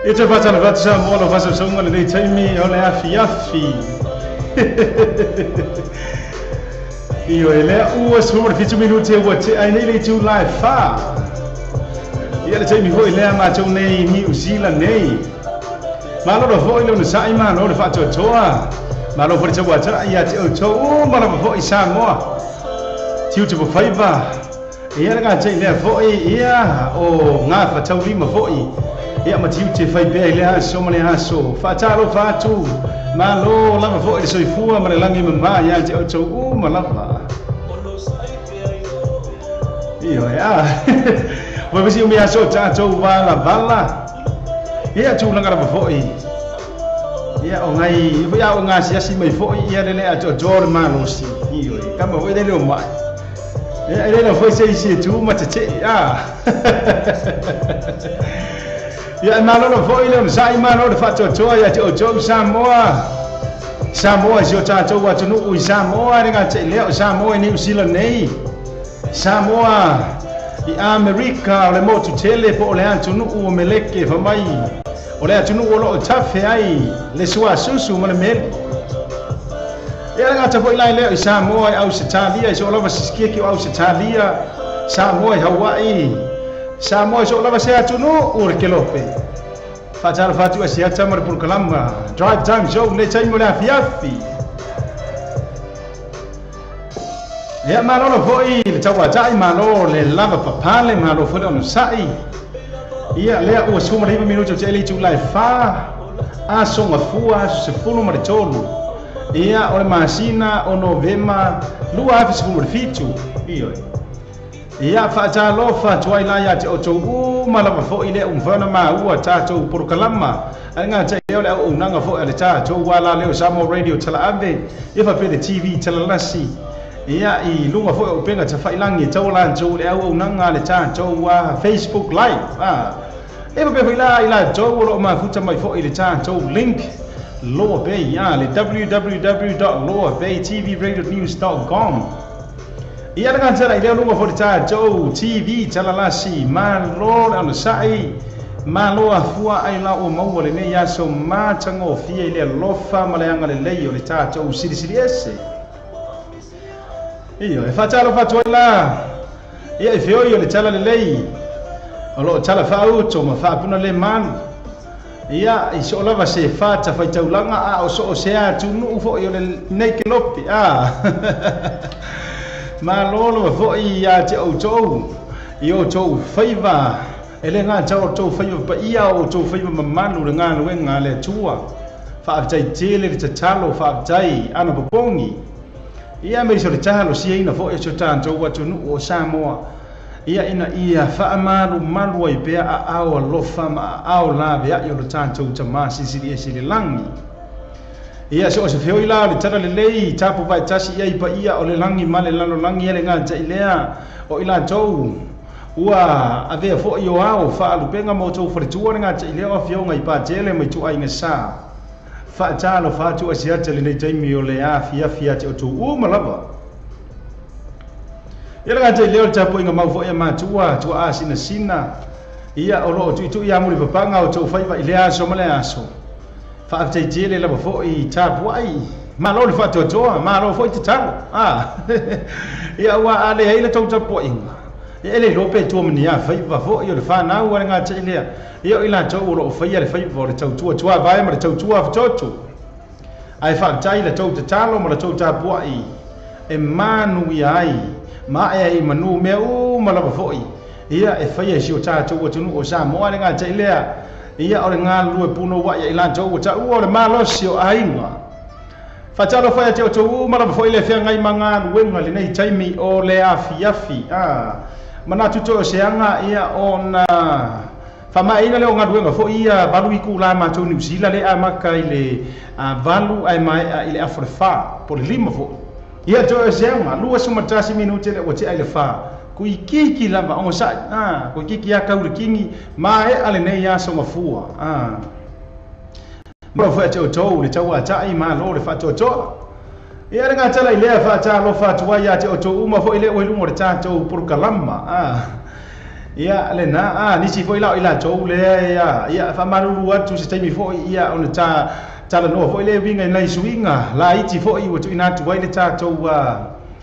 Ita fata la fata sa mo la fasa songa le taimi ole afi. Io ele u so 5 minuti e wati ai nei le tu live fa. Ia le taimi ho ele ma tau nei New Zealand nei. Ma lo ho ile no sai ma no le fata toa. Ma lo forse wata ia te o to ma lo ho isa mo. Tiu te faiva. Ia nga te le fo ia o nga fa tau lima fo ia ma tiu te fai be le so ma le aso fa talo fa tu ma lo la fo le soifua ma le langi ma ia te o to ma la fa io ia wa visi mi aso ta to vala ia tu langa ra fo ia o ngai ia o nga si mai fo ia le a to jor ma lo si io ka ma le o mai ia le foi sei tu ma te ia malo foi le sai malo le fatto toa ia te o jo Samoa si o tatou atu nuu I Samoa ringa te leo Samoa New Zealand nei Samoa I America o le motu tele po o le atu nuu o meleke fa mai o le atu nuu o lo tafe ai le sua susu ma le mele ia ringa te foi lai leo I Samoa I Australia I so lava siskieki o Australia Samoa I Hawaii Samoa so lava se atunu ur kelope fatal fatu asia tamar por kalamba drive time show le time mo la fiafi ya malo foi le tawa tai malo le lava papale malo foi no sai ia le o suma 5 minutos te ele tu live fa a songa fua se fulo ma tolu ia o masina o novema lua afi se fulo fitu io ia fa lo fa tuaila ya te o to ma la fo ile vana ma ua tatou por kalama nga te le o nanga fo le tatou wala le Samoa radio tala ave e fa pe TV tala lasi ia I lunga fo o penga te failangi tau la tau le o nanga le tatou wa Facebook live e fa pe ila tau lo ma futa mai fo ile tatou link Lower Bay ya le www.lowerbaytvradionews.com ia nga tala ile lunga fo tatou TV tala lasi ma lo ana sai ma lo afua ai la o mau le nei aso ma tango fia ile lofa ma le anga le lei o le tatou siri ese io e fatalo la ia e fio io le tala le lei o lo tala fa auto ma fa puna le man ia I so lava se fata fai taulanga a o so se atu nu fo io le nei kelopi ma lolo fo ia te o tou io tou faiva ele nga tou faiva pa ia o tou faiva mamanu nga luenga le tua fa tai tele le talo fa tai ana popongi ia me so le talo si ina fo e so tanto watu nu o Samoa ia ina ia fa amaru malu ai pe a o lofa ma a la vea io le tanto tama si le langi ia so se feo ila le tara le lei tapu vai tasi ia pa ia o le langi male lalo langi ele nga te ilea o ila tou ua ave fo io ao fa alu penga mo tou for tu nga te ilea o fio ngai pa tele mai tu ai nga sa fa talo fa tu asia tele nei taimi o le afia te o tu malava ia nga te ilea tapu nga mau fo ia ma tua sina ia o lo tu ia muri papanga o tou faiva ilea so male aso fa te jele la fo I tapu ai ma lo le fa toa ma lo fo te talo ia wa ale hele tau tapu inga ele lo pe tu mnia fa fo io le fa na wa nga tele io ila tau lo fa ia le fa vo le tau tua vai ma le tau tua fototo ai fa tai le tau te talo ma le tau tapu ai e manu ai ma ai manu me o ma la fo ia e fa ia si o tatu o tunu o Samoa nga tele ia ore nga lue puno wa ia ila tau ta o le malo si o ainga fatalo fa te o tu mara fo ile fia ngai manga wenga le nei taimi o le afi mana tuto se anga ia ona fa mai ina le nga wenga fo ia balu iku la ma tu New Zealand le amaka ile valu ai mai ile afrifa por lima fo ia to se anga lua suma tasi minuti le o te ai le fa kui kiki lava o sa ko kiki ya kauri kingi ma e ale nei ya so mafua mo fa te o le tawa tai ma lo le fa to ia nga tala ile fa ta lo fa to ya te o to uma fo ile o lu mo ta to por kalama ia le na ni si foi la ila chou le ia fa maru atu se taimi foi ia ona ta la no foi le winga nei swinga la iti foi o tu ina tu vai le ta chou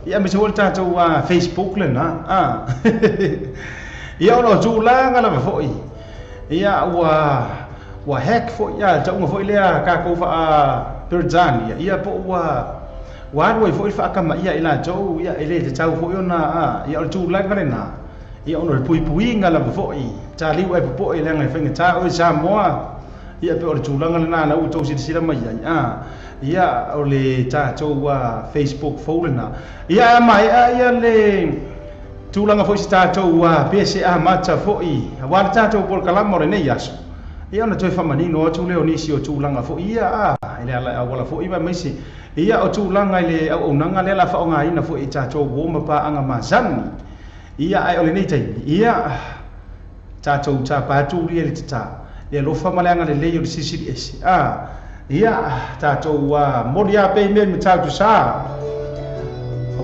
ia me chou ta chou Facebook le na ia ona tu la ngala foi ia wa hack foi ia chou foi le ka ko fa Tanzania ia po wa foi fa kama ia ila chou ia ele te chau foi ona ia tu la ngale na ia ono pui ngala foi ta liu e po e lenga fenga ta o Samoa ia pe o tulanga na na u to sila mai ia o le ta to wa Facebook folena ia mai ia le tulanga foi ta to wa PSA mata foi wa ta to por kalamo re nei aso ia ona toi famani no tu le oni si o tulanga foi ia ile ala wala foi ba mai si ia o tulanga ile o nanga le la fa nga ina foi ta to wo ma pa anga mazani ia ai ole nei tai ia tatou tapatu ria le tata le lofa malanga le leio le CCDS ia tatou moria pe me tatu sa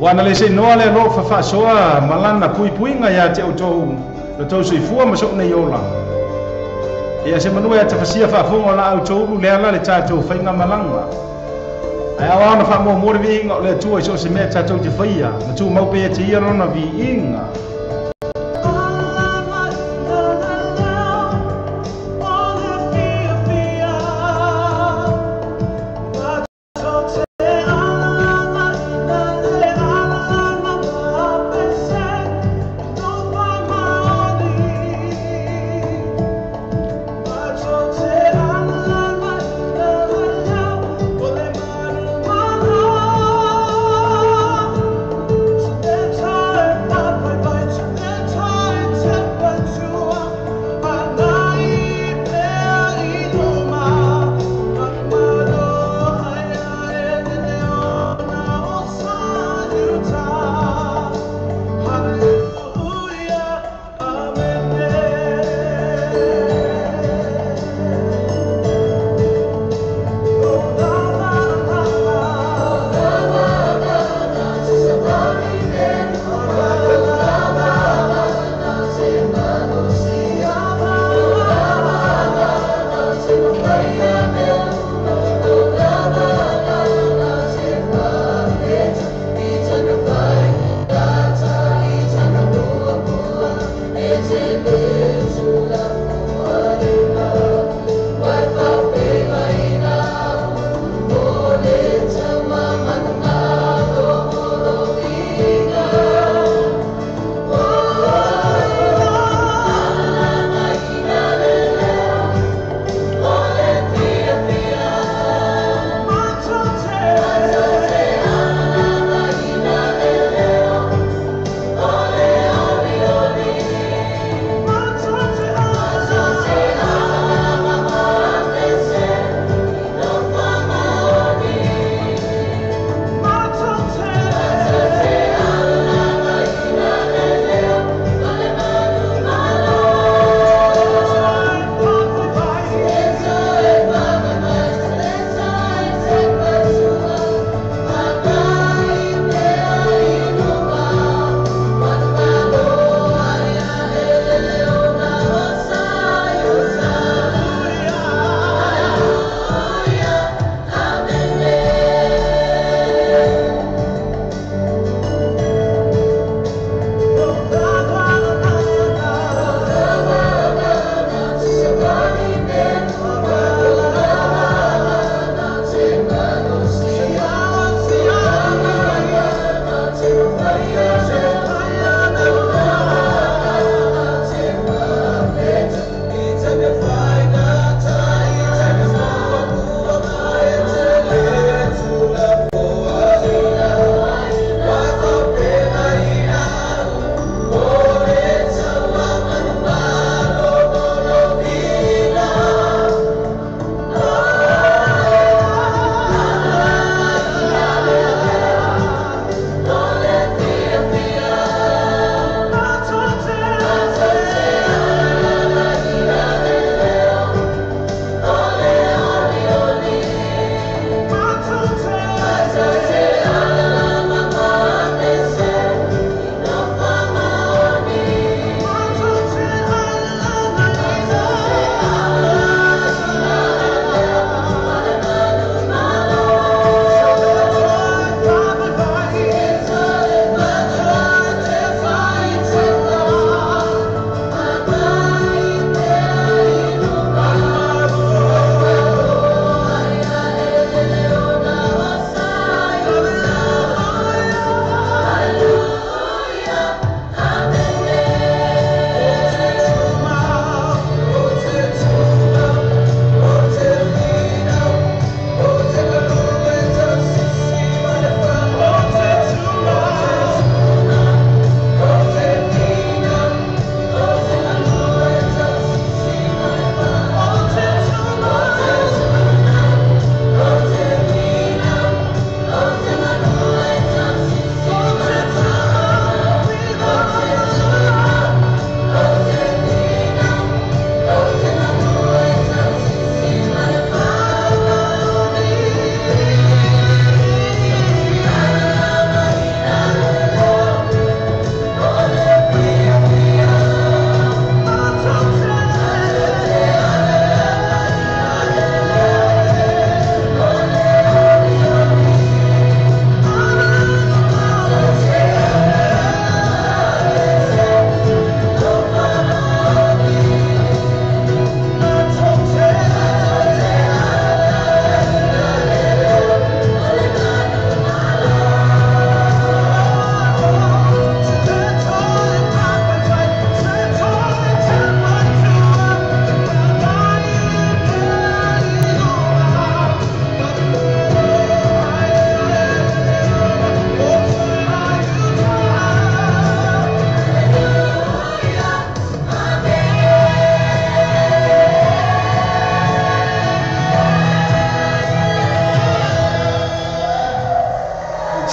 wana le se no le lofa fa soa malana puipuinga ia te auto le tau sui fua ma so nei ola ia se manua te fasia fa fonga la auto le ala le tatou fainga malanga ai awana fa mo mori vinga le tu so se me tatou te faia ma tu mau pe te ia rona vi inga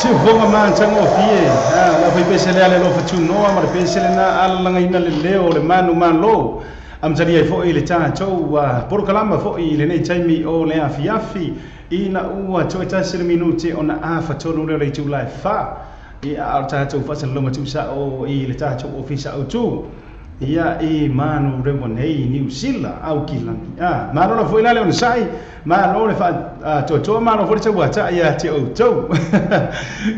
se vonga man tanga o fie la foi pesele ale lo fatu no ma pesele na ala langa ina le leo le manu man lo am tani ai fo ile ta chou por kalama fo ile nei taimi o le afiafi ina ua toi tasiri minuti ona a fatonu le tu lai fa ia al ta chou fa longa tu sa o ile ta chou ofisa o tu ia e manu remonei New Zealand au kilangi manu la foi la le sai manu le fa to manu foi tau ata ia te o tau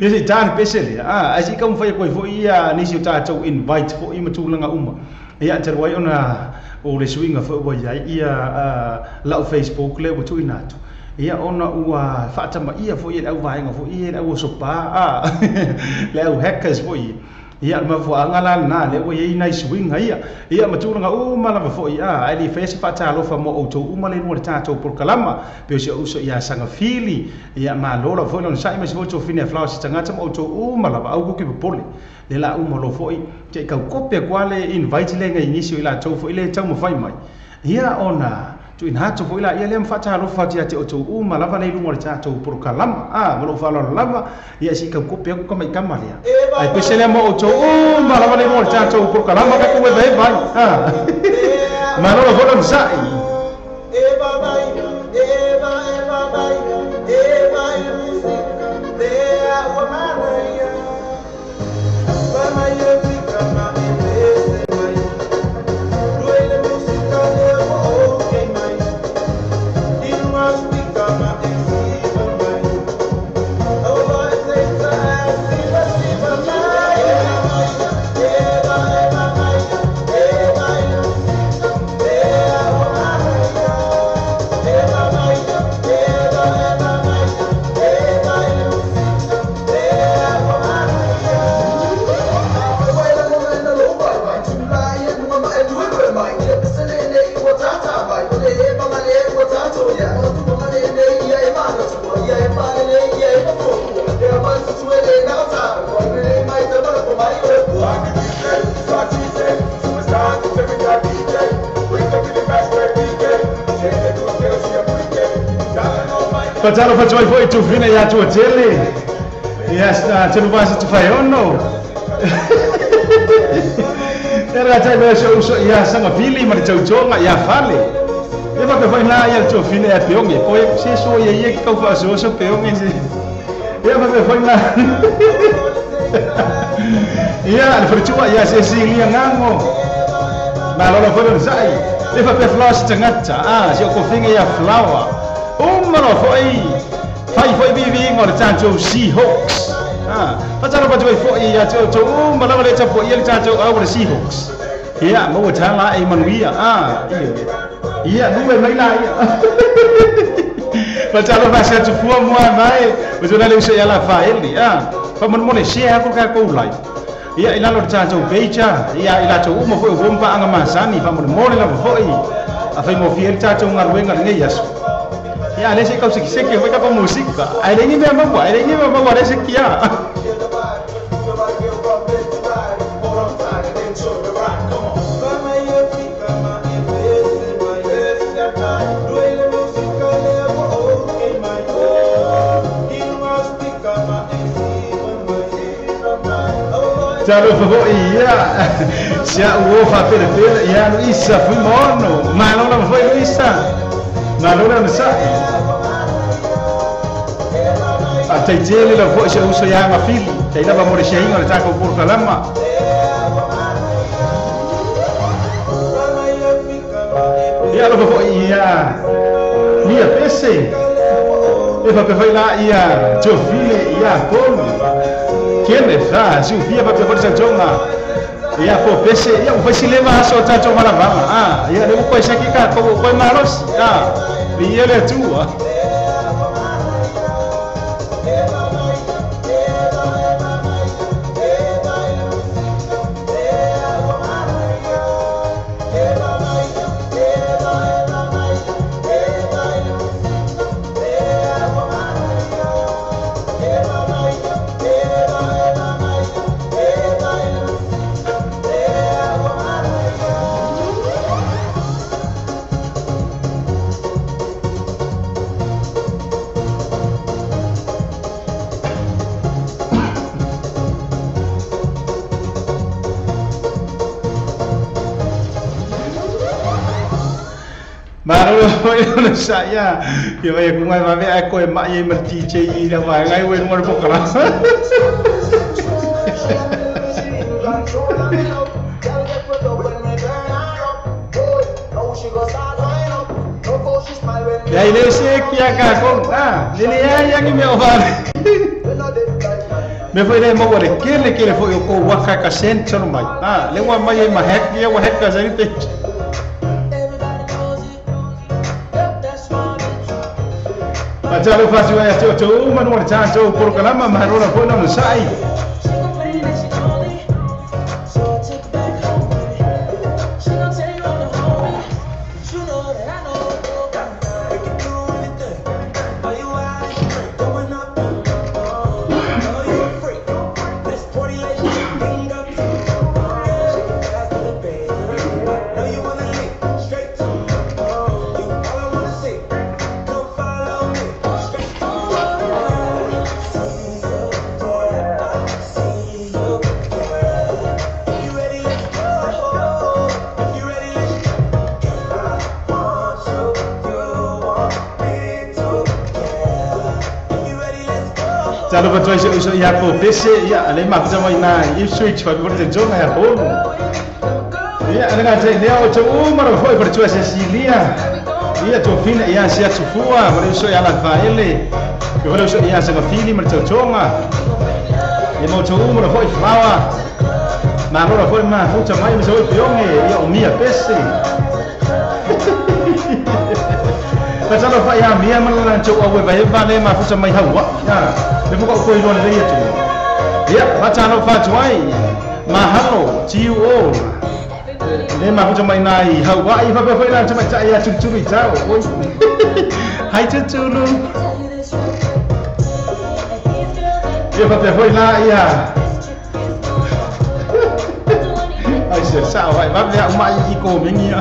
ia se tan pesele asi kam foi ko foi ia ni si ta tau invite foi matulanga uma ia te roi ona o le swinga foi ia la Facebook le tu inato ia ona ua fatama ia foi au vainga foi ia au sopa le au hackers foi ia ma fo angala na le o ye nai swing ia matulanga uma la fo ia ali face fata lo fa mo auto uma le no tato por kalama pe se uso ia sanga fili ia ma lo la fo no sai ma se to fine flash tanga tam auto uma la au ku pole le la uma lo fo te ka kopia kwale invite le nga inisio ila to fo ile tau mo fai mai ia ona tu inato fo ila ia le mfata lo fati ate auto uma la va le no tato por kalama mo lo fa lo lava ia si ka kopia ko mai kamalia ai pesele mo auto uma la va le no tato por kalama ka ko vai ma lo fo no sai Patalo faccio poi tu fine ya tu hotel ya sta te lo vas tu fai ono era ta me so ya sanga fili ma te chonga ya fale e va che fai na ya tu fine ya peongi poi se so ye che fa so peongi e va che fai na ya al faccio ya se si li ngamo ma lo fa sai e fa per flash tangata se ko finga ya flower umano foi vivi ngor chancho Seahawks patalo patoi foi ya to umano le chapo ia chancho au Seahawks ia mo thala e manuia ia due mai la patalo va sa tufua mo mai uzona le uso ya la faeli fa mon mone share ko ka ko lai ia ila lo chancho becha ia ila to umo foi bomba anga masani fa mon mole la foi afai mo fiel chancho ngarwenga ngai yaso ya le se kau seke foi ka música ai lengi me mambo le se kia Jalo fo ia sia uo fa pele ia Luisa fui mono ma non la foi Luisa ma non la sa a te jele la fo se uso ya ma fili te la mo se inga ta ko por kalama ia lo fo ia mia pese e fa pe la ia to fili ia con Quién está? Si un día para preparar esa chonga, ya po pese, ya un pese le va a soltar chonga la vama, ya le un pese aquí cá, como coi malos, y él es tú, Baru yo saya ya vaya ku ngai mave ai ko ma ye merti che i da vai ngai we ngor pokala ya ile se kia ka ko lele ya yang me ovar me foi le mo wale kele foi ko waka ka centro mai le wa mai ma hek ya wa hek ka zai te Pacalo fácil ya cho manu war chancho por kalama marona po na sai Kalau betul isu ya po bese ya ale mak sama ina switch pa por de jonga ya po ya ana ga je leo cho umar foi por tua Cecilia ya to fina ya sia tufua por iso ya la faele que por iso ya se ga fili mar cho chonga ya mo cho umar foi fawa ma ro foi ma fucha mai me so pionge ya umia bese Pasal apa ya mia malan cho awe ba ba le ma fucha mai hawa ya Lepas kau koi luar dia tu, ya baca no fajwai, mahalo, GUO, ni mahu cuma inai, Hawaii apa apa nak cuma caya curi jauh, hai curu, ya apa apa nak ya, ai sesau, ai apa yang mai iko mengia.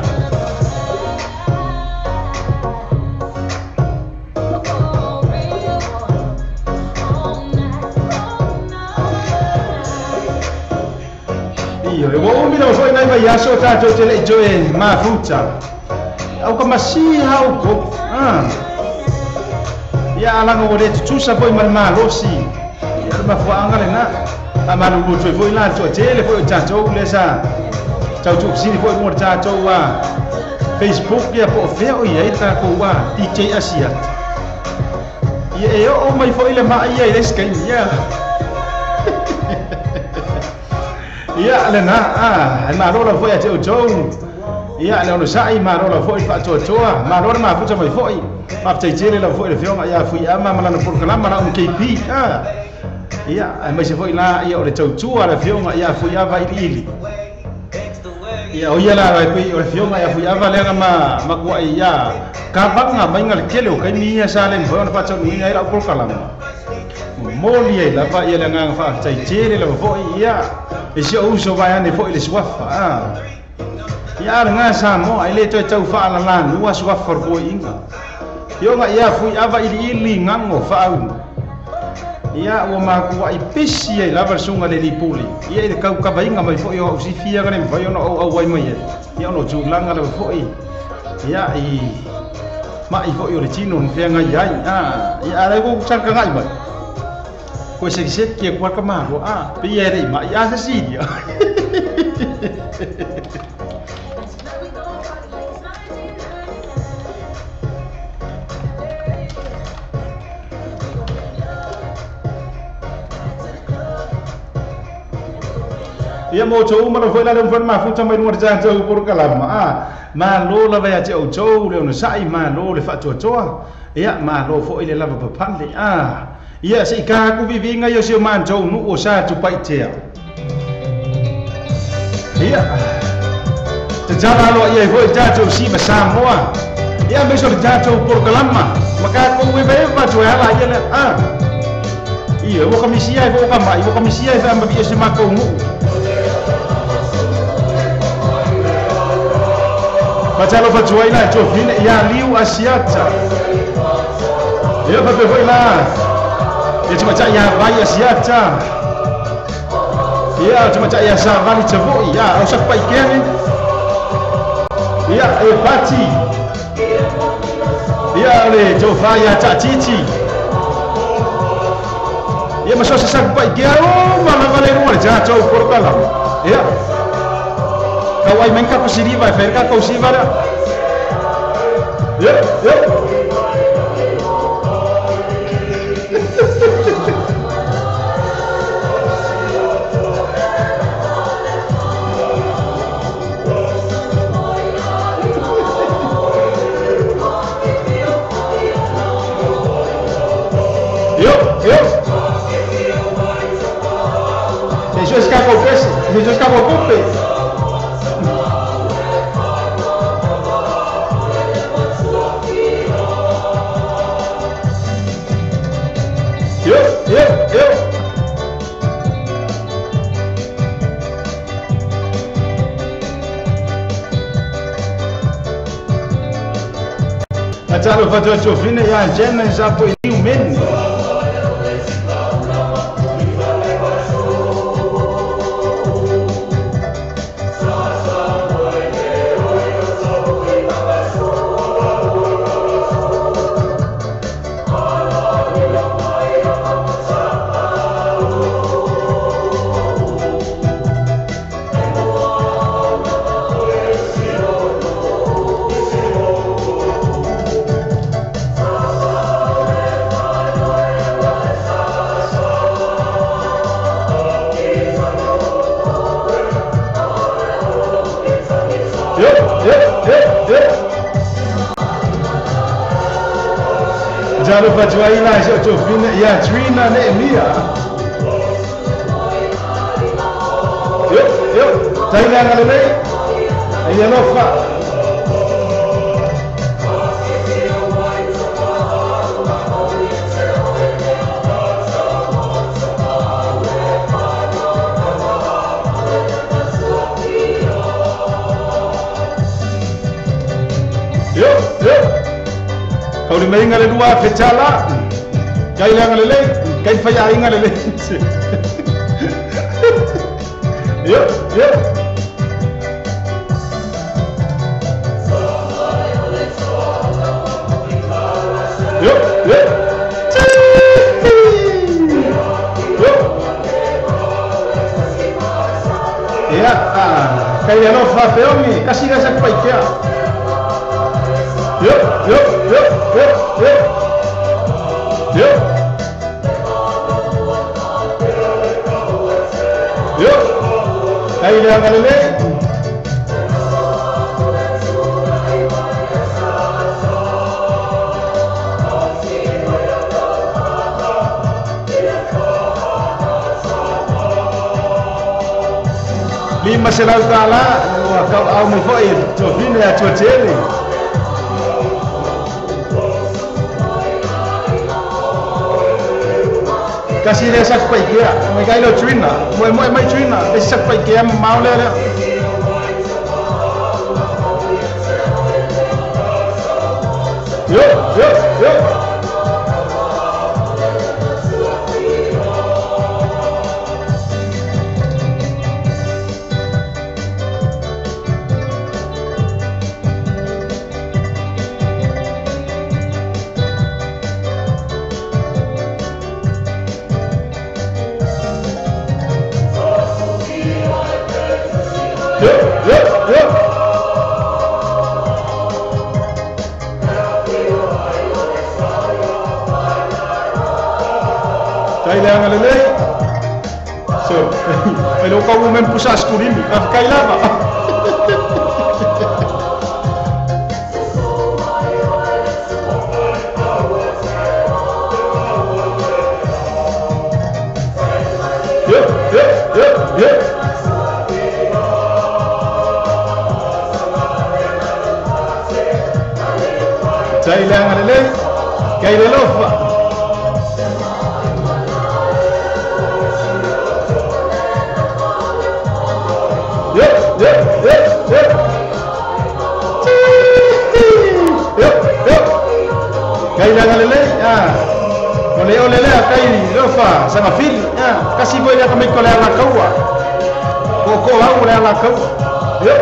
Iyo, wo umi no foi nai vai aso ta to tele joe ma fucha. Au kama si hau ko. Ya ala ngo de tusa foi mal malosi. Ya ma fo angale na. Amaru lu foi la to tele foi cha cho le sa. Chau chu si foi mo cha cho wa. Facebook ya po feo ya ita ko wa DJ Asia. Ya yo o mai foi le ma ya des kan ya. Ya lena marora foi até o João ya lena sai marora foi para toa marora ma pucha mai foi pa tejele la foi le fiona ya fui ama mala no por kalama na KP ya mas foi lá ya o tua le fiona ya fui ava ili ya o ya la vai o fiona ya fui ava le ma kwa ya ka banga mai ngal kele o kai ni ya salen foi na pa ni ya por kalama moli la va ya la fa tejele la foi ya isi uso vai ane foi le swafa ya nga samo ai le to fa la la nu swafa ko inga yo nga ya fui ava ili ngango fa au ya o ma ku ai pisi la versunga le lipuli ya de ka vai nga mai foi o si fia ga ne vai no au vai mai ya no ju langa le foi ya i ma i foi o le chino fe nga ya ya ai ko sang ka ngai mai ko se ke kwa ka ma ro pe ye ri ma ya se si dia ya mo cho uma foi la dum ma fu tamai no jan cho por kalama ma lo la va ya cho cho le no sai ma lo le fa cho cho ya ma lo foi le la pa pan le ya si ka ku vivi nga yo sio man cho nu o sa tu pai tia ya te jana lo ye foi ja cho si ba sa mo ya me so ja cho por kalama maka ku we be ba cho ya la ye le iya wo kamisia wo kama wo kamisia fa mbi se ma ko mu Pachalo pa chuai na cho fin ya liu asiata ya pa pe foi la ya cuma cak ya vai asiata ya cuma cak ya sa vali chavo ya usah pai kene ya pati Ia le jo fa ia ta chichi. Ia maso sa pai kia o mana vale no le ja jo por kala. Ia. Kawai men ka pasiri vai fer ka ko si vara. Ia, ia. Jesus escapou peixe, Jesus escapou com o peixe. Eu. A talo fato a chofina e a gena já foi um menino. Jalo pajuai la jo chofina ya Trina ne Mia. Yo, taila ngale. Ai no fa. Yo. Kau di main ngale dua fecala, kau yang ngale leh, kau faya ngale leh. Yo. Ya, kau yang no fa peomi, kasih rasa paikia. Yo. Ahí le hagan el lima selau kala kau au mo foi to vine a to tele. Kasih dia sak pai kia, mai kai lo Trina, mai Trina, dia sak pai kia mau le. Yo. Kailangan lele. So, kalau kau mau pusas kurim, kailangan. Yo. Kailangan lele. Kailangan. Kailangan lele, oleh kai lofa sama fili, kasih boleh kami koleh ala kaua, koko lau oleh ala kaua, yo.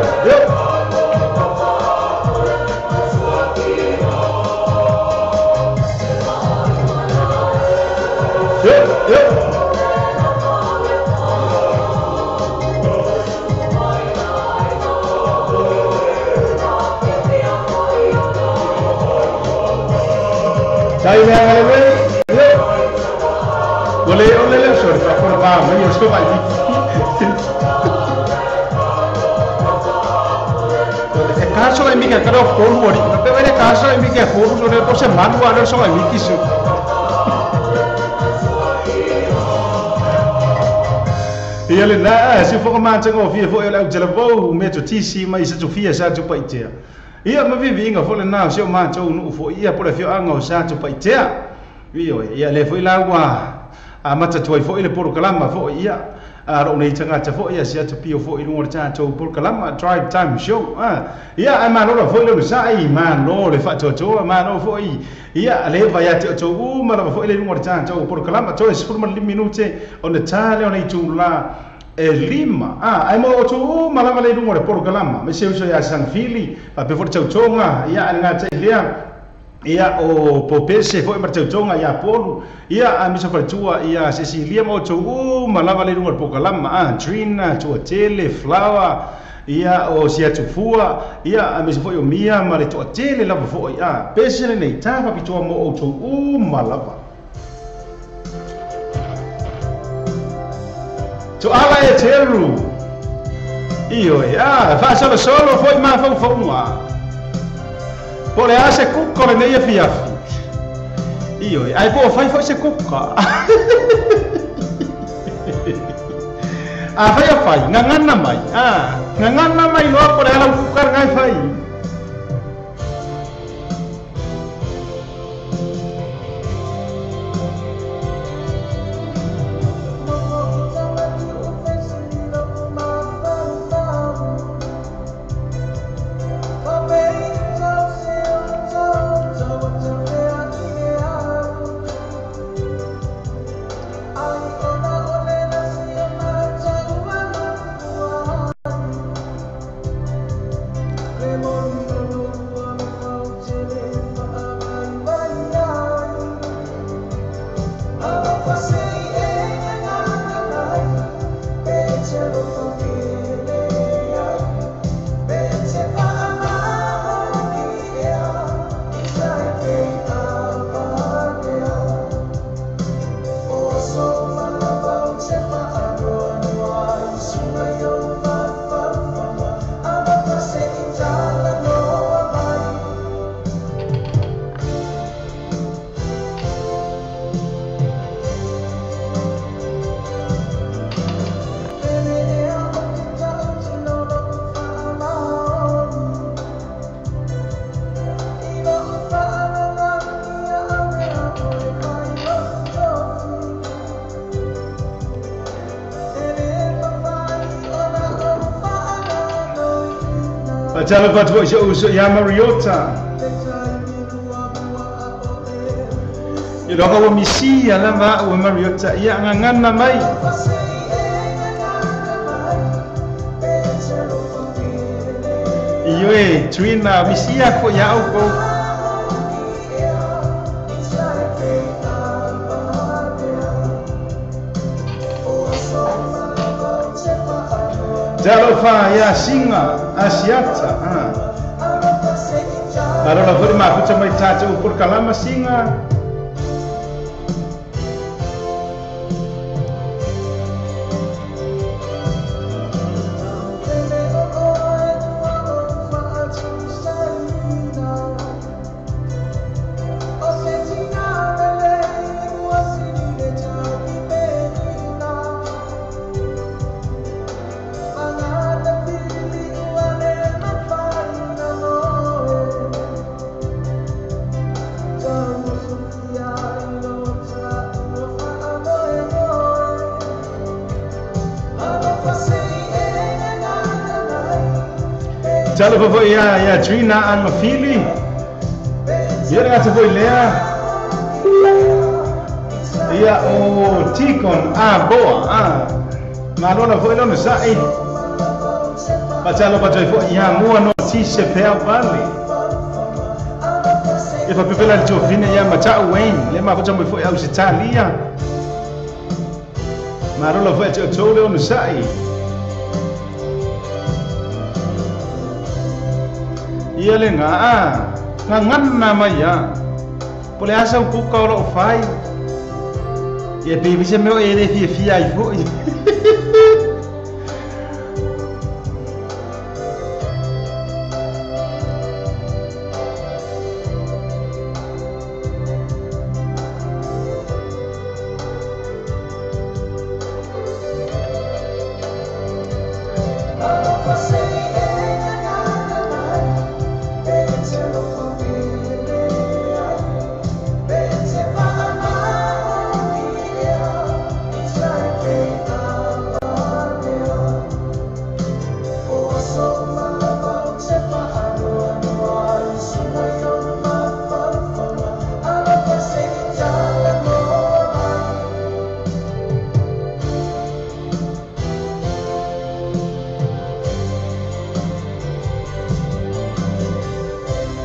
Dai Oleh sorry, aku dah paham. Ini harus coba ini. Kaso ini kan kalau koru body, tapi ada kaso ini kan koru so dia pun manu ada so ini kisu. Ia le na si fo ma tsengo fi fo ele jela bo me to tisi mai se to fia sa to paitea. Ia ma vivi inga fo le na so ma to no fo ia por fio anga sa to paitea. Ia le fo ila wa a mata toi fo ile por kalama fo ia a ro nei tanga ta fo ia sia to pio fo ile ngor ta to por kalama drive time show ia a ma no fo ile sa ai ma no le fa to ma no fo ia le va ya to ma fo ile ngor ta to por kalama to es por 5 minute on the tale on itu la lima ai mo to ma la le ngor por kalama me se so ya san fili pa pe fo to nga ia nga ta ile ia o popese foi martautonga ia polu ia a misa fatua ia Cecilia mo to malava le runga pokalama trina to tele flower ia o sia tufua ia a misa foi o mia ma le to tele lava foi ia pese nei tava pitua mo o to malava to ala e teru io ia fa solo foi ma fo mua por le hace cucco le nei fiafi io ai po fai se cucca fai ngangana mai lo por ala cucca ngai fai Tell about what you ya Mariota. You know how we see ya lama wa Mariota ya ngangana mai. Iyo Trina misi ya ko ya uko. Jalofa ya singa asiata Barola furi ma kucha mai tacha por kalama singa Talo pa ya Trina an mafili. Ia nga foi lea. Ia o Tikon boa Malona foi no sai. Patalo pa foi ia mua no tise pel vale. E pa pepela Giovine ia mata Wayne, le ma foi au Italia. Marola foi o tole o sai. Ia le nga ngana mai ya. Pole asa o puka o fai. Ia pe vise meu ele fia ai foi.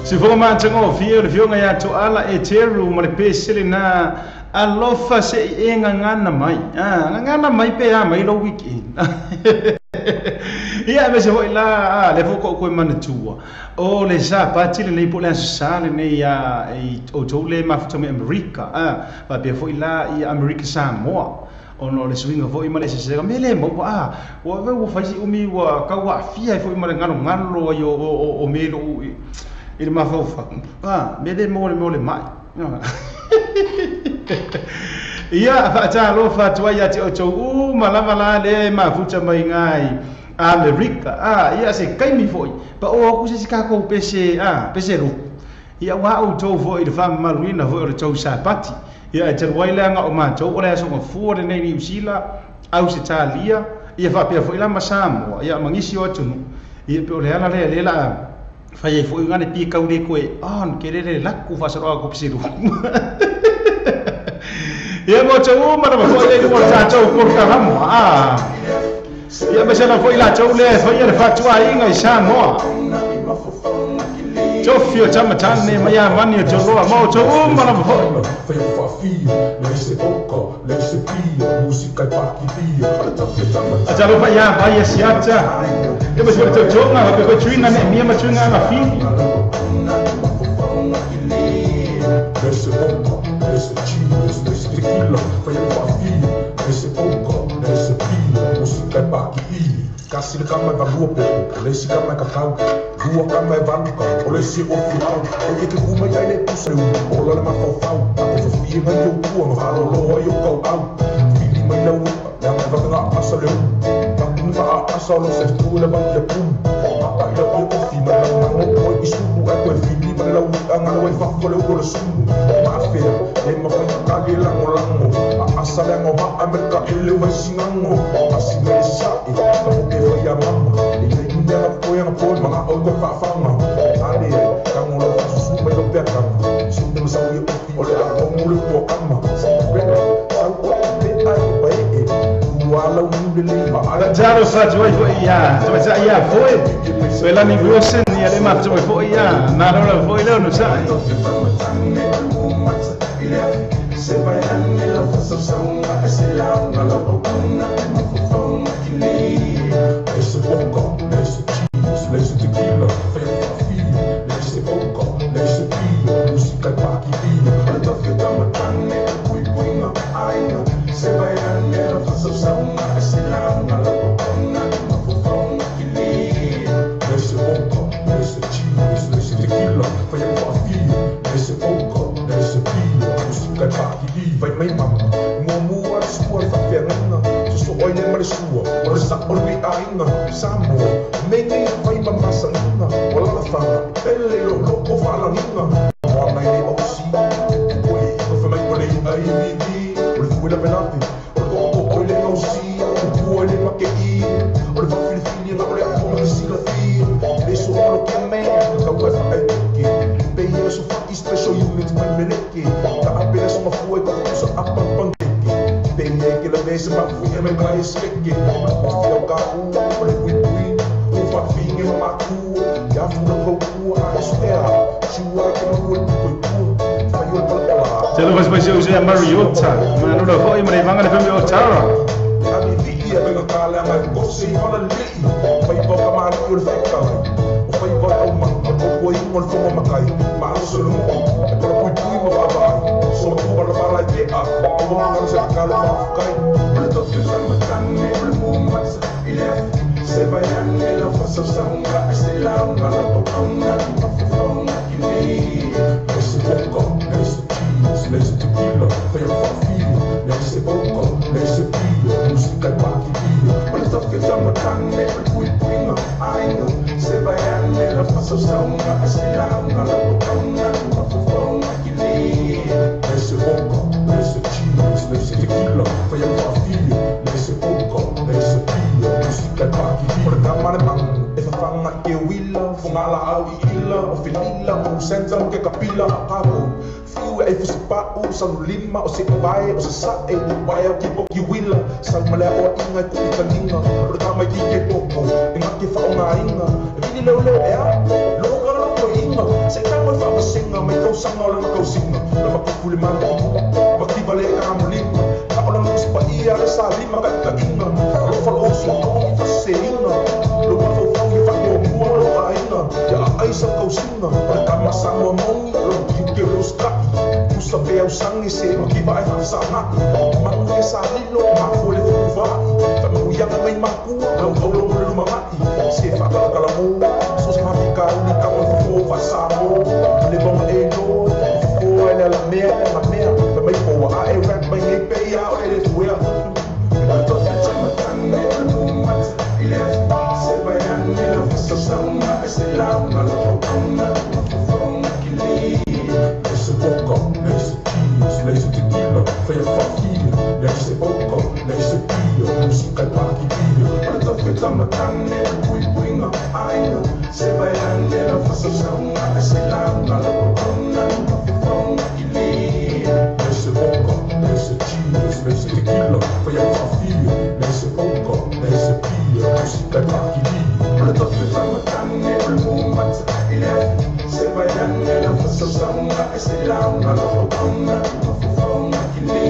Se for uma tango viu ngai atu ala e teru ma le pesele na alofa se e ngana mai pe a mai lo wiki ia me se foi la le foko ko mana tua o le sa pati le po le sale ne ia o tole ma fto me America va pe foi la ia America Samoa ono le swinga foi ma le se me le mo o ve o faisi umi wa ka wa fia foi ma le ngalo yo o me lo il m'a fait me de mo le mai ia fa ta lo fa tua ya ti o chou mala le ma futa mai ngai America ia se kai mi foi pa o ku se ka ko pese ru ia wa o to foi de fam maluina foi o chou sapati ia te waila nga o ma chou o le so ko fu de nei New Zealand au se Italia ia fa pe foi la masamo ia mangisi o tunu ia pe o le ala le la fai foi ngane pi kaure koe on kerere laku fasaro ko pisiru ia mo chau ma ma foi le mo cha chau ko ka ham ia me sena foi la chau le foi le fatua inga isa mo Jofio chama tane maya mani cholo mo chau ma ma foi ajalo fa ya vai siacha e me suerte chonga ko chuina ne mia ma chunga na fi Esse pouco, esse cheese, esse tequila, foi o papi, esse pouco, esse pino, música é baqui, cassi kama va luopo, lesi kama kakau, rua kama é vanca, o lesi o final, o que uma já ele puxa, o lá na fofau, a fofia vai eu tua, no halo lo eu kau au, fili mai na upa, já me vai na asa leu, não va asa lo se tu le vai le pum, apa le o fina na mano o isu é com fili mai la upa ngana vai fa ko le o sum. Mafia, e ma foi kage lango asa lango ma America ele vai sinango asi me sai ka mo ke foi a mama e le ndela foi a pol ma o ko fa fama ale ka mo lo su me lo pe ka su me sa o le a mo le ko kama pero sa ko te ai pai e wala undele ma ala jaro sa joy foi ya to sa ya foi la ni grosen ni ale ma to foi ya na ro foi le no sai se vai nella fashion ma se la una bocona ma fofona che lì esse pouco esse cheese esse tequila esse pouco esse pio música paqui pio para to que tamo tanne pui ma aina se vai nella fashion ma se la una bocona ma fofona che lì esse pouco esse cheese esse tequila esse pouco esse pio música paqui vai mai mama mo a sua faferna so olha mais sua ora sa olvi ainda samo me nei vai mama sanna wala la fama pelle lo fala ninga o mai nei oxi oi o fa mai olei ai mi o fu la penalti o olei no si o olei ma che i o fa fili na olei a come si la fi e so lo che me ka wa fa ai che be io so fa special unit mai meleke ka apenas uma foi ka so apa pangke be que la vez ma fui me vai esqueque o ka o le o fa finge ma ku ya fu no ku a espera chua que no foi fa yo para Telo vai fazer o Zé Mariota, mas não foi mais vanga de filme Otara. kala ngai kosi ona li fai po ka mari ur fai ka o fai po o ma ko ko i mon fo ma kai ma so lu e ko pui pui ma ba ba so ko ba ba la ke a ko ma ngar sa ka la kai le to ke sa ma tan ne le mo ma ile se vayan e la fa so sa nga se la nga la to ka nga ma fo nga ki ni esse pouco esse tequila fai a fafia esse pouco esse pia música pa ki pia mas to ke sa ma tan ne pui pui nga ai nga se vayan e la fa so sa nga se la nga la to ka nga ma fo nga ki ni esse pouco esse cheese esse tequila fai a fafia esse pouco esse pia música pa ki pia por kamar mang e fa fanga ke willa fungala au ila o filila o senza ke kapila ako fiu e fusi pa o san lima o se vai o se sa e vai o tipo ki willa san male o inga ku itaninga por kama ki ke popo inga ke fa nga inga vini lo e a lo ga lo ko inga se ka mo fa singa mai ko sang o ko singa lo ma ku fuli man ma ki vale ka mo lima ka o lo pa ia le sa lima ka inga lo fa o so ko fa se inga lo ma fa fa ko mo lo ka inga ya ai sa ko singa por kama sang mo mongi lo ki ke lo ska usa pe au sangi se ma ki vai fa sa na ma ku sa lilo ma ko le fu fa fa mo ya mai ma ku lo ko lo lo ma mai se fa ka la mo so se ma fica ni ka mo fo fa sa mo le bon e no fo ele la mer fa mai po a e rap mai e pe ya o ele fu ya to fa ta ma tan ne no ma ile se vai an ne lo fa sa na se la na lo ko na fo na ki li esse pouco esse cheese esse tequila fai a fafia esse pouco esse pia música pa ki pia para to fa ta ma tan ne pui pui nga ai nga se vai an ne lo fa sa na se la na lo ko na fo na ki li esse pouco esse cheese esse tequila fai a fafia esse pouco esse pia música pa ki pia para to fa ta ma tan ne mo ma ile se vai an ne lo fa sa na se la na lo ko na fo na ki li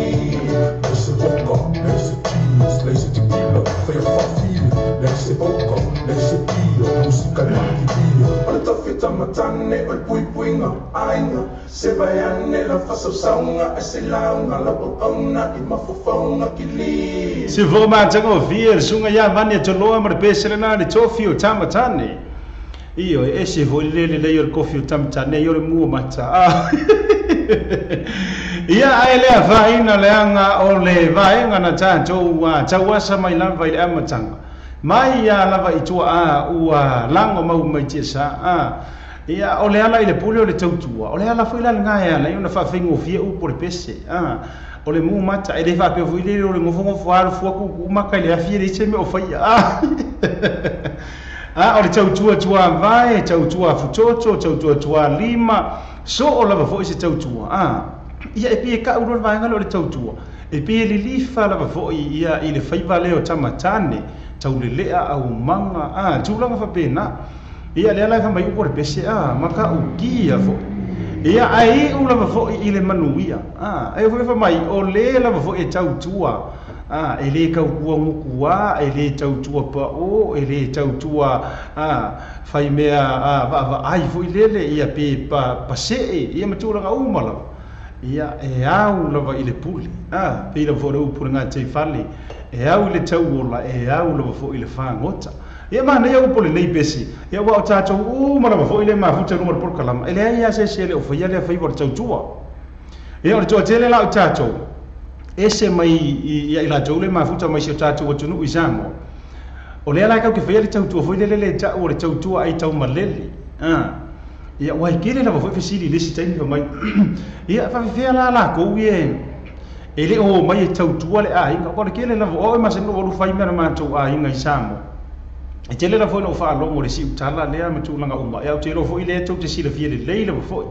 esse pouco esse cheese esse tequila fai a fafia esse pouco esse pia música pa ki pia para to fa ta ma tan ne pui pui nga ai nga se vai an ne lo fa sa na se la na lo ko na I ma fo na ki li se vou matanga ouvir sunga ya vani to lo amar pesele na ni tofio tamatane io e se voglio le io il coffee tamatane io le mu mata ia ai le vaina le anga o le vainga na tanto wa tawasa mai lan vai le amatanga mai ya lava I tua a ua lango mau mai tesa ia o le ala I le pule o le tautua o le ala foi la ngai ala io na fa fingo fia u por pese o le mu mata e le fa pe vui le o le ngofo ngofo ar fu ku maka le afia le cheme o fai o le tautua tua vai tautua futoto tautua tua lima so o lava foi se tautua ia e pe ka uro vai ngalo le tautua e pe le lifa lava foi ia I le fai vale o tamatane tau le lea au manga tulanga fa pena ia le ala fa mai por pese maka u kia fo ia ai u lava fo I le manuia ai fo fa mai o le lava fo e tau tua e le kau kua ngukua e le tau tua pa o e le tau tua fai mea va ai fo I le ia pe pa se ia matulanga u mala ia e au lava I le puli pe lava fo u puringa te fali e au le tau ola e au lava fo I le whangota ia mana ia upole nei pesi ia wa o tātou mara fo I le mafuta numar por kalama ele ia se le o fai le fai por tautua ia o to tele la o tātou ese mai ia ila tau le mafuta mai se tātou o tunu izamo o le ala ka ke fai le tautua fo le ta o le tautua ai tau maleli ia wa kile la fo fesili le sitai mai ia fa fe la ko ie ele o mai tautua le inga ko kile la o ma se no lu fai mera ma tau inga izamo e tele la foi no fa longo le si utala le a matulanga uma e o te ro foi le tau te sila fie le leila foi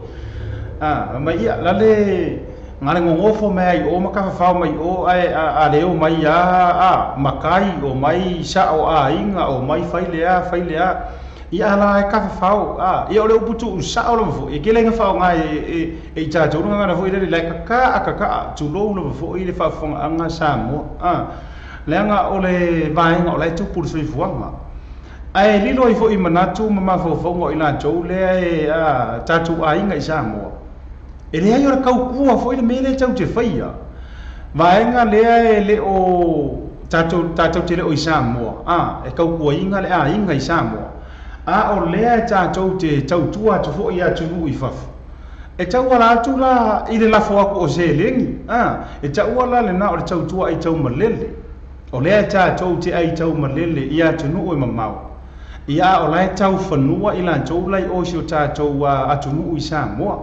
ma ia la le ngale ngofo mai o maka fa mai o ai a le o mai makai o mai sa o inga o mai fai le a ia la ka fa ia o le putu sa o lo foi e ke le fa nga e ta tu nga na foi le ka tu lo lo foi le fa anga sa mo leanga ole vaenga ole tu pur sui fuanga ai lilo I fo I manatu mama fo ngo ila tou le a tatu ainga I Samoa e le ai ora kau kua fo ile mele tau te faia vaenga le o tatu te le o I Samoa e kau kua inga le a inga I Samoa o le tatu te tau tua tu fo ia tunu I fafu e tau ala atu la I le lafo aku o se lengi e tau ala le na o le tau tua I tau malele o le tatu te ai tau malele ia tunu o mamau ia o lai tau whanua I la tau lai o si o tatu atunu I Samoa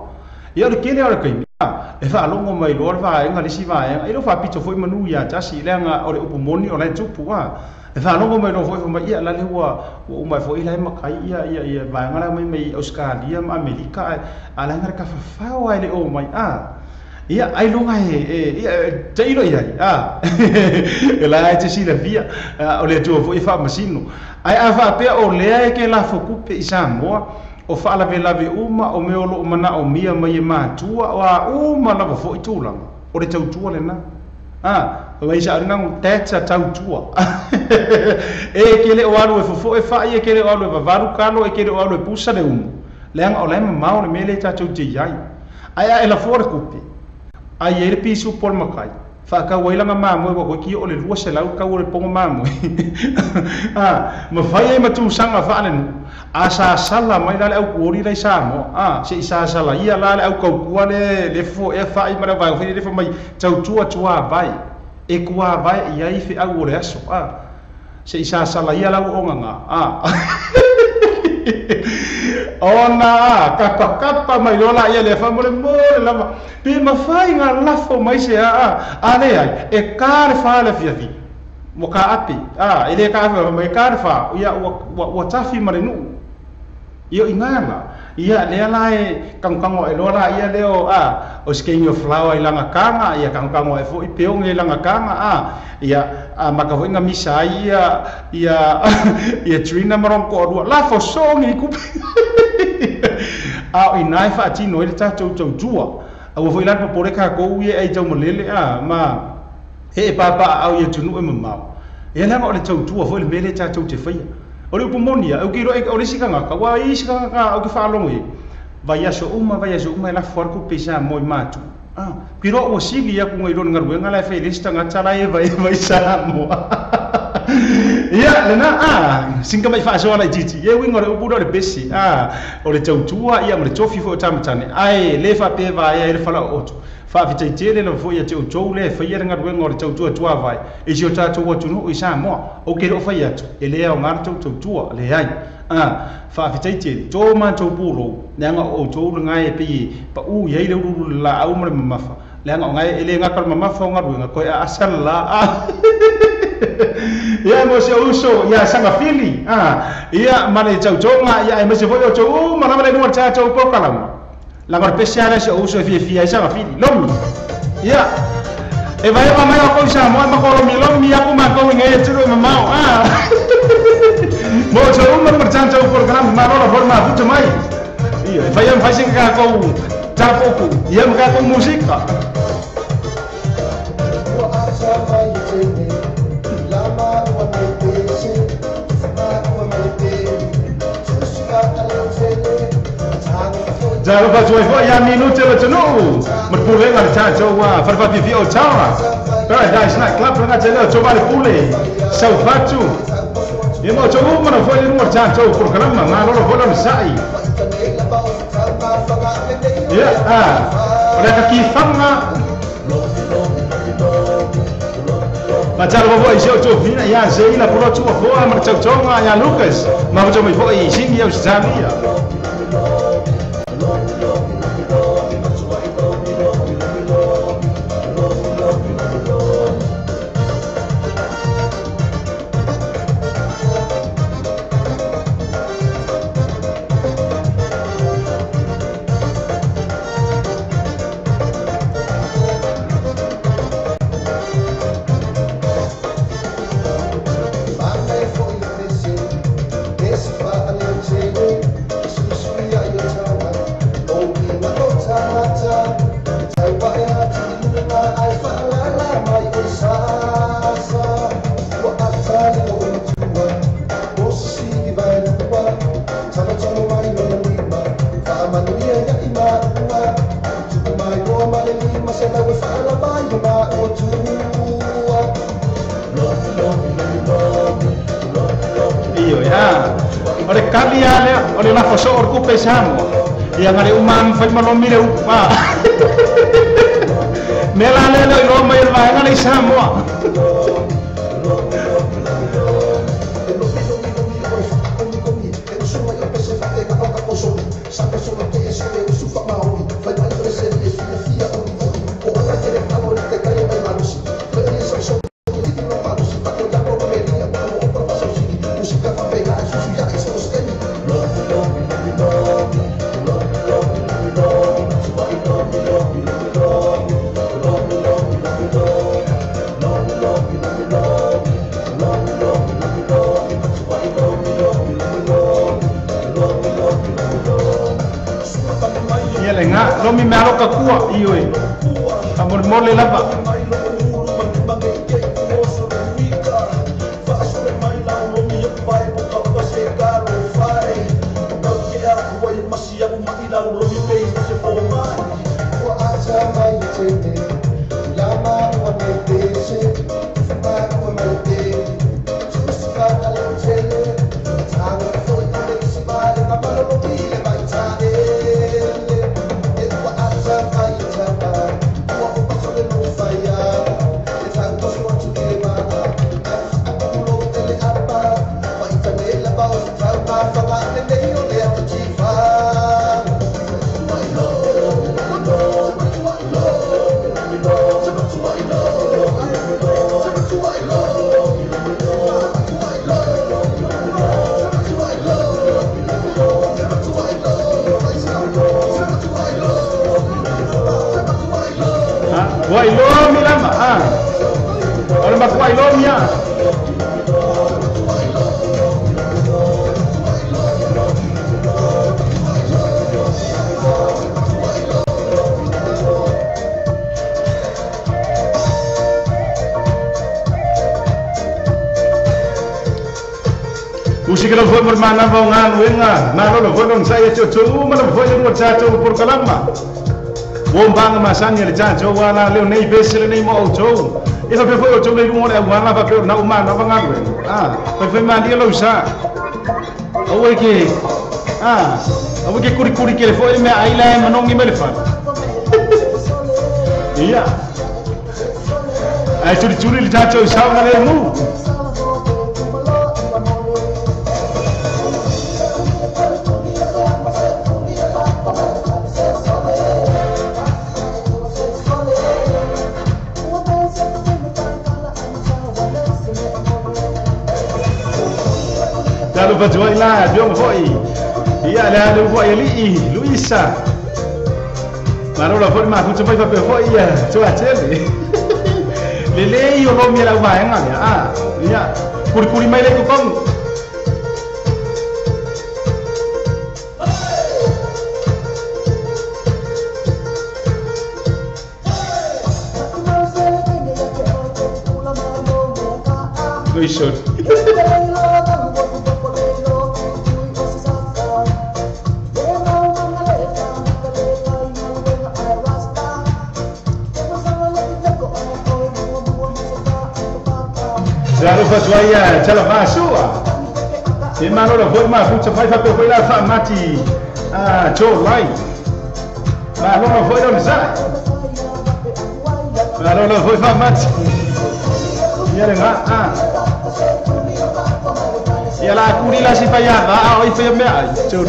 ia le kele ora kai e fa longo mai lor va enga le siva e lo fa pito foi manu ia tasi lenga o le upumoni o le tupu e fa longo mai lo foi mai ia la le wa o mai foi la makai ia va nga la mai Australia ma Amerika ala nga ka fa wa le o mai ia ai longa e te ilo ia e la te si la via o le tu foi fa masino ai fa pe o le ke la fokupe I Samoa o fa la vela uma o me o mana o mia mai matua wa uma la fo I tulang o le tautua le na vai sa ringa teta tautua e kele o alu e fo e fa e kele o alu e varu kalo e kele o alu e pusa le lenga o le mau le mele tatu te yai ai e la fora kupe ai e le pisu por makai fa ka wailanga mamo ko ki o le rua se lau ka o le pongo mamo ma fai e matu sanga fa le asa sala mai la au kuori lai Samo se isa sala ia la au kau kua le fo e fa I mara vai o le fo mai tau tua vai e kua vai ia I fe au le aso se isa sala ia la o nganga ona kapa mai lola ia le fa mo lava pe ma fai nga lafo mai se ale ai e kar fa le fiafi mo ka api ele ka fa mai kar fa ia wa tafi marinu io ingala ia le lai kangkango e lola ia leo o skenyo flower I langa kanga ia kangkango e fo I peong I langa kanga ia maka fo inga misa ia trina marong ko rua la fo songi ku I nai fa tino ele tatu tua au fo ilan po ka ko ia ai tau malele ma he papa au ia tunu e mamau ia langa o le tau tua fo le mele tatu te faia o le upumonia o kiro o le sikanga ka wa I sikanga ka o ki fa longo vai aso uma la forco pesa moi matu kiro o sigi ya ku ngai ron ngaru ngala fe lista ngatala e vai Samo ia lena singa mai fa so ala titi ye wingo le upudo le besi o le tautua ia mo le tofi fo tamatane ai le fa pe vai e le fala oto fa fitaitele le fo ia te o le fa ia ngaru ngor tautua tua vai e si o tatu o tunu I Samoa o ke ro fa ia e le o ngar tautua le ai fa fitaitele to ma to puro nanga o to ngai pe pa ye le la au mo mafa le ngai ele ngakal mamafa ngaru ngako asala ia mo se uso ia sanga fili ia mane chau chonga ia e mese foi o chou mana mane no cha chou po kalama la ngor speciale se uso fi ia sanga fili lomi ia e vai ma mai ko Samo ma ko lomi aku ma ko ngai tru mamau mo chou ma marchan chou program ma no forma puto mai ia vai am fazing ka ko tapoku ia ma ko musika Jangan lupa cuy fo ya minute bertemu berpulih ngar caco farfa pipi o cawa Paradise Night Club ngar caco coba berpulih South Batu ini mau coba mana fo ini ngar caco program mana lo fo dalam sai ya oleh kaki fanga macam lo fo isi o coba ya sei la pura coba fo amar caco ya Lucas mau coba fo isi ya Australia Iyo ya. Ore kali ale ore la foso orku pesamo. Yang ada umam fai malomi le upa. Melale le lo mai va ngale samo. Lomi malo kakua iyo eh. Amor mole lapa. Wai lo mi lama ah. Orang mak wai lo mia. Usi kalau foi bermana vongan wenga, nalo lo foi non saya cucu, mana foi lo cacu por kalama. Wombang masanya le cacu wala le nei besele nei mo auto. Ito pe foi auto le mo le wala pa pe na uma na bangaru. Ah, pe foi mandi lo sa. Awe ke awe ke kuri ke le foi me aila manong ni me le fa. Iya. Ai curi le cacu sa na le mu. Lalu berjual lah, dia ngefoi. Iya, lalu ngefoi Luisa. Lalu lah pun mak aku coba pakai foi ya, coba celi. Lele yo lo mila bayang ya. Ah, iya. Kuri mai lagi kong. Luisa. Lalu berjual jalan masuk. Di mana orang forma pun sampai sampai boleh lah mati. Jauh lain. Lalu orang forma ni sah. Lalu orang forma mati. Ya dengar. Ya lah aku ni lah si payah. Itu yang meh. Jauh.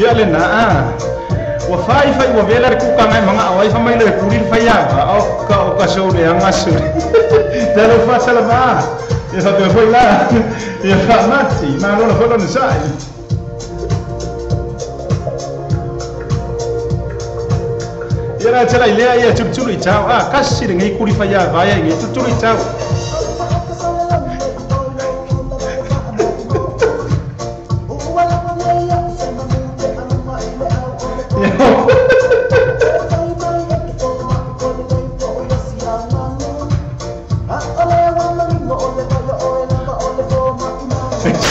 Ya lena wafai wa velar ku kang mga away fa may le kurir fa ya o ka show le ang masur dalo fa salama ya sa te foi la ya fa mati ma non fa non sai ya na chala ile ya chuchuri chao kasir ngai kuri fa ya ba ya ngai chuchuri chao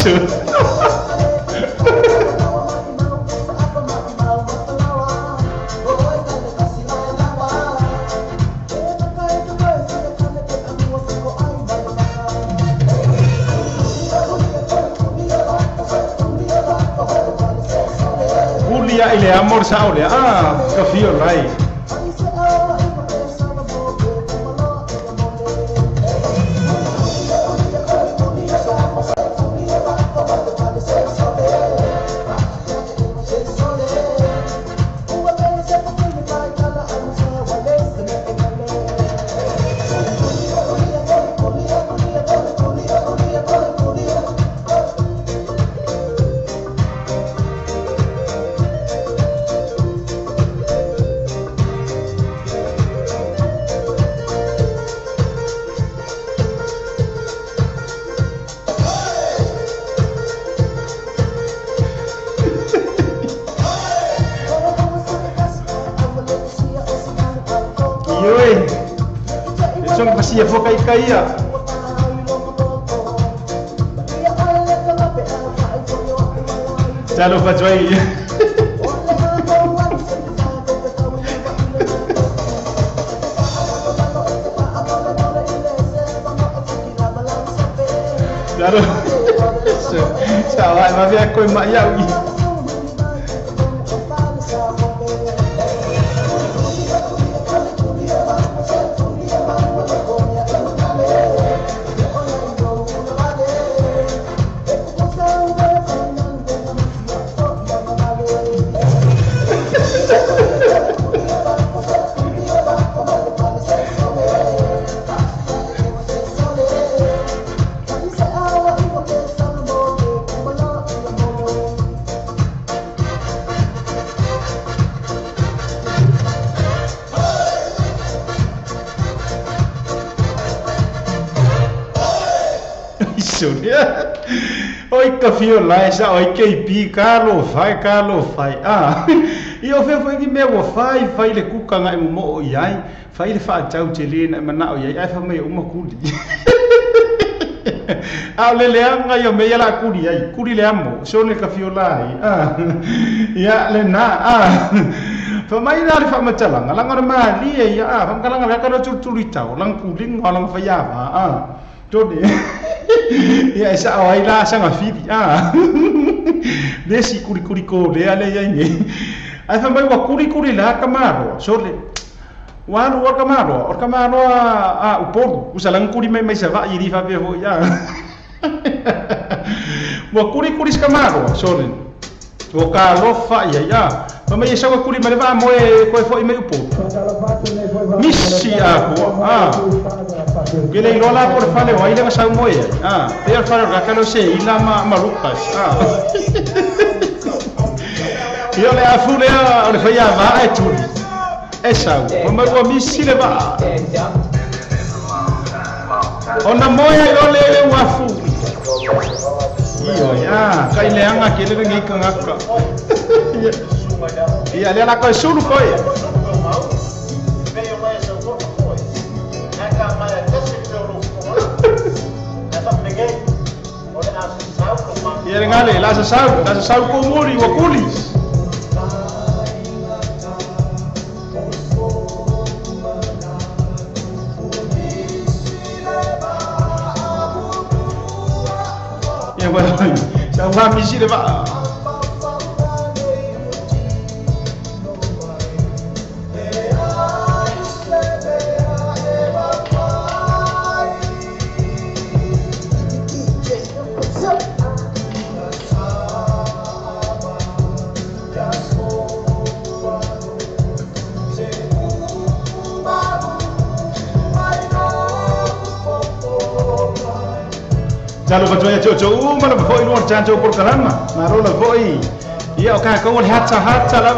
isu. Kulia ile amor sao le kafio lai. Song pasia fokai kaya. Chalo pajwai. Chalo. Chawai mabia koi mayau. Oi kafio lai sa oi KP Carlo fai io foi que meu fai le kuka ngai mo iai fai le fa chau chelina mana oi ai fa me uma kuli le anga io me la kuli le amo so le kafio lai ya le na fa mai na fa machala ngalang ma li ya fa ngalang ka no chuli tau lang kuling ngalang fa ya Todi. Ya esa awai la sanga fiti desi kuri ko le ale ya ni ai fa mai wa kuri la kamaro sole wanu wa kamaro upodu usalang kuri mai sa va iri fa bevo ya wa kuri kamaro sole o ka lo fa ya fa mai sa wa kuri mai va moe ko fo mai upodu misi Gile ilola por fale o aile masau moe per fare rakalo se ila marukas io le afule o le faya va e tu esa o ma go misi le va ona moe io le wafu io ya kai le anga ke le ngi kangaka ia le la ko sulu ko Ia ngale la sa sau ko muri wa kulis. Ia wa sa wa misi le ba. Jalo bacoya coco mana foi luar janjo por karama narola foi ia o ka ko hatsa la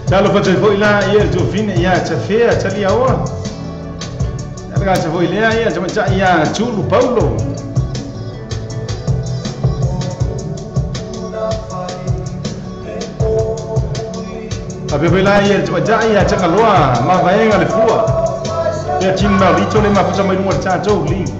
Talo fa foi lá ia tu fine ia te fea tali awa. Era te foi lá ia te macha ia chulu Paulo. Abe foi lá ia te macha ia te kaloa ma vaenga le fua. Ia timba rito le ma futa mai mo cha jo li.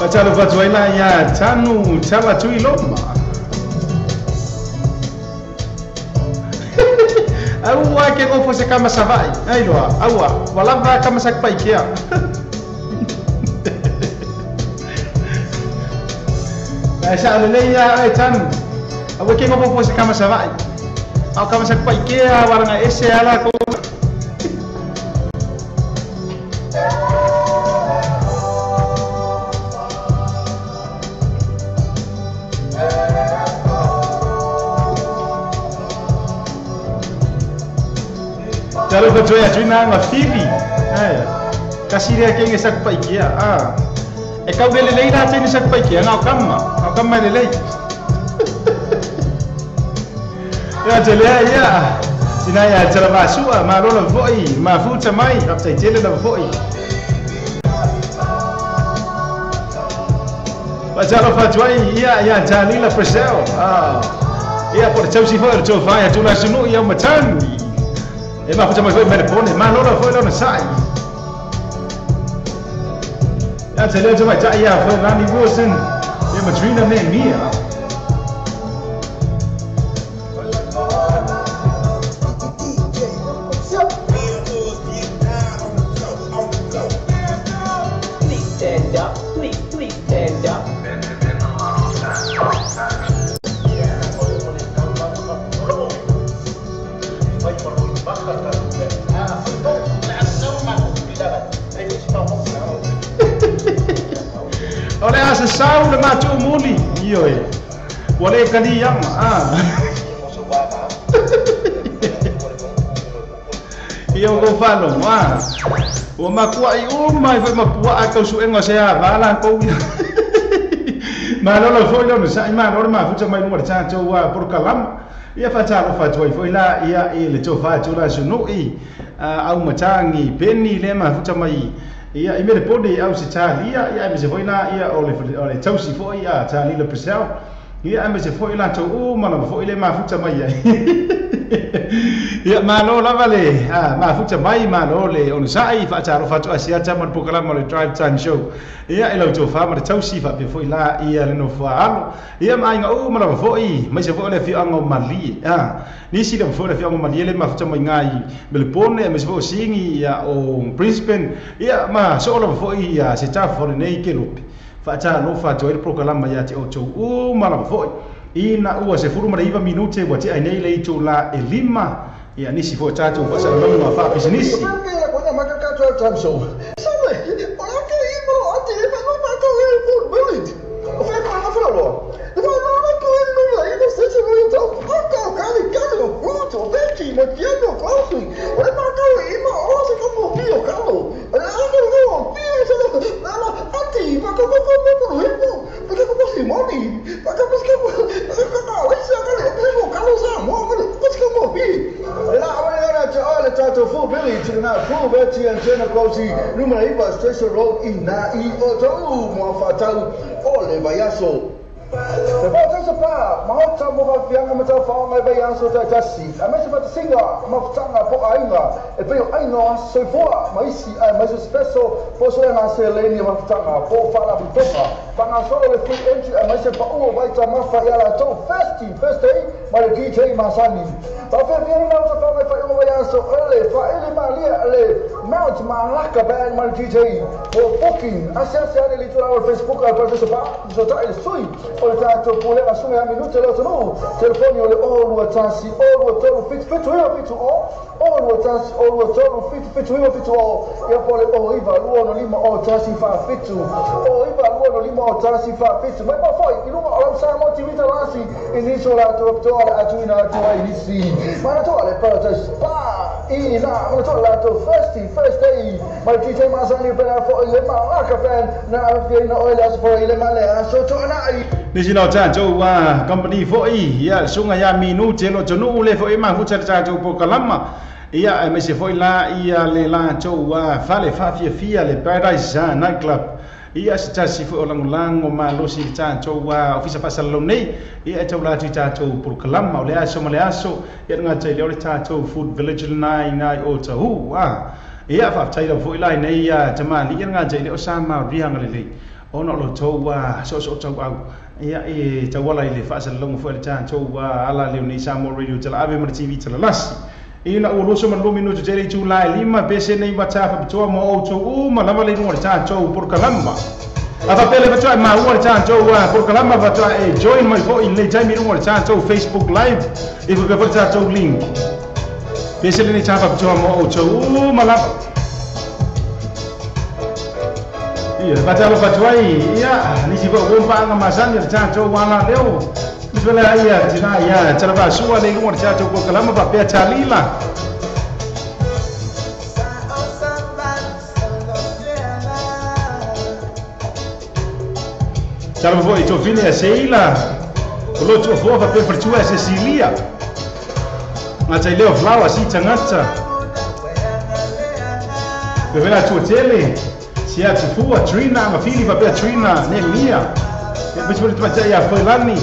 Talo fatuaila ia tanu tala tui loma. Aua ke ngofo se kama savai. Ai loa, aua, walava kama sak paikia. Ai sa le ia ai tanu. Aua ke ngofo se kama savai. Au kama sak paikia waranga ese ala ko. Kalau betul ya Cina nggak TV, kasih dia kengnya sak paikia, kau beli lagi dah Cina sak paikia, ngau kamma lelai. Ya jelah ya, Cina ya jelah masuk, malu lah voi, mafu camai, apa saya jelah lah voi. Baca fatwai, ya jani lah persel, ya percaya sih foi, coba ya cuma sunu ya macam ni. Ma facciamo il merpone, ma allora poi non sai. Anzi, lei già già ia poi Randy Wilson, e ma trina me mia. Please stand up, please stand up. Oleh asa sau le matu muli, iyo eh. Boleh kali yang iyo ko falo o makua I mai foi makua a kau su engo sea bala ko. Malolo foi lo sa ima lo ma futa mai mo cha cho wa por kalam. Ia facha lo fatoi foi la ia le cho fa cho la sunu I au machangi peni le ma futa mai. Ia imere pode au se talia ia me se foi na ia ole tausi foi ia tali le presel ia me se foi la to mana foi le ma futa mai ia malo la vale ma futa mai malo le on sai fa taro fatu asia chaman programa le drive time show ia elo to fa ma tausi fa pe foi la ia le no fa alo ia mai nga mana foi mai se foi le fi ango mali ni si le foi le fi ango mali le ma futa mai ngai Melbourne me se foi singi ia o Brisbane ia ma so lo foi ia se ta fo nei ke lupi fa ta no fa to il programa ia ti o to mana foi ina ua se furu mara minute wa ti ai nei le to la elima ia nisi fo ta to fa sa no ma fa business Kona makaka to time show. Sabe? Olha que imo, ati imo no mato e por bullet. O fe pa na falo. No no ko no la ino se se vai to. Aka kali no fruto, veti mo tiano cosi. O mato imo o se como pio calo. No, pio se no. Nada, ati pa ko por ejemplo. Porque como Simoni, para que como esa kali no calo sa mo, pues como pi. Era tato full Billy to na full Betty and Jenna Cosi numero iba Station Road ina I oto mo fatau ole bayaso the bottom of pa mahota mo va fianga mata fa mai bayaso ta tasi a me se fa singa mo tanga po ainga e pe ainga so foa mai si mai so spesso posso na se leni mo tanga po fa la bitofa panga solo le free entry a mai se pa o vai ta ma fa ya la to first day mai DJ Masani pa fe viene na fa mai fa o bayaso ele fa ele malia ele Mount Malacca Band Mal DJ for booking. Acesse le litorale Facebook al partecipa so tra il sui o il tanto pure a sua minuto lo no telefoni o le all tansi all total fit all tansi all total fit e poi o riva luono lima o tansi fa fit o riva luono lima o tansi fa fit ma poi il numero alla sa motivita rasi inisola dottore Aduna tua inizi ma la tua le per spa ina ma la tua la first day Mal DJ Masani per il Malacca Band na viene o le for il male so to na ni sino cha châu wa company foi ya sunga ya minu jelo jonu le foi ma hu cha cha châu po kalama ia me se foi la ia le la châu wa fale fa fia le Paradise Night Club ia se cha si foi lang ma lo si cha châu wa ofisa pasal lo nei ia châu la cha châu po kalama le aso male aso ia nga cha le cha châu food village nai o cha hu wa ia fa cha lo foi la nei ia chama li nga cha le osama riang le ono lo châu wa so châu au ia e tawala ile fasa long fo le chan cho wa ala le ni samo radio tala ave mar tv tala las ina o roso man 2 minutos jeri July 5 pese nei WhatsApp to mo o cho ma lama le no chan cho por kalamba ava pele va cho ma o chan cho wa por kalamba va cho e join my vo ile jai mi no chan cho Facebook live e vo ga chan cho link pese le ni chan va cho mo o cho ma lama iya baca lo batuai iya ni siapa umpa ngamasan ya cha cho wala leo bismillah iya jina iya cara ba suwa le ngor cha cho ko kalama ba pe chalila cara voi to fine a seila lo to fo fa pe pertua Cecilia na cha leo flower si changata pe vela tu tele sia tufua Trina mafili papia Trina Nehemia bisuri tumacha ya Foilani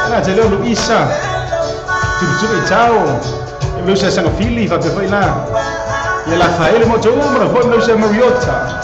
ana tele Luisa tibisuri chao Luisa sang fili papia Foilani ya Rafael mo chou mo fo Luisa Mariota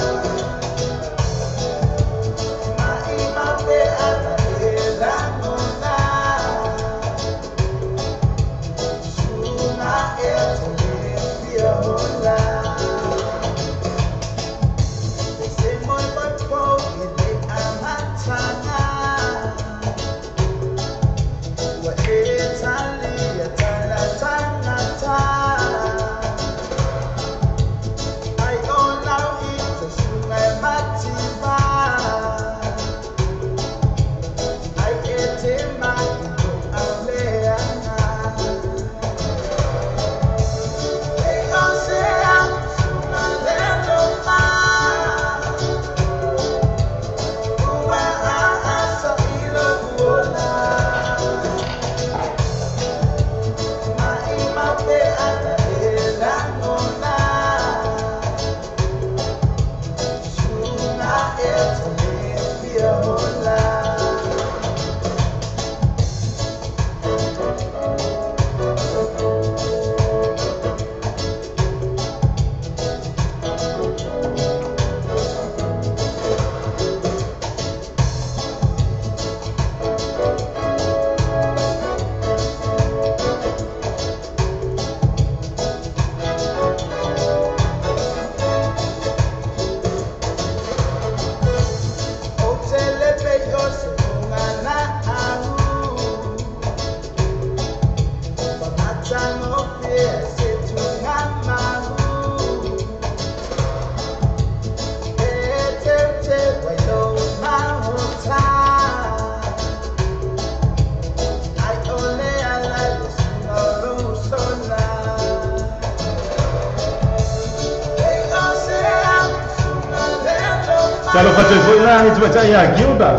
Kalau pada foi lá itu baca ya Gilda.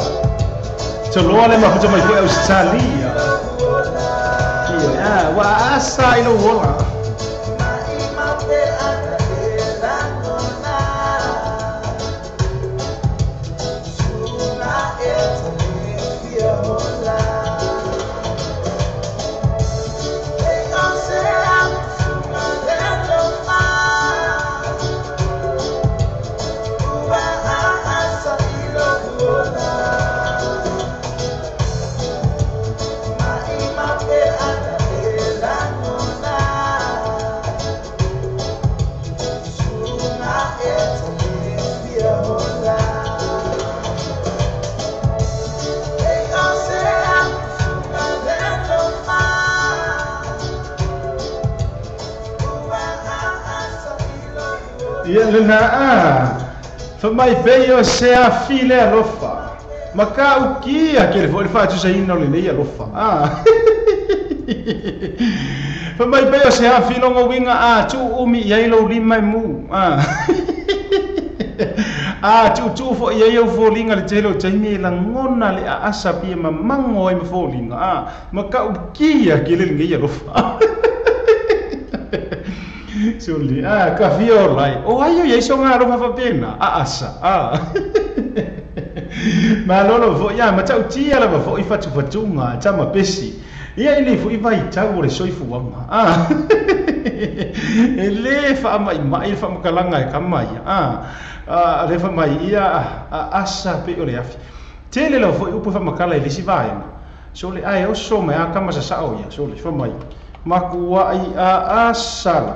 Celua le mah cuma foi Australia. Iya, wa asa ino wola. Ia lena fa mai peio se a file lofa maka ukia ke le fa tu sai no le ia lofa fa mai peio se a filo ngo winga tu umi ia lo lima mu tu fo ia yo fo linga le telo taimi la ngona le asa pi mamango e fo linga maka ukia ke le ia lofa Suli, ka fiolai. O ayo ye so ngaro fa pena. Asa. Ma lolo fo ya ma tau tia la fo ifa tu fatunga, tama pesi. Ia ile fo ifa tau le soifu wama. Ele fa mai fa makalanga e kamai. Le fa mai ia asa pe ole afi. Tele lo fo upu fa makala ile si vai. Soli ai o so mai kama sa sao ya. Soli fa mai. Makua ai asala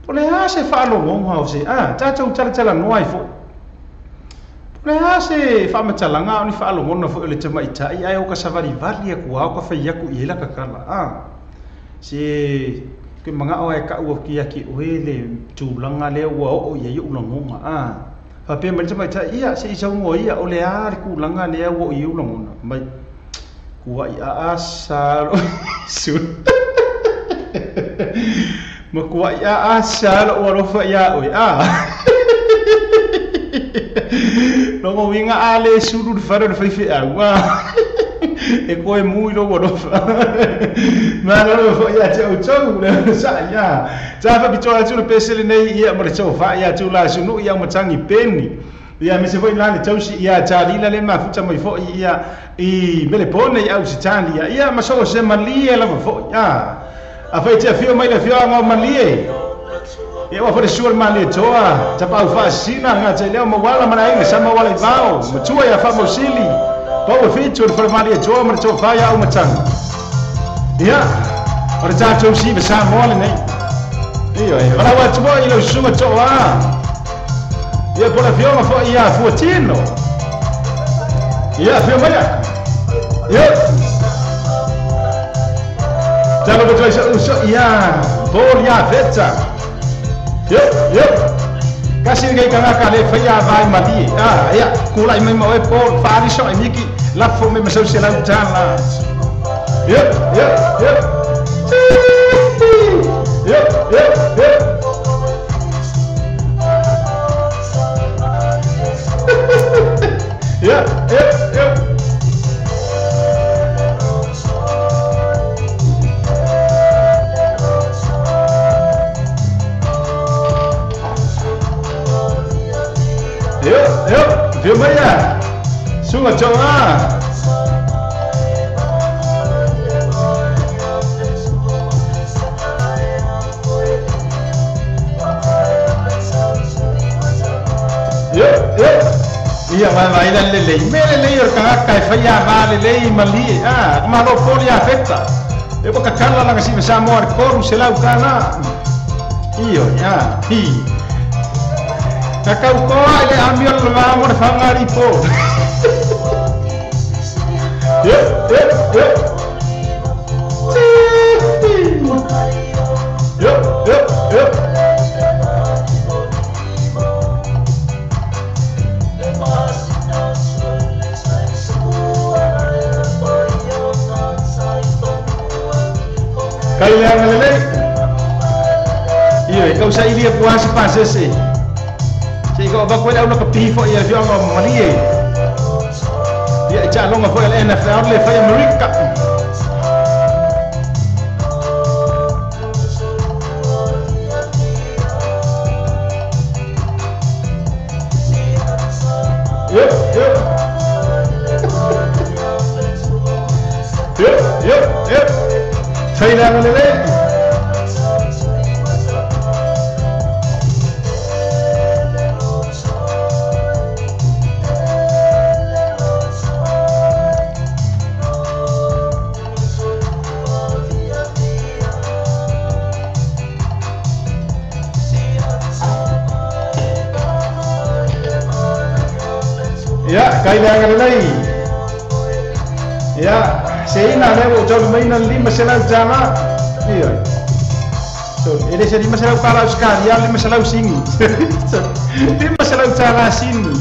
pole ase fa lo ngo se tatu tala no ai fo pole ase fa matalanga ni fa lo ngo fo le tama ita ai o ka savari vali ku ka fa ya ku ila ka kala se ke manga o ka u ki ya ki le tulanga le o ye u lo ngo fa pe ma tama ita ia se isa ngo ia o le ku langa le o i u lo ngo mai kuai asal sun ma kuai asal o lo fa ya oi no mo winga ale suru fa do fa fi wa e ko e muy lo lo fa ma lo fa ya te o tau le sa ya ta fa bi to atu pe sele nei ia mo le tau fa ya tu la sunu ia mo tangi peni ia me se foi lá le tausi ia talila le mafuta mai fo ia I mele pone ia usitani ia ma so se malie la fo ia a foi te fio mai le fio ngo malie ia wa fo le sual malie toa ta pa fa sina nga te le mo wala mana ai sama wala bao mo tua ia fa mo sili pa o fito for malie toa mo to fa ia o matang ia ora ta tausi be sa mo le nei ia ora wa tu boy lo suma toa ia por la fio ma fo ia fuatino ia fio mai Yo. Jangan betul usah ya. Bol ya feta. Yo. Kasih gay kanga kale faya vai mati. Ya, kulai mai mau bol fari so miki. Lafo mai masuk selang jalan. Yo. Ya. Viu Maria? Sunga chonga. Iya mai dan lele. Mele leyor kanga kai faya ba lele mali. Ma lo poli afecta. E boka kala la kasi sa mo ar koru selau kana. Iyo ya. Kakau ko ale ambil lamor fangari po. Yo. Kailangan lele. Iyo, ikaw sa ili puas pasese. Ikaw ba ko daw nakapifo iya fiyo ang mali iya ichalong nga po yung NFL le fa America Yep kailangan nila Ya, kailangan nila Ya, sina lewo jog may nang lima sila jama. Iya. ele se lima salau para sekali ya lima salau sini. Lima salau cara sini.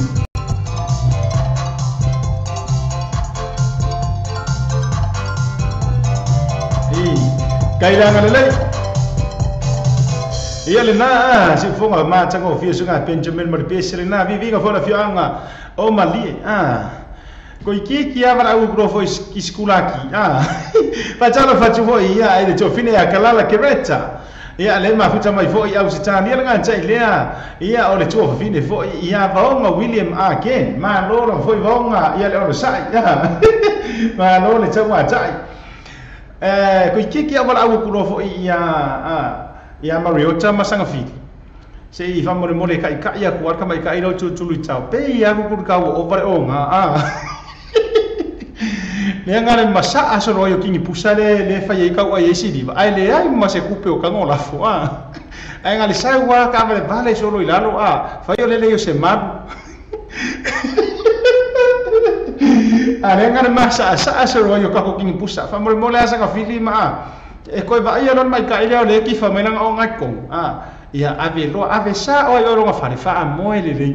Kailangan lelai. Ia lena si fonga ma chango fio sunga Benjamin Marpesi lena vivi nga fora fio anga o mali ko iki kia vara u grofo iskulaki facciamo faccio voi ia e cho fine a kalala kereta ia le ma futa mai foi au sitani ia nga chai lea ia o le cho fine foi ia vaonga William again ma loro foi vaonga ia le o sai ma loro le chama chai ko iki kia vara u grofo ia Mariota masanga fili se i famore mole kai ia kuar kama kai ro tulu tau pe ia ku ka over onga le ngale masa asoro yo kingi pusale le fai ka wa yesi diva ai le ai ma se kupe o kango la fo ai ngale sai wa ka vale solo ilalo fai le yo se mabu ale ngale masa asoro yo ka kingi pusa famore mole asanga fili ma e koe va ia non mai ka ile o le ki fa menanga o ngai kong ia ave lo ave sa o yo nga fare fa moe le le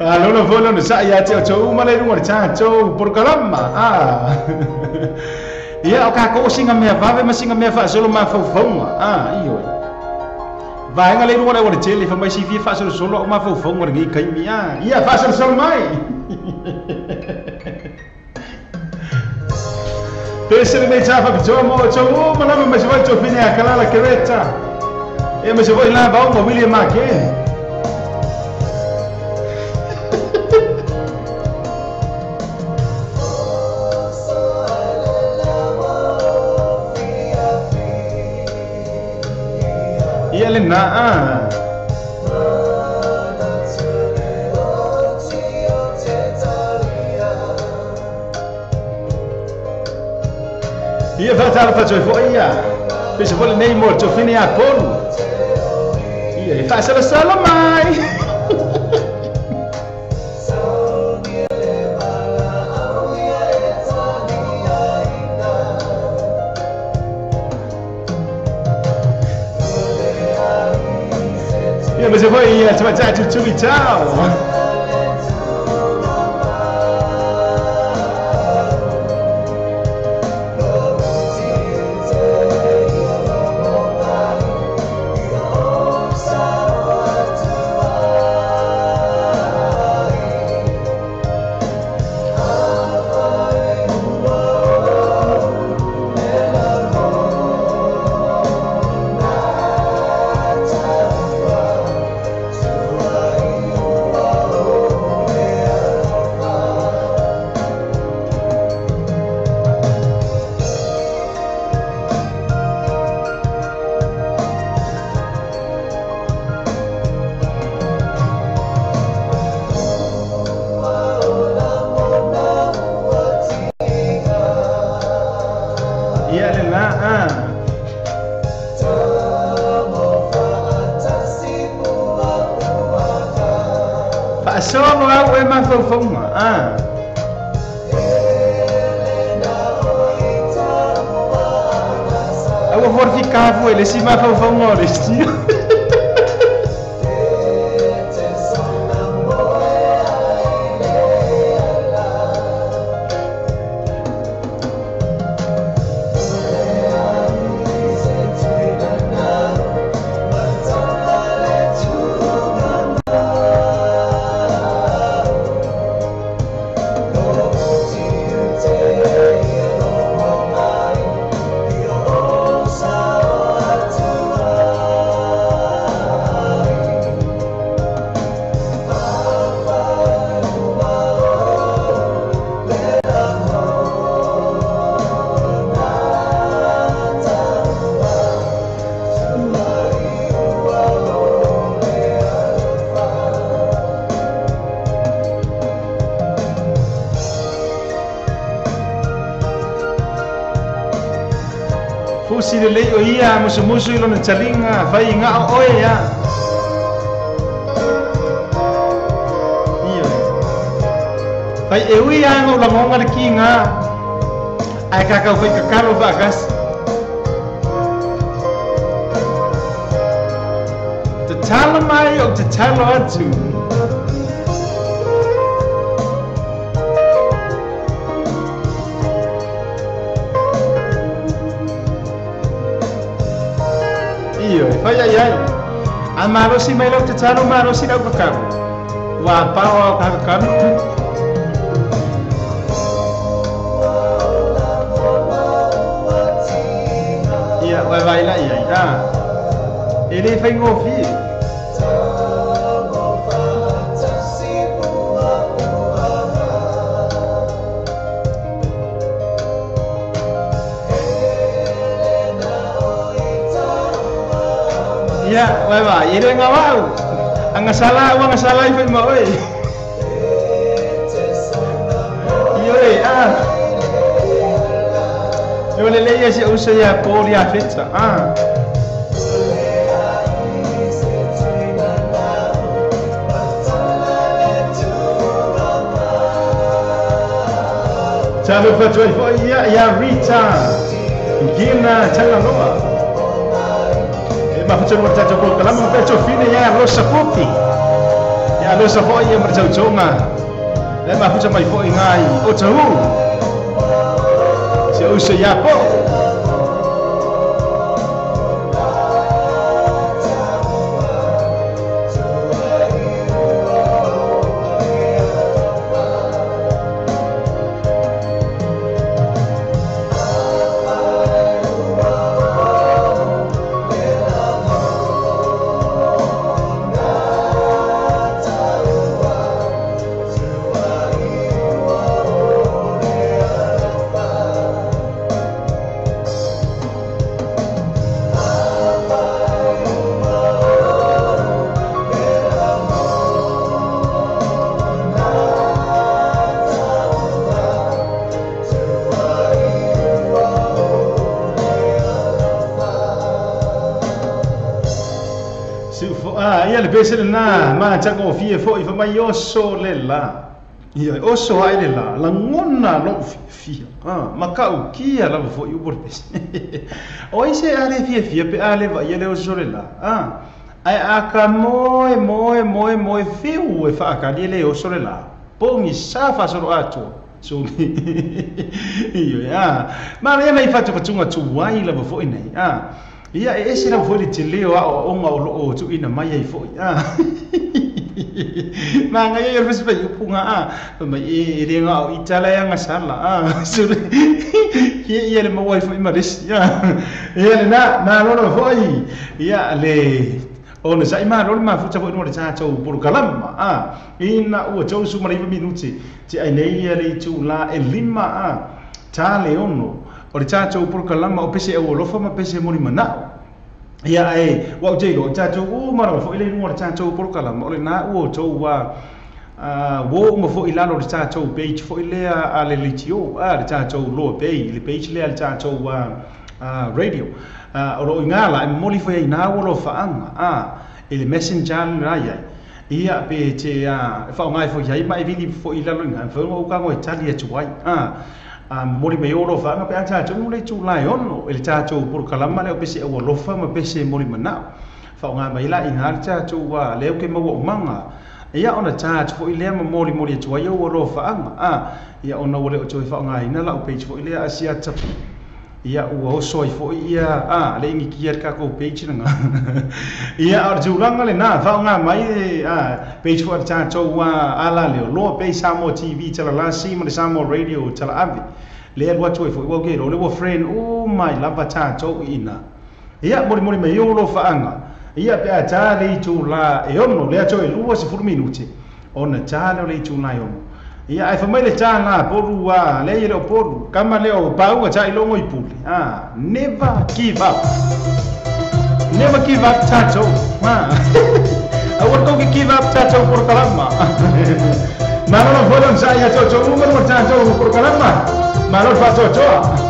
lo no volo no sa ia te o chou male runga cha chou por kalama ia o ka ko singa me va ma singa me fa solo ma fa fonga io vai nga le runga le tele fa mai si vi fa solo ma fa fonga ngi kai mi ia fa solo mai Pesere me chafa que chomo manama me vai cho fine a kalala kereta. E me vai lá ba o William again. E ele na ia fatala fa joy foi ia pese foi nei morto fine a polo ia fa sala mai ia pese foi ia tama tatu tubi tau Sono au e ma fonga au fortificato ele si ma fonga le stio Fusi le leo ia musu ilo na chalinga vai nga oe ya. Iyo. Vai ewi ya ngo la ngonga de kinga. Ai kakau vai kakaro bagas. tala mai o te talo atu. Iyo, fai ai. Amaro si mai lo te talo maro si dau kakaru. Wa pao kakaru. Iya, wa vai la iya. Ele fai ngofi. Ya, wah, ini nggak mau. Ang salah itu mau. Iya, Yo lele ya si usia poli afita. Jangan lupa join ya Rita. Gina jangan lupa. Macam macam jauh kalau macam jauh fine ya lo saputi ya lo sapoi yang berjauh-jauh dan macam mai foi ngai o jauh jauh siapa ia le bese na ma chango fie fo I fa mai oso le la ia oso ai le la ngona lo fie ma ka u kia la fo I bor pes o ise ale fie pe ale va ia le oso le la ai aka moi fiu e fa ka le oso le la pongi sa fa so atu so io ma le mai fa tu tu wai la fo nei ia e ese la foi te leo a o nga o tu ina mai ai foi ma nga ia fes pe punga ma e renga o itala ya nga sala so ia le mo foi ma res ia le na lo foi ia le ona sai ma lo ma futa foi no le cha chou por kalama ina o chou su mari minuti ti ai nei ia le tu la e lima ta le ono o le tātou por kalama o pese e o lofa ma pese mori manao ia e wa je lo tātou o mara fo ile no le tātou por kalama o le na o tou wa wo mo fo ilalo le tātou page fo ile a le litio le tātou lo page le page le al tātou wa radio o lo ngala e moli fo ina o lo faanga ele messenger raya ia pe te fa ngai fo yai mai vili fo ilalo ngai fo o ka ngo Italia tuai mori me oro fa nga pe ata tu le tu lai ono ele tato por kalama le pese o lo fa ma pese mori mana fa nga mai la inga tato wa le ke mo manga ia ona tato fo ile ma mori tu ai o lo fa anga ia ona o le o tu fa nga ina la o page fo ile asia tap ia o so fo ia le ngi kier ka ko page nga ia ar julanga le na fa nga mai page fo tato wa ala le lo pe samo tv tala la sima le samo radio tala avi le wa tu fo wa ke lo le wa friend o mai la tato ina ia mori me yo lo fa anga ia pe ata le tu la e ono le ato e lu se fur minuti ona tala le tu na yo ia ai fa mai le tana poru wa le ile poru kama le o pau cha I longo I puli never give up tato I want to give up tato por kalama malo bolon saya coco umur tato por kalama malo fa coco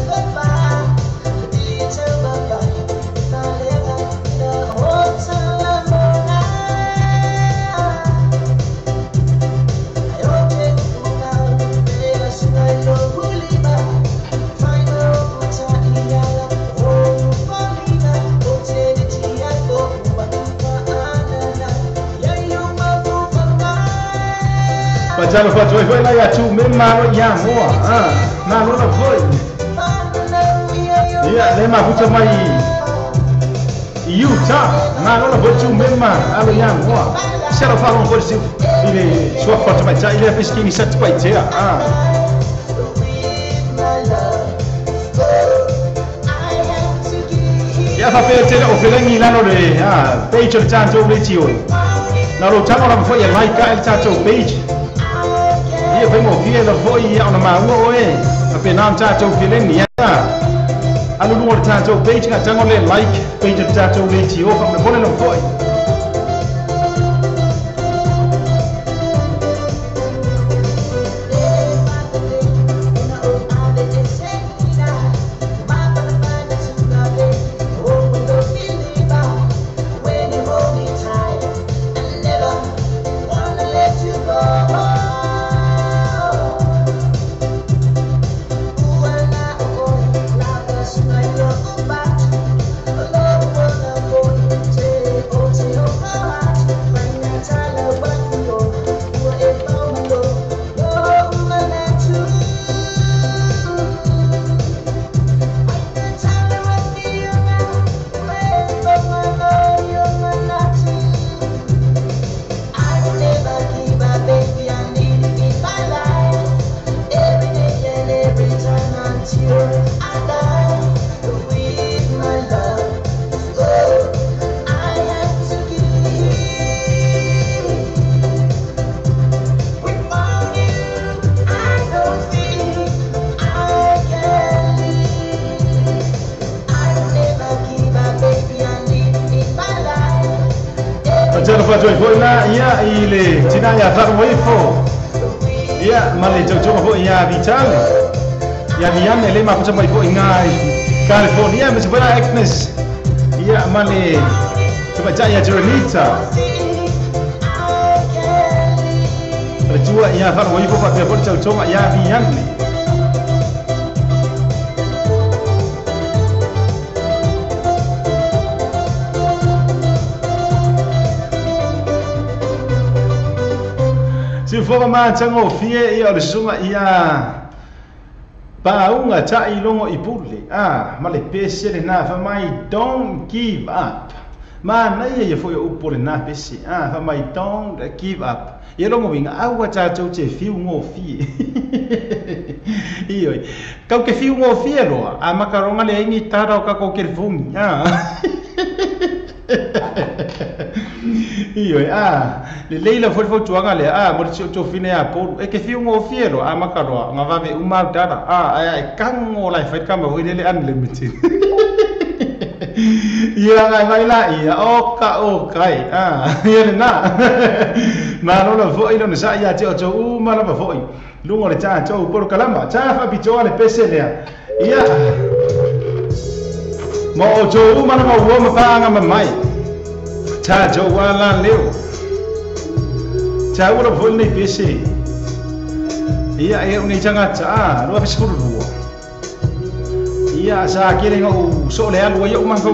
Never Jalo fa joy foi la ya tu memma ro ya mo na lo na foi ya le ma pucha mai Utah na lo na bochu memma alo ya mo Sharo fa ron por si ile sua porta mai ja ile peschi ni sat pai tea ya fa pe tele o felangi la no de page chanto le tio na lo chango la foi ya mai ka el chanto page ia fai mo fie la foi ia ona maua oe ape nam tatou fileni ia alulu o tatou page nga tango le like page tatou le tio fa me pole la foi ia ile tina ya taru wefo ia male jojo ho ia vitale ya viane le ma pucha mai fo ingai California me separa Agnes ia male coba jaya Jeronita rejua ia taru wefo pa pe por jojo ma ya viane si foga ma chango fie ia o sunga ia paunga tai longo ipule male pese le na fa mai don't give up ma na ia fo yo upole na pese fa mai don't give up ia longo vinga awa cha chau che fiu ngo fie io kau ke fiu ngo fie lo makaronga le ingi tara o ka ko ke fungi io le leila foi tuanga le mo to fine a po e ke fiu ngo fielo makaro nga va ve uma dara ai kango la fai kama voi le unlimited ia ngai la ia o kai ia na ma no lo foi no sa ia cho uma la foi lungo le cha cho por kalamba cha fa picho le pese le ia mo cho uma na mo ma pa nga mai cha cho wala leo cha ura foi nei pese ia e uni changa cha lo fa skuru lo ia sa kire ngo so le alu ia uma fo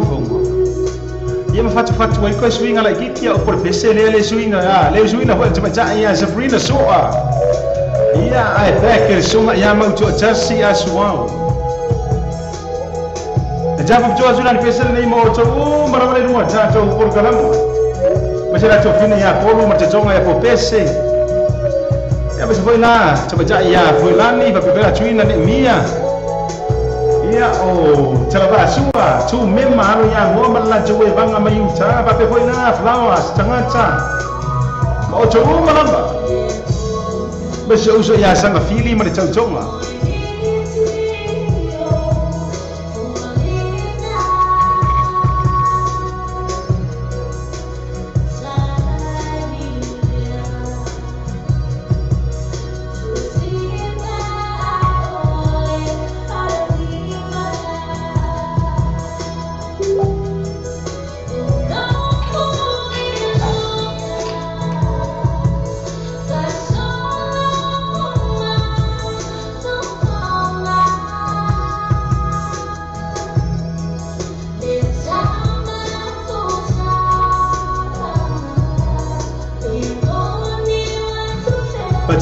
ia ma fatu ai ko swinga la kitia o por pese le swinga le swinga ho cha ia Sabrina soa ia ai backer suma ia ma to chasi aswao Java jo azula ni pese nei mo to mara le ruwa cha to por kalamo masera to fini ya polo ma chonga ya po pese ya bese foi lá to ba ya foi lá ni ba pepera chuina ni mia ia o tava sua tu memma ro ya mo ma la joe banga ma yuta ba pe foi lá flowers tangata mo to malamba bese uso ya sanga fili ma le chonga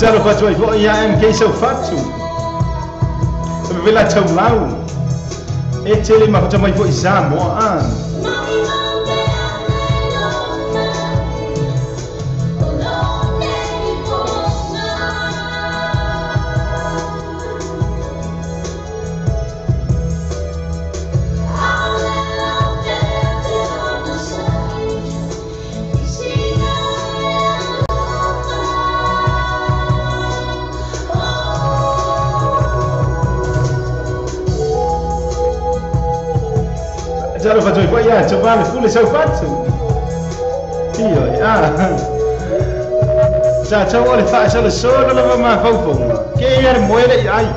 Jalo fatu ai vo ia MK so fatu. Vela tau lau. E tele ma fatu mai vo izamo an. Jalo fatu ai ia coba le fule so fatu. Iyo ja tau ole fa sa le so la ma fau. Ke ia moere ai.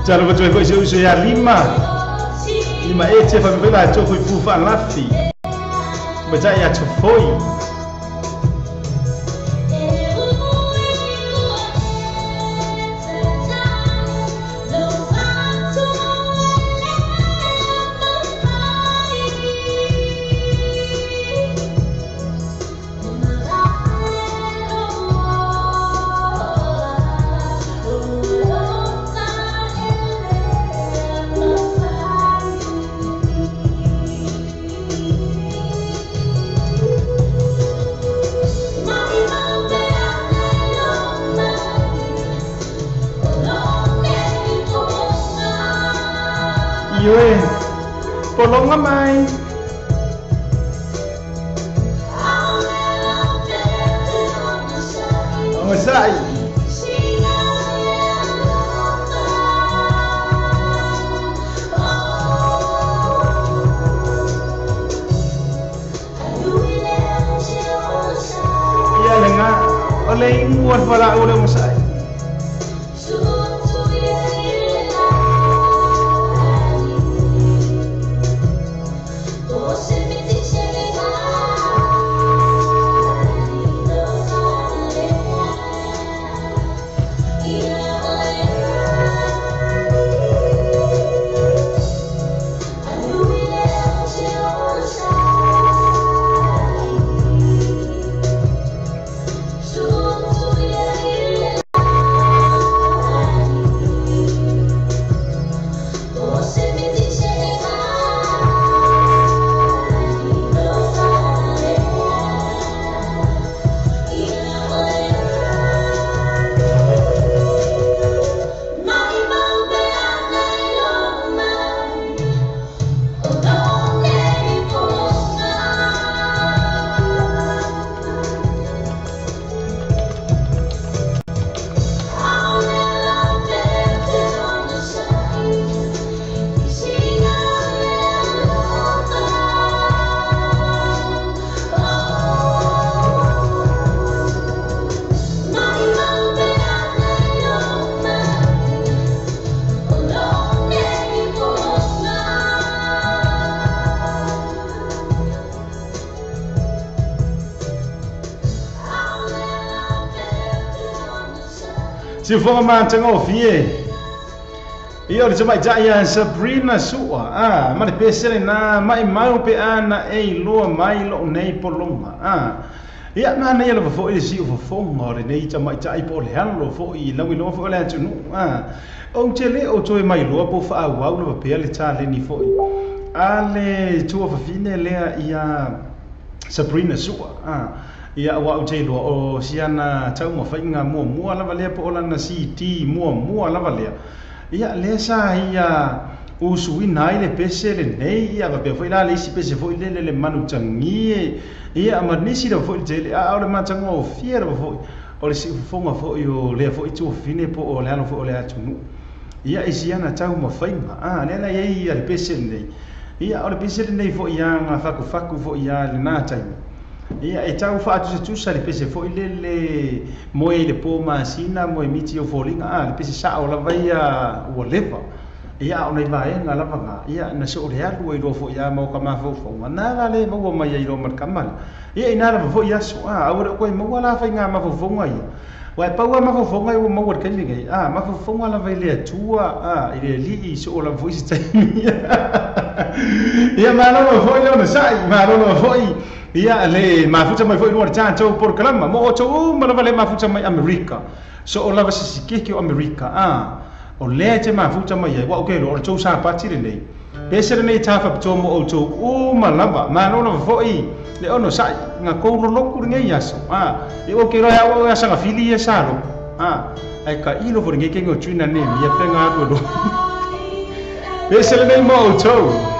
Jalo fatu ai vo iso ia lima e te fa vela to foi pu fa lafi. Ma ja ia to foi. Yue, polonga mai. Masai. Iya lenga, oleh muat pada udah masai. si fonga ma tanga o fie ia le tama ia Sabrina sua ma le pesele na mai mau pe ana e loa mai lo nei polonga ia ma nei le fo ile si o fonga le nei tama ia po le halo fo i lawi lo fo le atu o tele o toi mai loa po fa wa lo pe le tale ni fo ale tua fa fine le ia Sabrina sua ia wa o te lo o siana tau mo fainga mo lava le po la na CT mo lava le ia le sa ia o suina ile pese le nei ia va foi la le si pese foi le manu tangi ia ma nisi da foi te a o le matanga o fiera foi o le si fonga foi o le foi tu fine po o le ano foi o le atunu ia isiana tau mo fainga le la ia le pese nei ia o le pese nei foi ia nga faku foi ia le na tai ia e tau fa tu sa le pese foi le moe le po masina moe miti o folinga le pese sa o la vai o leva ia o nei vai nga lava nga ia na so le alu i lo foi ia mo ka ma fo na le mo mai i lo mar kamal ia ina la foi ia so o ko mo la fa nga ma fo nga ia wa pa wa ma fo nga o mo wa kan ngai ma fo nga la vai le tua ile li so la foi sta ia ma lo foi lo sai ma lo foi ia le mafuta mai foi no tanto por kalama mo to ma le mafuta mai America so o lava se ke o America o le te mafuta mai wa o ke lo to sa pati le nei pese nei tafa to mo o to o ma lava ma no foi le ono sai nga ko no loku ngai yaso e o ke ro ya o ya sanga fili e salo ai ka ilo for ngai ke ngo tuna ne mi pe nga ko do pese nei mo o to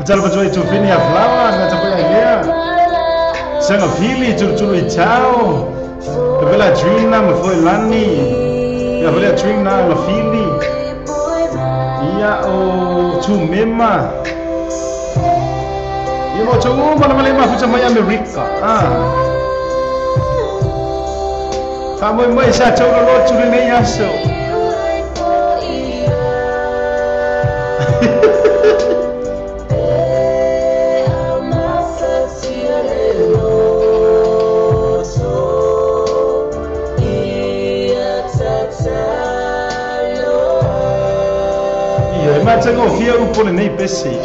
Jalba joy to fini a flower na tapo ya lea. Sanga fili chulu I chao. Bela dream na mfoi lani. Ya bela dream na la fili. Ia o tu mema. Ia mo chungu mana malema fucha mai America. Kamu mai sa chau lo chulu nei aso. Macam ngofia upon nei pesi.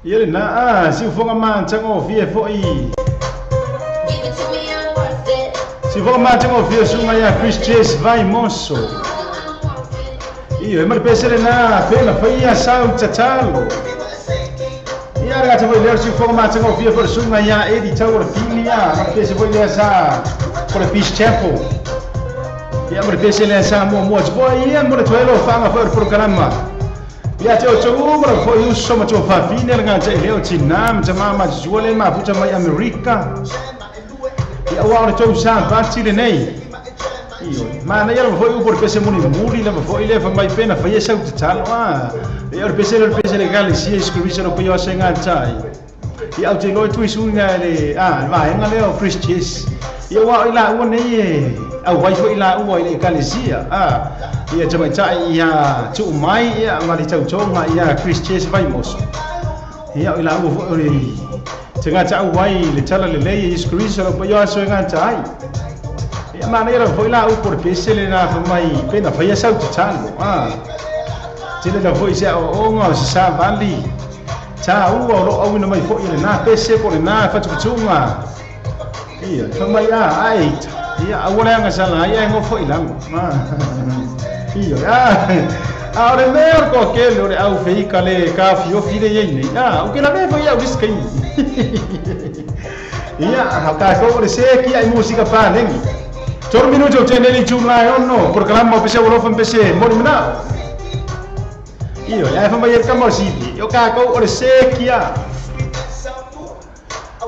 Ia na si fonga man chango fie foi. Si fonga man chango fie sunga ya Chris Chase vai moso. Ia mar pesere na pena faia sau chachalo. Ia raga te voi ler si fonga man chango fie for sunga ya Eddie Tower filia, mar pesere voi ler sa for a Peace Chapel. Ia mar pesere sa mo boy ia mar tuelo fanga for programa. Ya teo chumura for you so much of a female nga jai leo chinam jamama juale ma pucha mai America. Ya wa to sa party le nei. Io ma na yaro foi por pese muri na foi le fa mai pena fa yesa ut talo ya pese legal si exclusion op yo senga chai. Ya au te lo tu isunga le va nga leo Christians. Ya wa ila u nei au vai foi ila u ile kalesia ia jamai chai ia chu mai ia mari chau chonga ia Christians vai moso ia ila u ori tenga chau vai le chala le lei is Christian op yo so nga chai ia maneira foi lá u por pesele na mai pena foi essa o tchalo tele la foi se o nga se sa vali cha u o lo na mai foi na pese por na fa tchunga ia fa mai ai ia awala nga sala ia ngo foi lang ia ora mer ko ke lo au fei kale ka fio fide ye ni o ke la me foi au diskai ia ha ka ko se ki ai música pa nengi Tor minuto teneli jumla no programa pese wolof pese morimna io ya fa mayer kamor sidi yo ka ko ore sekia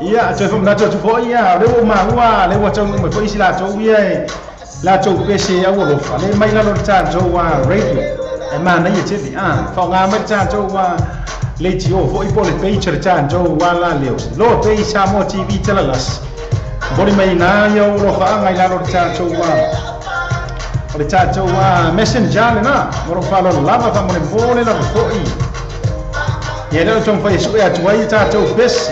ia chơi phong na chơi chú phối ia lấy bộ mà qua lấy bộ trong người phối xí là châu ia là châu PC ở bộ phận lấy mấy là lột tràn châu qua radio em mà nãy giờ chết đi phòng ngà mấy tràn châu qua lấy chiếu phối bộ lấy page tràn châu qua là liều lô page sa mo TV chơi là body mấy na yêu lo khá ngày là lột tràn châu qua lột tràn châu qua messenger này na một pha lo lắm mà thằng mình vô lên là phối vậy đó trong Facebook ya chuối cha châu best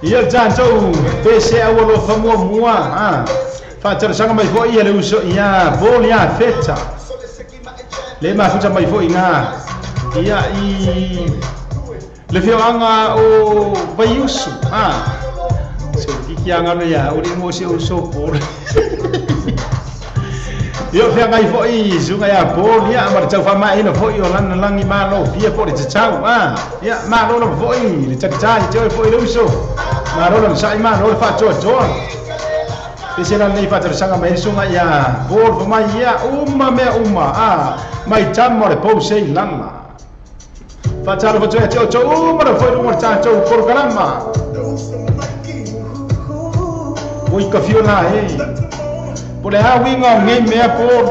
ia jan châu PC awalo famua mua facer sang mai foi ia le uso ia volia feta le ma futa mai foi nga ia I le fio anga o vaiusu so kikianga le ya o mo se uso por io fia ngai foi zunga ya por ia mar chau fama ina foi o lan langi ma lo via por te chau ia ma lo lo foi le chai chai foi le uso ma lo lo sai ma lo fa cho Pesiran ni facer sanga mai sunga ya bor fama ia umma me umma mai jam mo le pose langa facer fa cho cho umma foi mo cha cho por kalama oi ka fiona pole ha winga ngai me por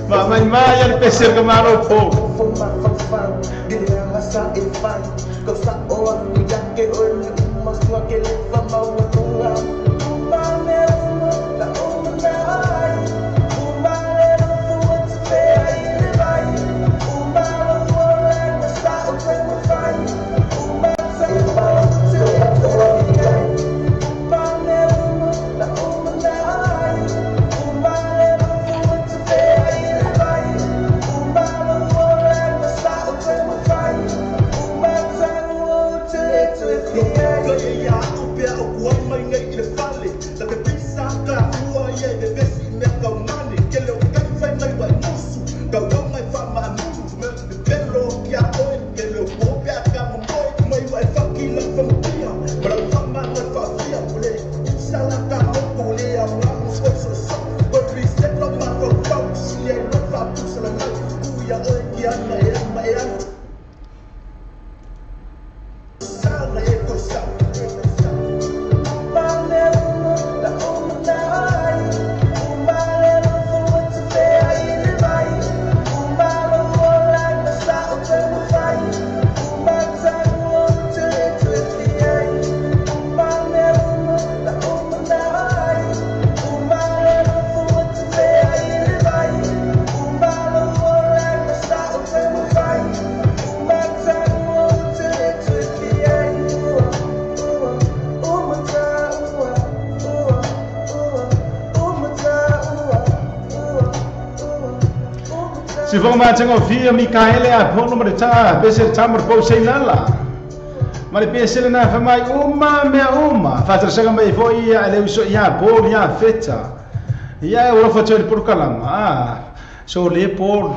Mamãe Maia le pecer que malo po. Yeah, I'll be out of one, my nigga, Si fo ma tanga fia Mikaele a pono ma ta pese tamor po seinala. Ma le pese na fa mai uma fa tra sanga mai fo ia le uso ia por ia feta. Ia ora fa cer por kalama. So le por.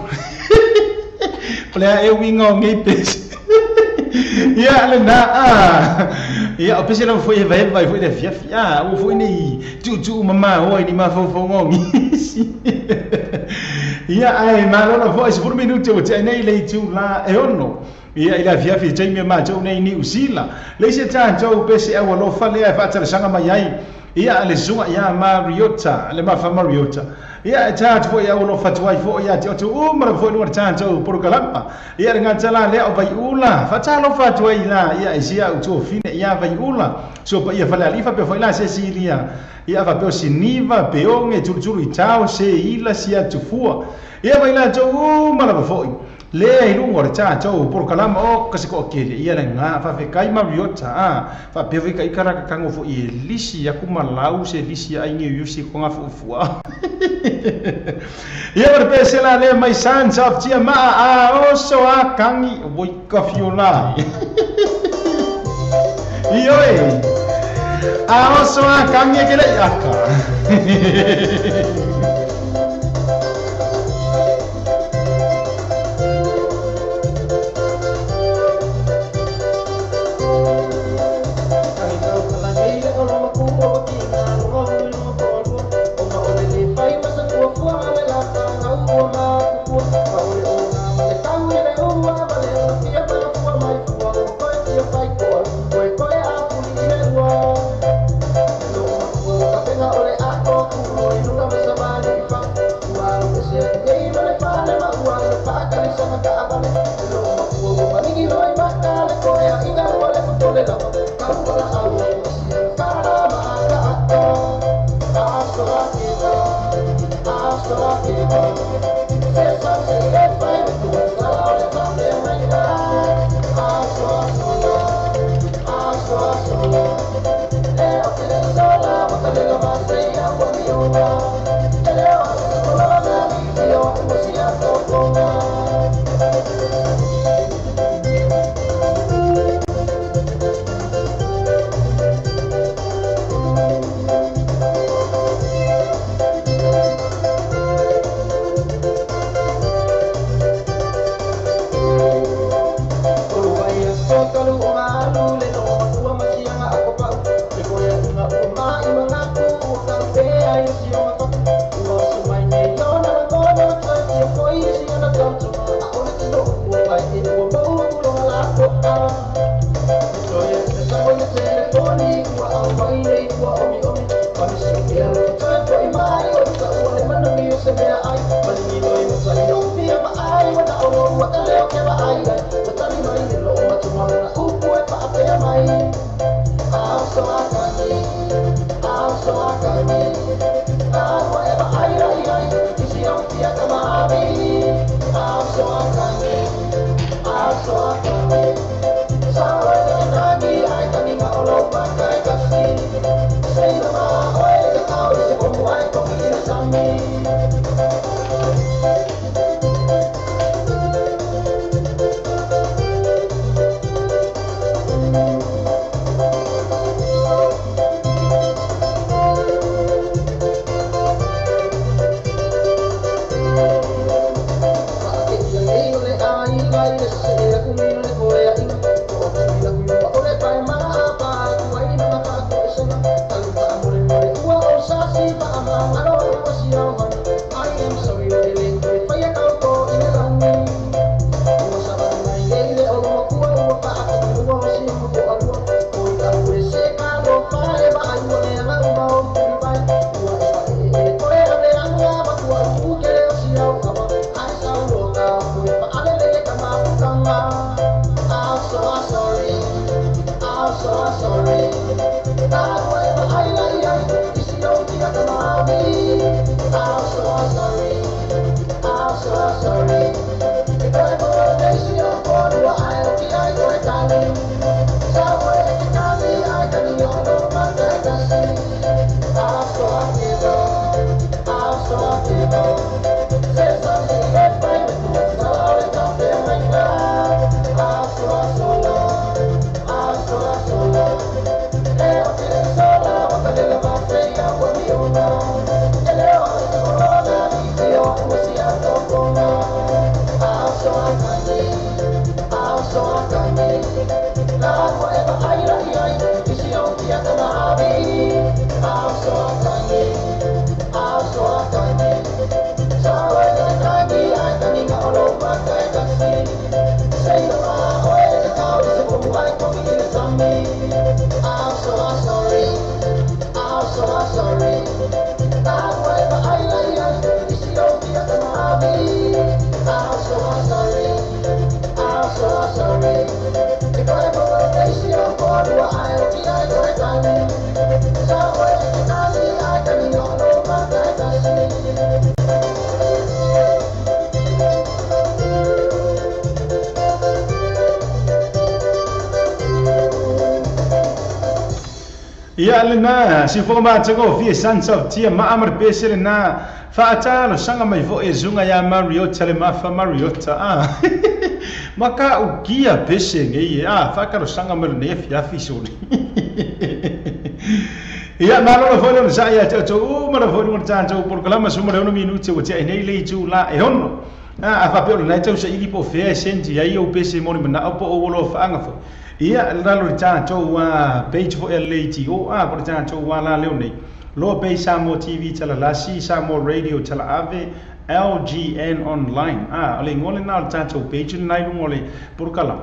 Plea e wingo ngai pese. Ia le na ia o pese na fo ia vai fo de fia o fo ni tu mama oi ni ma fo ngongi. Ia ai malona foi por minuto o nei le tu la e ono ia ila fia fi tei ma jo nei ni usila le se ta jo pese a lo fa le fa tsa sanga mai ai ia le zua ia Mariota le ma fa Mariota ia ta foi a lo fa tuai foi ia tu umra foi no ta jo por kalapa ia nga tala le o vai ula fa ta lo fa tuai la ia isia u tu fine ia vai ula so pa ia fa la lifa pe foi la Cecilia ia va pe siniva pe onge tu itao se ila sia tu fua ia vai la jo mala va foi le ai lungo re cha jo por kalama o kasi ko kele ia le nga fa fe kai Mariota fa pe ve kai kara ka ngo fo i lisi ya kuma lau se lisi ai ngi yusi ko nga fo fua ia ver pe se la le mai sans of tia ma o so a kangi voi ka fiola io o so a kangi ke le aka Ia lena si fo ma tsago fi Sons of Tia ma amar pesele na fa atalo sanga mai vo e zunga ya Mariota le mafa Mariota maka ukia pese ngai fa ka sanga mer ne fia fisoni ia malo fo le sa ya to ma fo le tanto por kalama suma le 1 minuto o te nei le tu la e honno fa pe le tau sa ili po fe senti ya io pese mo na po o lo fa anga fo ia lalo tanto wa page for LATO por tanto wa la leone lo pe Samo TV tala la si Samo radio tala ave LGN online ole ngole na tanto page na ngole por kala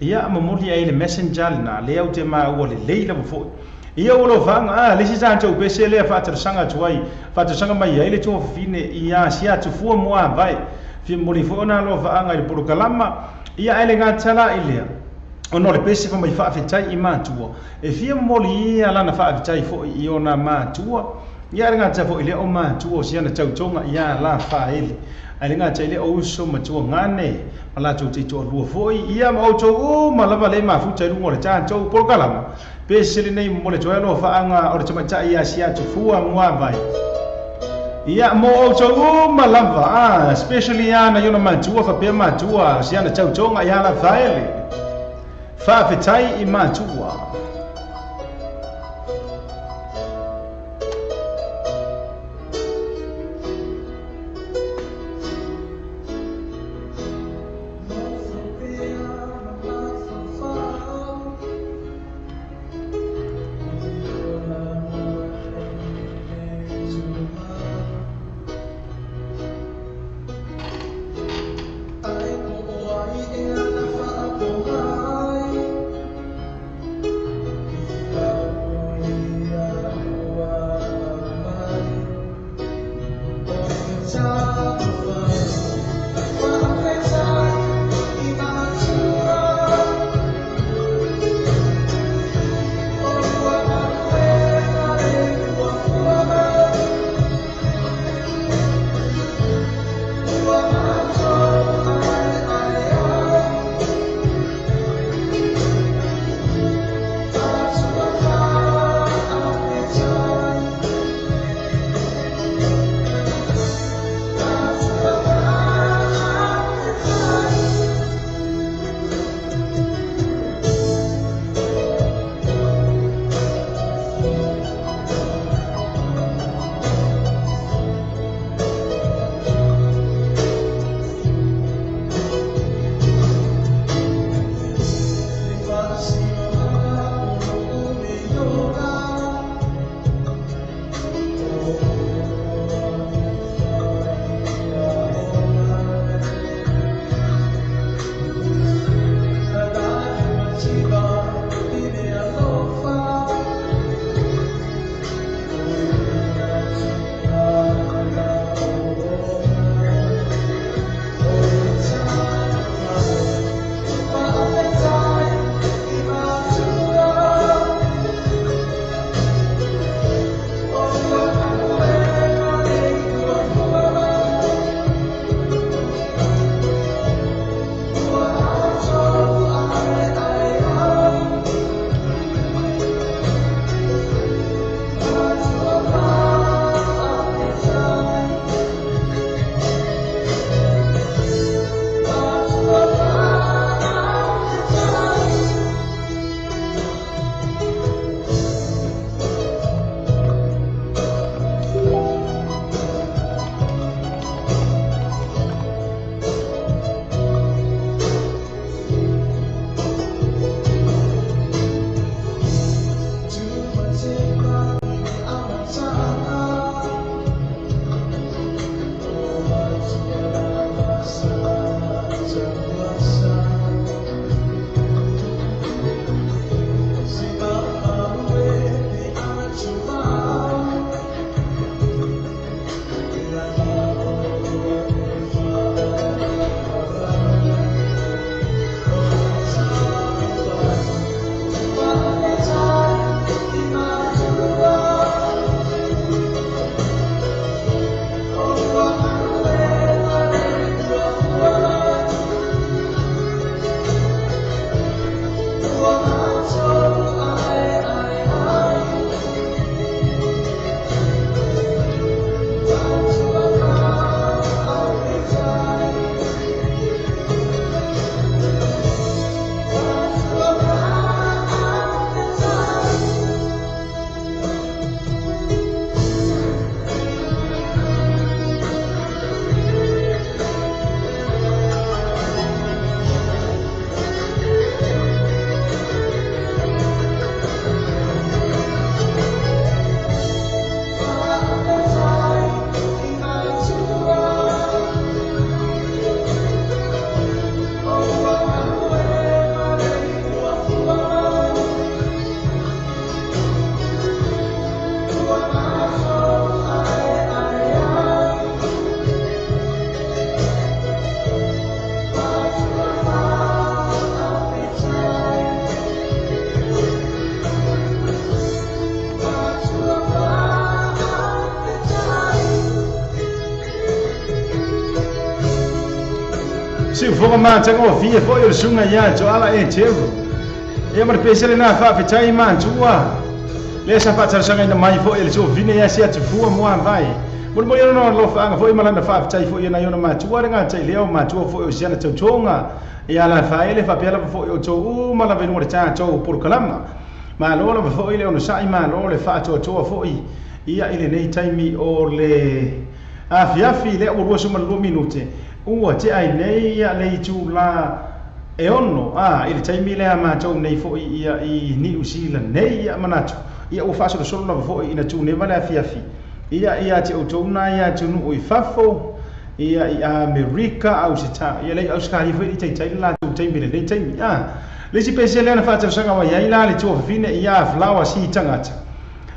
ia mamuli ai le messenger na le au te ma ole leila fo ia ulo vanga le si tanto pe se le fa tra sanga tuai fa tra sanga mai ai le to fine ia sia tu fu mo vai fi moli fo na lo vanga le por kalama ia ele ngatala ile ono le pese fa mai fa fetai I matua e fia moli ala na fa fetai fo I ona matua ia nga ta fo ile o matua sia na tautonga ia la fa ele ale nga ta ile o so matua ngane ala tu ti to lu fo ia ma o to ma lava le ma futa lu ngole ta to por kalama pese le nei mo le to lo fa anga o te mata ia sia tu fua mua vai ia mo o to ma lava especially ana yona matua fa pe matua sia na tautonga ia la fa ele fa fetai I matua si foga ma tango fie fo yo sunga ya jo ala e tevu e mar pesele na fa pe tai man tua le sa fa tsara sanga ina mai fo ele so vine ya sia tfu mo vai mo yo no lo fa fo ima lana fa pe tai fo yo na yo ma tua nga tai leo ma tua fo yo sia na tonga ya la fa ele fa pela fo yo to u ma la venu ta to por kalama ma lo lo fo ile ono sai ma lo le fa to fo ia ile nei taimi o le afiafi le o rosu mal 2 minute ua te ai nei ia le tu la e ono ile taimi le ama tau nei fo ia I New Zealand nei ia manatu ia o faso solo na fo ina tu ne mala afiafi ia te o tona ia tu no I fafo ia I America au sita ia le Australia fo I tai la tu taimi le nei taimi le si pese le na fa tau sanga wa ia ila le tu fine ia flower si tangata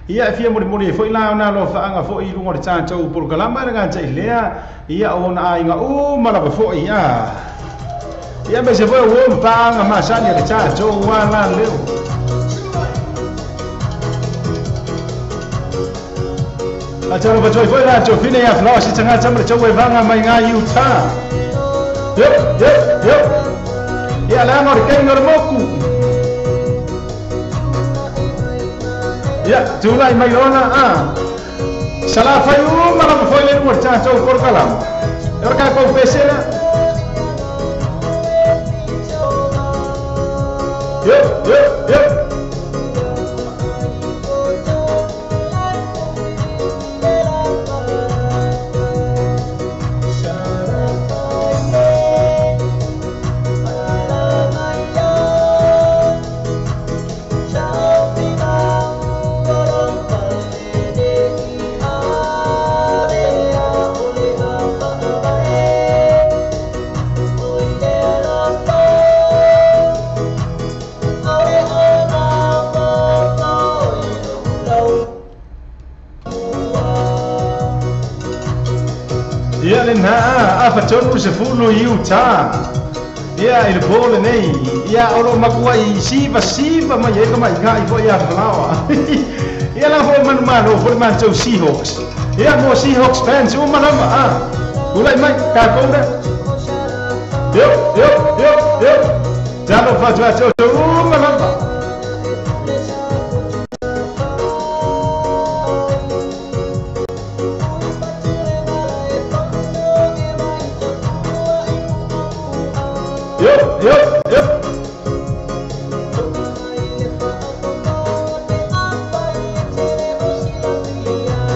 ia fia mori foi la na lo fa anga foi lungo de tanto por kalama nga tai lea ia ona ai nga mala foi ia be se foi o pa nga masani de tanto wa la leo a tano ba foi la to fine ia flower si tanga tamre to we vanga mai nga yuta yo ia la ngor ke ngor moku ya tulai mai ona sala fai mala foi le no cha to por kalam erka ko pesela yo Fatonu se fulu Utah ia il bole nei ia olo makua I siva ma ia mai kai fo ia flawa ia la fo man fo man so Seahawks ia mo Seahawks fans o malama ulai mai ka konda yo jalo fa jo malama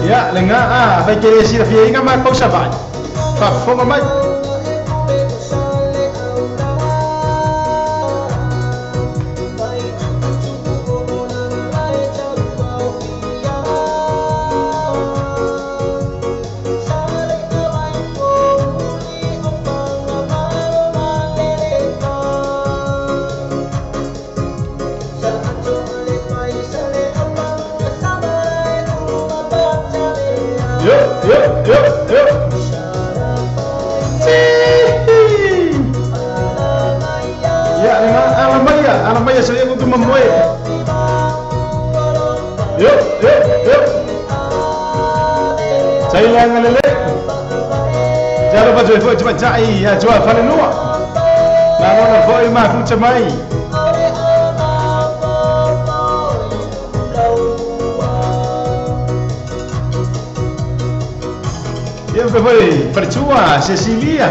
ya lenga vai querer se fia inga ma ko sabai fa fo mai Alamaya saya untuk memoy. Yo. Saya yang lele. Jangan lupa join cepat cai ya jual falunua. Lalu nak boy mah tu cemai. Yang boy percua Cecilia.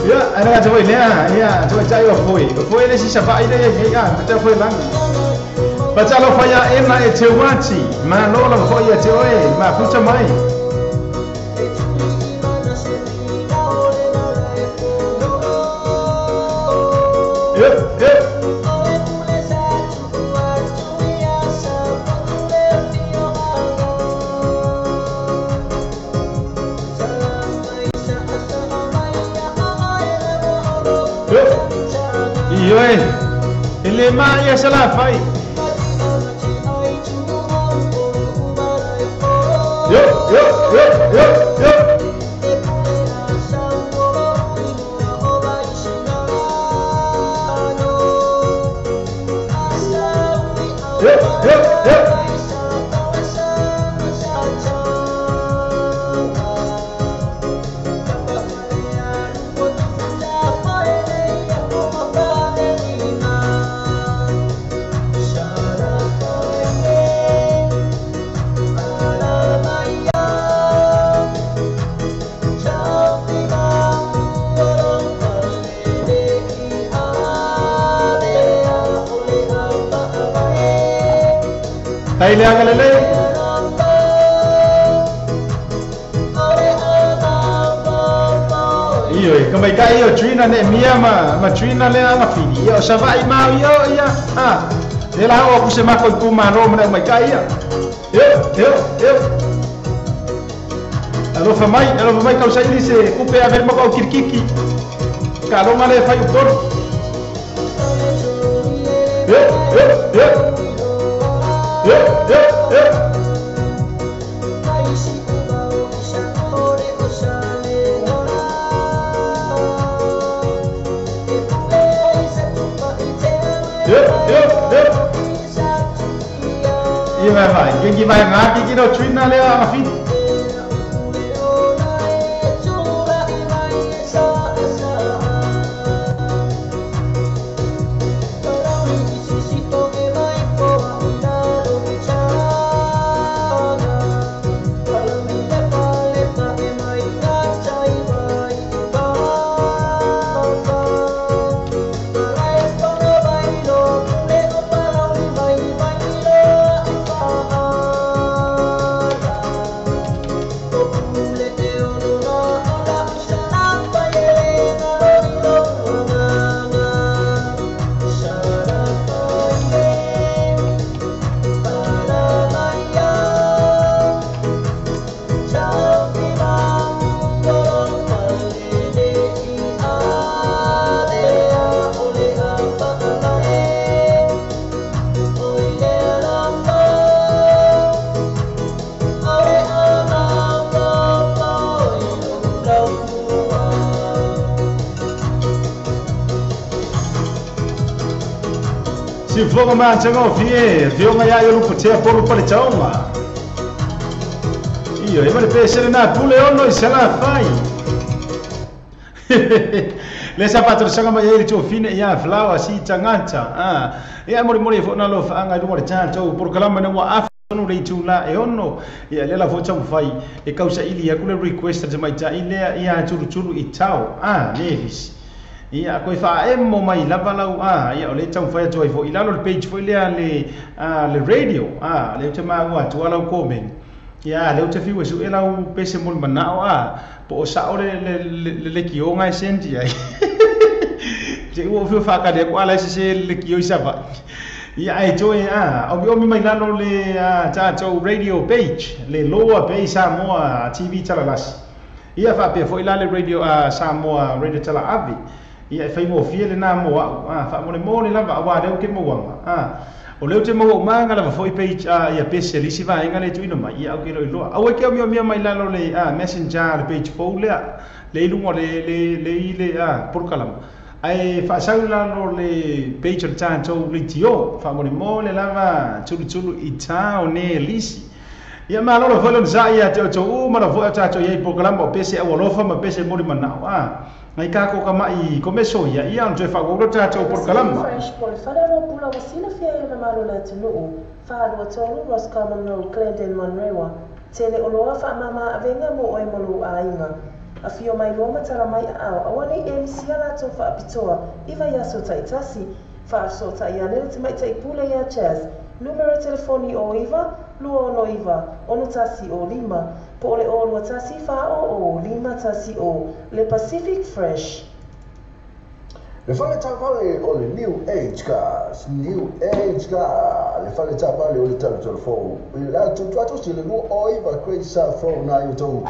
Ya, ana coba ni ya, coba cari foi ni si siapa ini ya, baca foi lang. Baca lo foi ya ena etewati, ma lo foi ya tewe, ma pucha mai. Ya. Iyo ele mai ya salah fai. Yo. tai le aga lele iyo kamai ka iyo trina ne mia ma trina le anga fini iyo savai ma iyo ia e la o ku se ma ko ku ma ro ma mai ka ia eu alo fa mai ka usai ni se ku pe a ver mo ko kirkiki ka lo male fai u por vai, quem vai ganhar, quem não treina ali a fim. Si fogo ma chango fie, dio nga ya yo lupo te polo pale chauma. Io e mare pe na pule ono i sala fai. Le sapato sanga ma yeri cho fine ya flower si tanganta. Ya mori fo na lo fa anga du mori chancho por kalama na wa af no le tula e ono ya le la focha fai e causa ili ya kule request de mai ta ile ya churu i tau. Nevis. Ia ko fa emmo mai lava lau ia ole tau fa joy fo ilalo le page fo le radio le te ma wa tu ala comment ia le te fiu su ela u pese mol manao po sa ore le kio ngai senti ai te u fiu fa ka de kwa la se le kio isa va ia ai joy o mi mai lalo le ta to radio page le lower page Samoa TV talalas ia fa pe fo ilale radio Samoa radio tala avi ia fai mo fie le na mo fa mo le lava wa le ke mo wa o le te mo ma ngala foi page ia pese li si va ngale tu ino mai ia o ke lo au ke mi mai la lo le messenger le page fo le lu mo le por kalam ai fa sa la lo le page ta to le tio fa mo le lava chulu i ta o ne lisi ia ma lo fo lo za ia te to ma lo fo ta to ia por kalam o pese o lo fa ma pese mo ma na Ngai ka ko mai ko meso ia ia on te fa go ta to por kalama fresh por fara no pula wasina fia na malo la tunu fa lo tolu ros common no Clinton Monrewa tele oloa fa mama avenga mo oi molu ainga a fio mai roma tara mai awani elisia la to fa pitoa iva ya so taitasi fa so ta ia le te mai tai pula ya chess numero telefoni o iva luo no iva ono tasi o lima po le o tasi fa o lima tasi o le Pacific Fresh le fale tavale o le New Age Cars le fale tavale o le telefoni la tu si le luo o iva crazy sa fro na yo to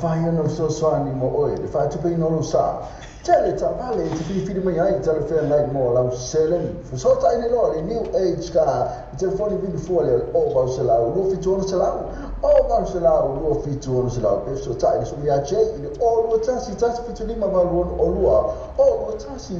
fire no so swani mo o le fa tu pe no lo sa tele tavale ti fili mai ai telefoni night mo la selen so ta ne lo le New Age Car telefoni vin fuori o va se la lo fitu se la o va se la lo fitu se la peso ta ne so ya che o lo tasi fitu lima va lo o lo o lo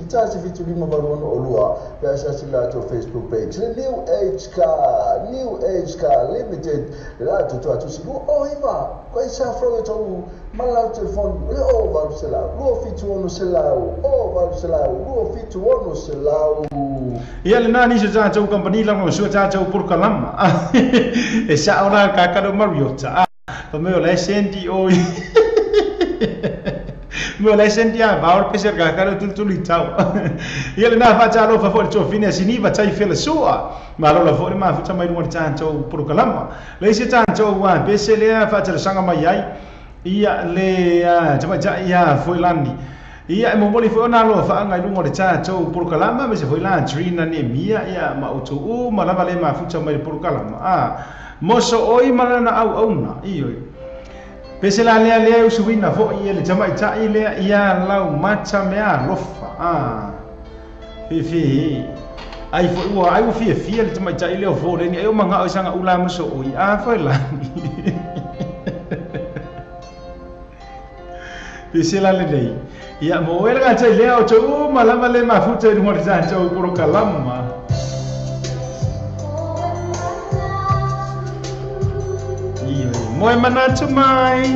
tasi fitu lima va lo o lo ya sa si la to Facebook page le New Age Car Limited la to si o iva ko sa fro to mala telefoni o va se la lo fitu se la o va se la lo fitu se la ia le nani se ta tau company la mo so ta tau por kalama e sa ora ka ka do mariota pa me le senti o Mo lai sentia vaur peser ga karo tul tau. Ia le na fa chalo fa fo cho fine sini va chai fela sua. Ma lo la fo ma fu chamai mo chan cho pro kalama. Le se chan cho wa pesele fa chalo sanga mai ai. Ia le chama ja ia foi lani. Ia mo moli fo na lo fa ngai lungo de cha cho pro kalama me se foi lan trina ni mia ia ma utu u ma lava le ma fu chamai pro kalama. Moso oi malana au na io. Pese la lea usuina fo ia le chama cha ile ia lau macha mea lofa. Fifi. Ai fo ua ai fi le chama cha ile fo le ni ai manga o sanga ula moso oi foi la. Pese la le dei. Ia mo era cha ile o cho malama le ma fu cha mo cha cho pro kalama. Moi manatu mai.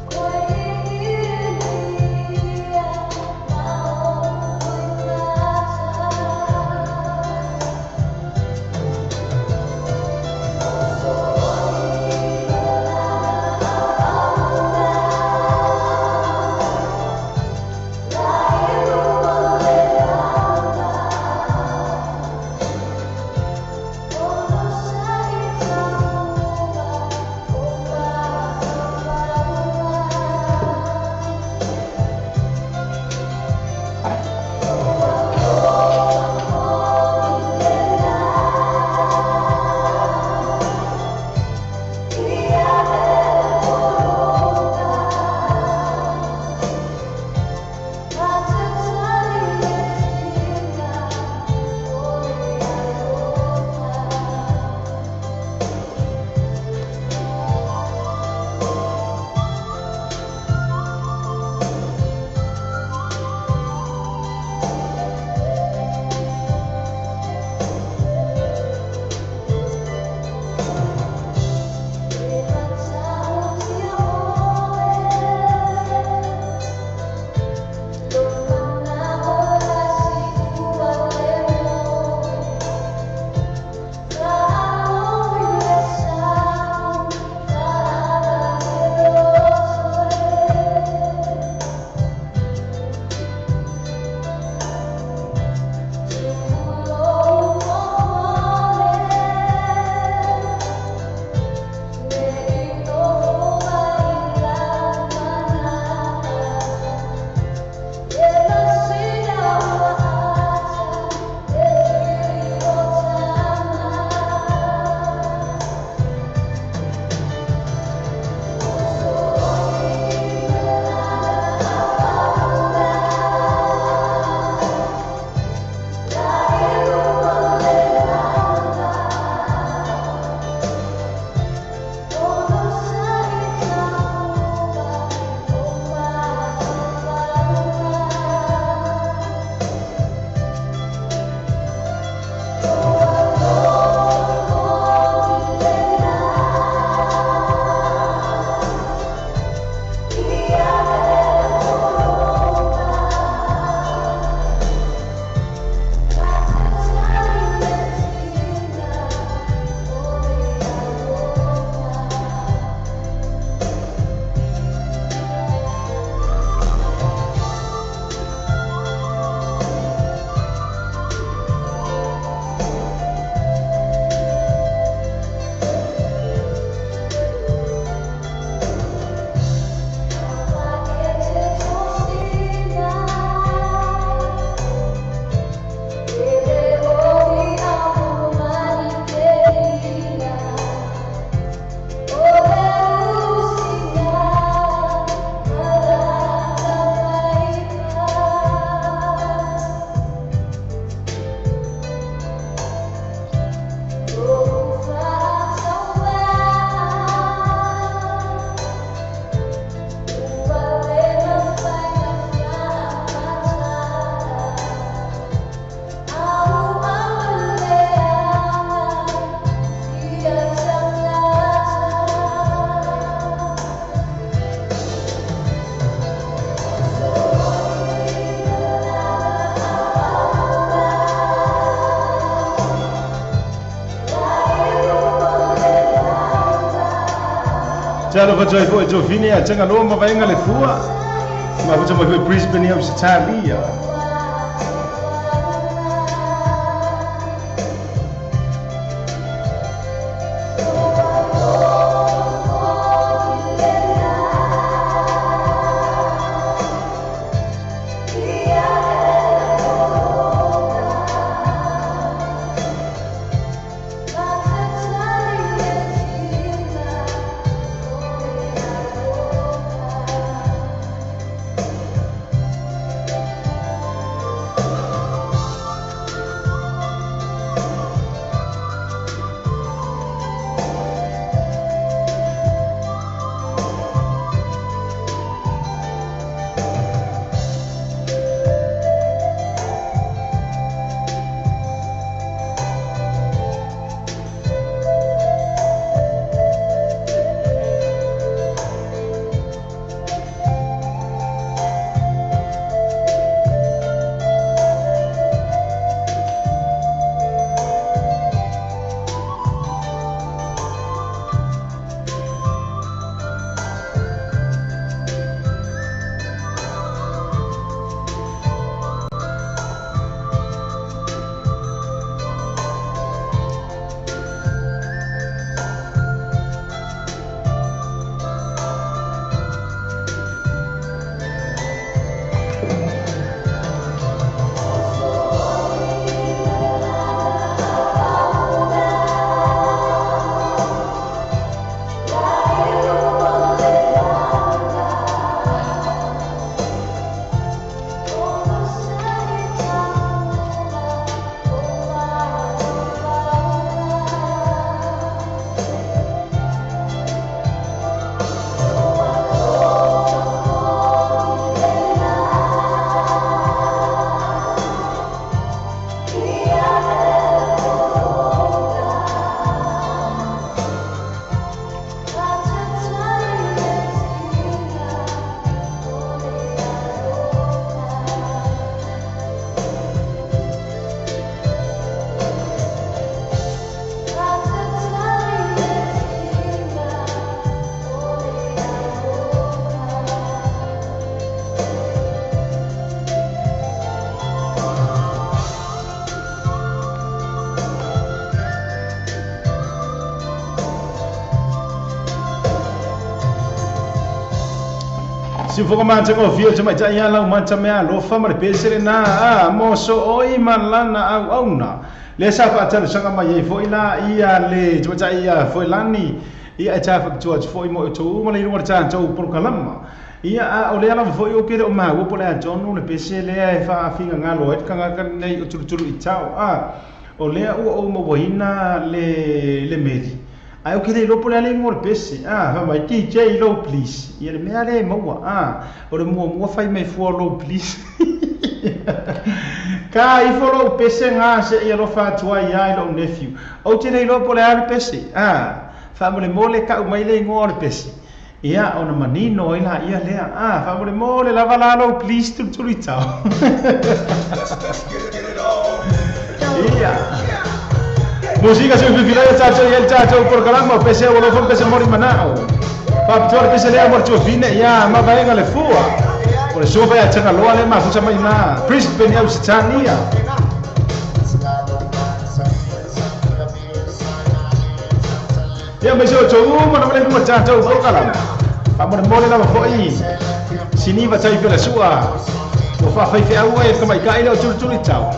Boy, Talo fa joy foi Jovini a tanga loma vai ngale fua. Ma fa foi Brisbane of Italia. Si fuko mancha ko fio chama jaya la mancha me lo fama pesere na moso oi manlana au na le sa fa tana sanga mai foi na ia le chama ia foi lani ia cha fa George foi mo to mo le ngor cha to por kalama ia o le ala foi o kere o ma go por a jonu le pesele fa finga ngalo et kanga kan nei o turu i chao o le o mo boina le meri ai o kere lo por ale ngor pese fa mai DJ lo please ia le me ale mo o le mo fai mai for lo please ka I follow pese nga se ia lo fa tua ia lo nephew o tene lo por ale pese fa mo le mole ka mai le ngor pese ia ona manino ila ia lea fa mo le mole la valalo please tu chao ia música se vivila ya chacho por caramba pese o lo fon pese mori manao pa tor pese le amor chofine ia ma vaenga le fua por eso vai a changa lo ale ma fucha mai na Brisbane ya Usitania ya me so cho mo na le mo chacho por caramba pa mo mole la foi sini va chai pela sua o fa fai fe au e mai kai lo churu chao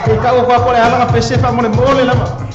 e ka o kwa pole hala pese pa mo mole la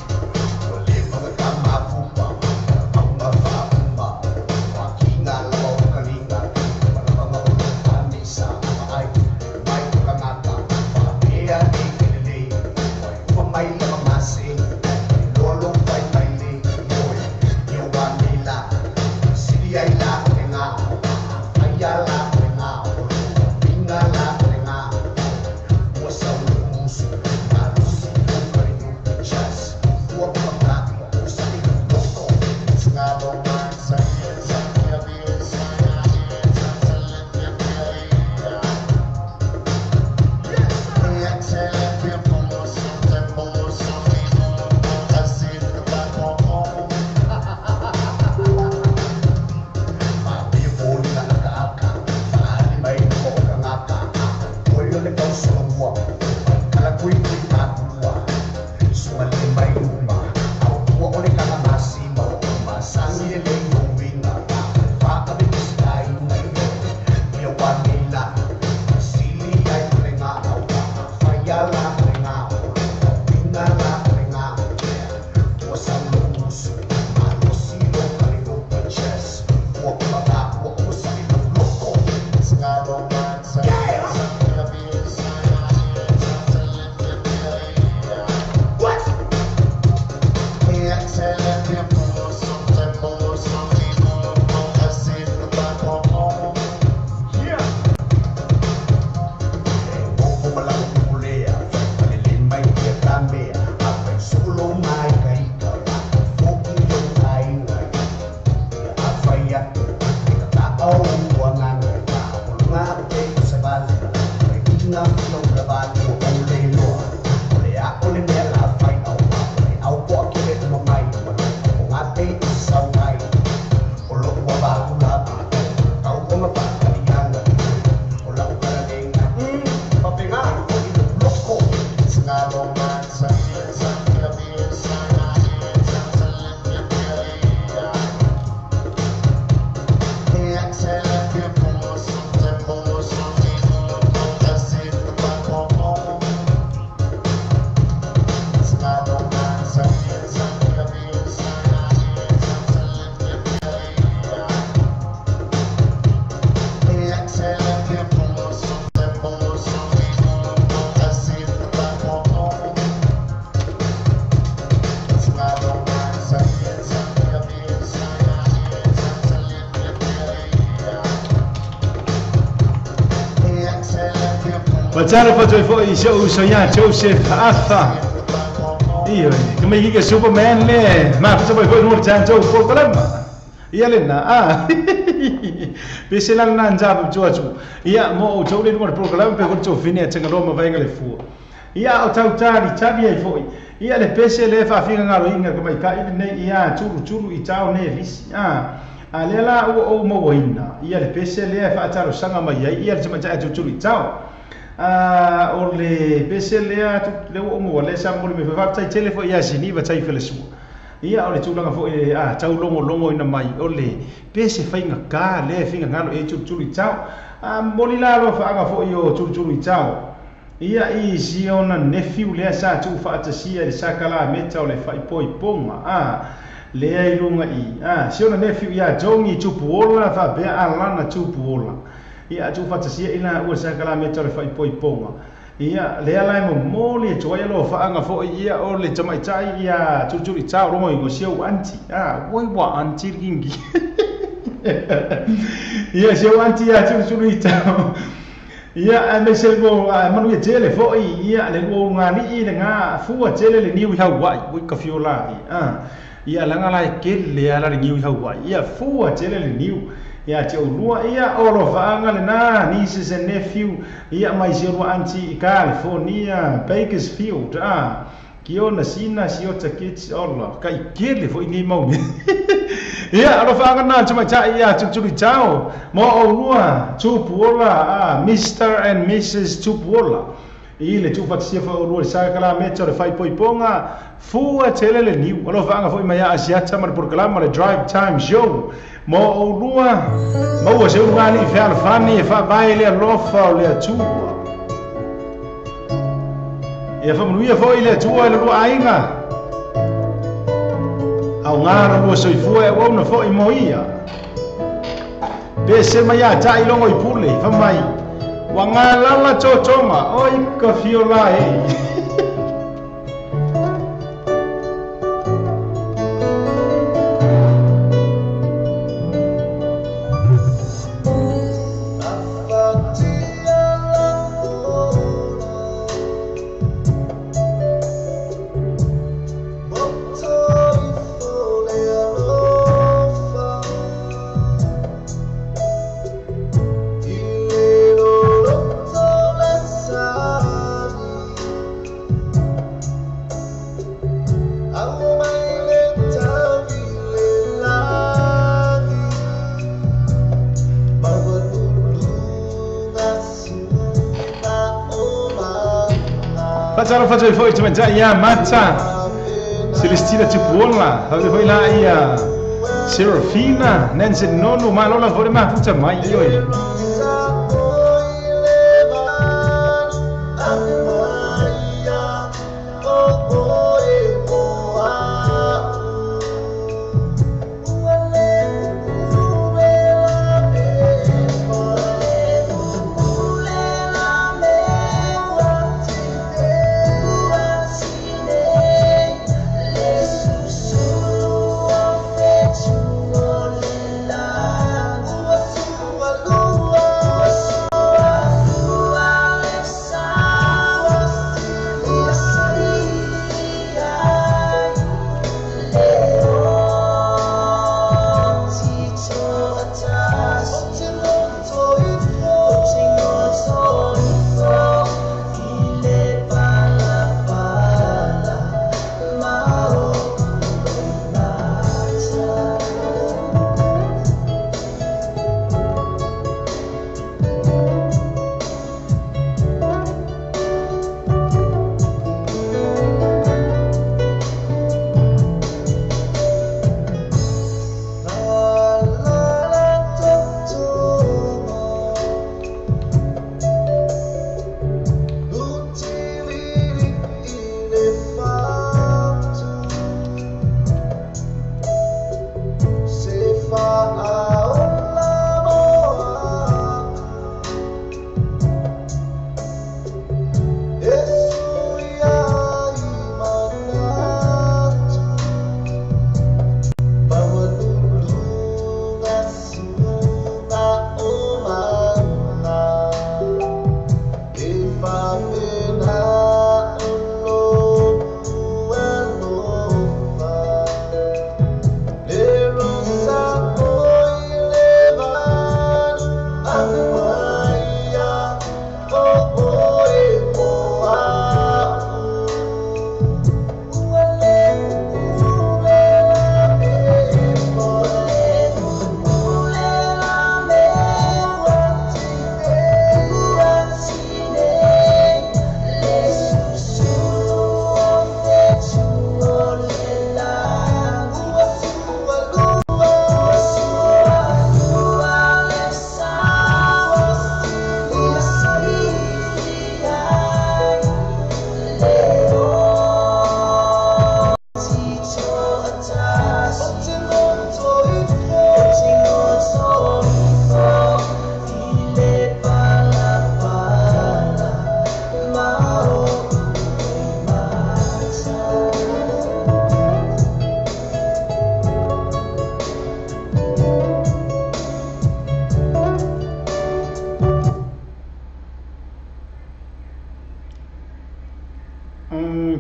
le kau semua kala kui tatua semua le mai uma au tua ole kala nasi mau masani le ngwina fa abe stai mai dia wanila sili ai lenga au fa ya la lenga pinga la lenga wasa musu ano si lo kali lo chess wa kala wa usai lo loko ngalo mansa Wachara pa toi foi show soya Joseph Arthur. Iyo, kama hiki Superman le, ma pa foi no chanjo ko kalama. Ia le na Peselang na njab joju. Ia mo jo le no program pe ko jo fine tanga lo ma vai ngale fu. Ia o tau tari tabi ai foi. Ia le pese le fa finga ngalo inga kama ka nei ia churu I tau ne lisi. Alela o mo waina. Ia le pese le fa taro sanga mai ia le chama churu I tau. O le pese lea le o mo le sa mo me fa tai telefo ia sini va tai fele su ia o le tulanga fo tau longo ina mai o le pese fainga ka le finga ngalo e churu tau mo li la lo fa nga fo io churu tau ia I si ona nephew le sa tu fa tasia le sakala meta o le fai poi ponga le ai lunga I si ona nephew ia jongi tupuola fa be alana tupuola ia tu fantasia ina ua sakala me tore fai poi ponga ia le ala mo moli to ia lo fa anga fo ia o le tamai tai ia churi tau rongo I go siu anti woi wa anti ringi ia siu anti ia churi tau ia me se go manu ia tele fo ia le go ngani I le nga fu a tele le niu Hawaii woi ka fiola ia langa lai ke le ala le niu Hawaii ia fu a tele le niu ia te ulua ia olo faanga le na nieces and nephew ia mai se ro anti I California Bakersfield kiona sina siota kids ola kai kele fo ni mau ia olo faanga na tuma cha ia churi chao mo olua tupuola Mr and Mrs Tupuola ile tu fatsia fa olua sa kala metro fai poi ponga fu a tele le niu olo faanga fo mai asiata mar programa le drive time show mo olua mo se ngani fe alfani fa vai le lofa o le atua ia fa muia foi le atua le ainga au ngara mo so fu e ona foi moia be se mai ata I longo I pule fa mai wa ngala la chochoma oi ka fiola Fatalo fatoi foi te mata ia mata. Celestina Tibuola, hau foi la ia Serafina, Nancy Nono, Malona foi ma puta mai oi.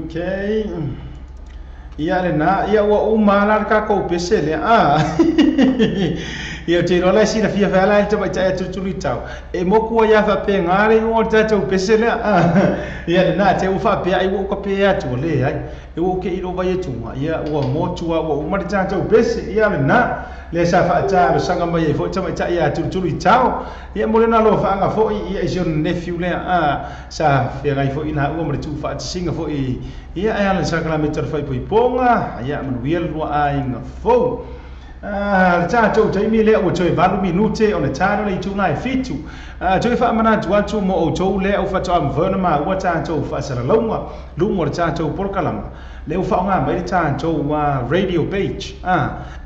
Okay. Ia le na ia wa umala ka ko pesele ia te rola si la fia fala te ba ta tu tau e moku ia fa pe ngare o ta tu pesele ia le na te u fa pe ai wo ko pe atu le ai e wo ke iro vai tu ia wa motu wa umari ta tu pese ia le na le sa fa ta sanga mai fo ta ia tu tau ia mo le na lo fa nga fo ia is your nephew le sa fe ngai fo ina o mo tu fa singa fo ia ai ala sa kala meter fai poi ponga ia manuel lo ai nga fo ta to te mi le o toi valu minute on tano le tu ngai fitu toi fa mana tu mo o to le o fa to am verna ma wa ta to fa sa longa lu mo ta to por kalama le o fa nga mai ta to wa radio page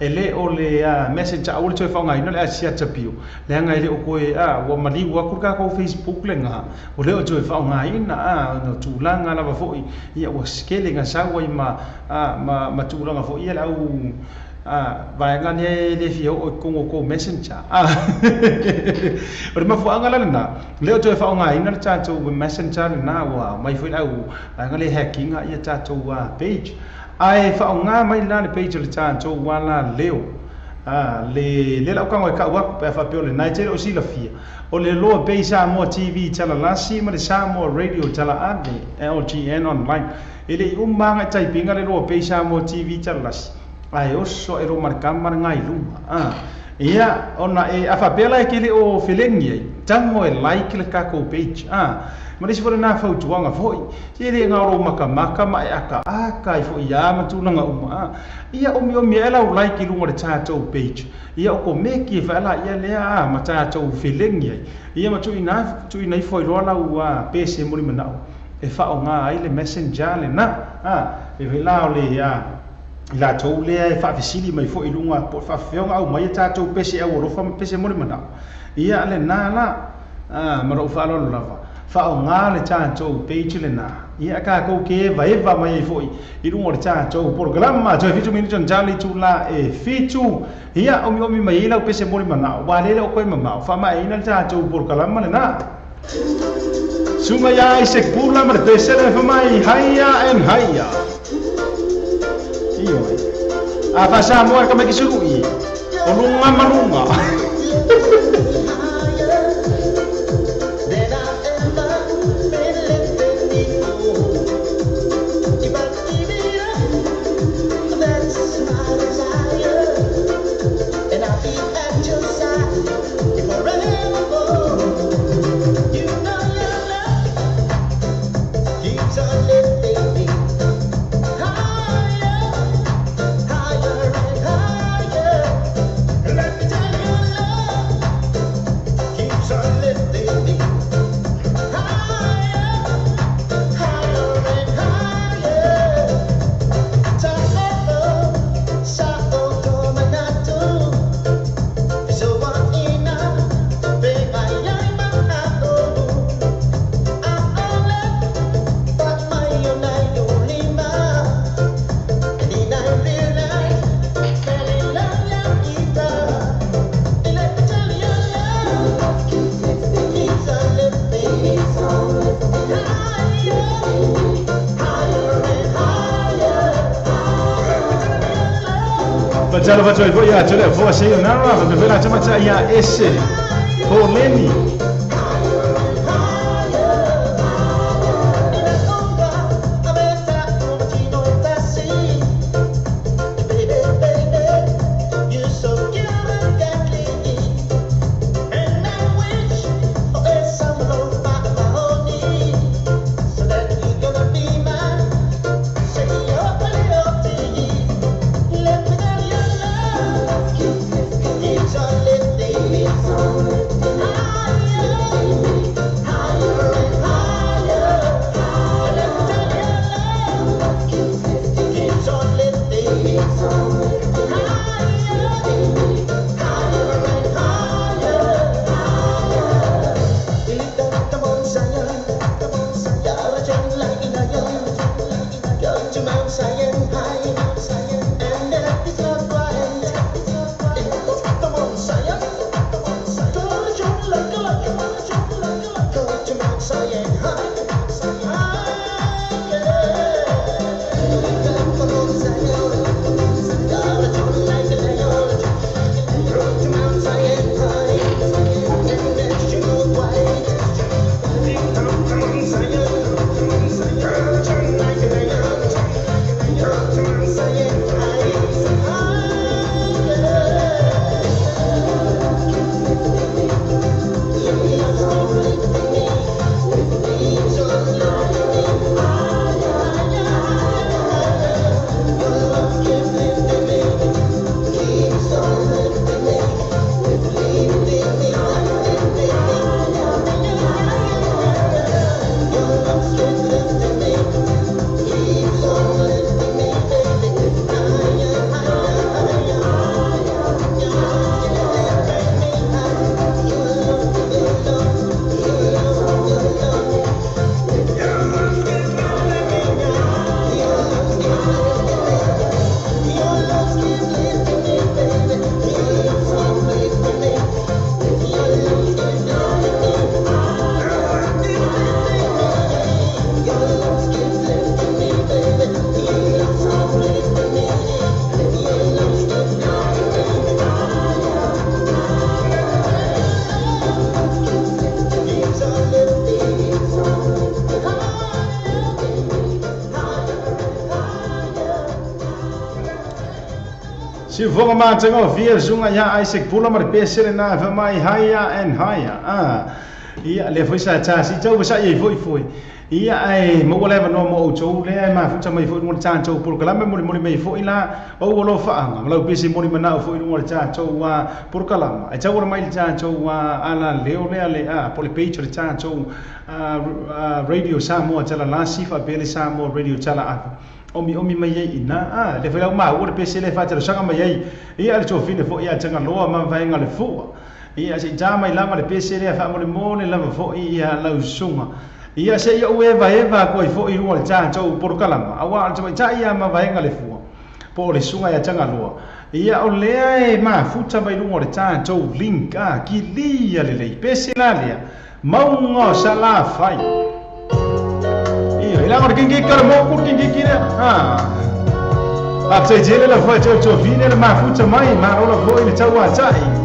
e le o le messenger o toi fa nga ino le asia tapio le nga le o ko wa mali wa ku ka ko facebook le nga o le o toi fa nga ina no tu langa la va fo ia o skele nga sa wa ma tu langa fo ia la u vai ngane le fio o ko messenger o ma fu angala na le o to fa nga ina cha to messenger na wa mai fu au ngale hacking ia cha to page ai fa nga mai la le page le cha to wala leo le la ka ka wa pa fa pe le night o si la fia o le lo pe sa mo tv tala la si ma le sa mo radio tala ade LGN online ele umma nga tai pinga le lo pe sa mo tv tala la ai oso ero markamar ngai luma ia ona e afa pela ke le o felengi tango e like le kako page ma le sifore na fau tuanga foi ye le ngaro maka ma aka I foi ya ma tu nga uma ia omi ela o like lunga le tatou page ia o ko meki fa la ia le ma tatou feeling ia ma tu ina foi lo la ua pese mo mana e fa o nga ai le messenger le na e vela o le la tau le fa fisili mai foi lunga po fa feonga au mai tatou pese au ro fa pese mo mana ia le na la ma ro fa lo lava fa o nga le tatou page le na ia ka ko ke va mai foi I lunga le tatou programa jo fitu mini jon jali tu la e fitu ia omi mai la pese mo mana wa le o ko ma fa mai na tatou programa le na sunga ya se pula ma pese le fa mai haya and haya iyo fa sa mo ka me ki suru I o lunga malunga Jalo faccio il voyage, le forse io non ho fatto per la chiamata ia esse Poleni Si vonga matanga o via zunga ya Isaac pula mar pesere na va mai higher and higher. Ia le foi sa cha si tau sa ye foi. Ia ai mo le va no mo chou le ma fu cha mai foi mo cha chou por kala mo mai foi la o lo fa anga lo pesi mo mana foi mo cha chou wa por kala ai cha mai cha chou wa ala leo le a por le page cha chou radio Samoa cha la sifa pele Samoa radio cha la omi mai ina le fa ma o le pesi le fa cha sanga mai ia le chofine fo ia changa loa ma vai nga le fo ia se jama ila ma le pesi le fa mo le lava fo ia lau sunga ia se ia eva ko i fo i ua le cha chou por kalama awa le cha ia ma vai nga le fo po le sunga ia changa loa ia o le ma futa mai lungo le cha chou link ki lia le pesi la le maunga sala fai ila ngor kingi kar mo ku kingi kire a tse jele la foi cho vine le ma futa mai ma ola foi le chawa chai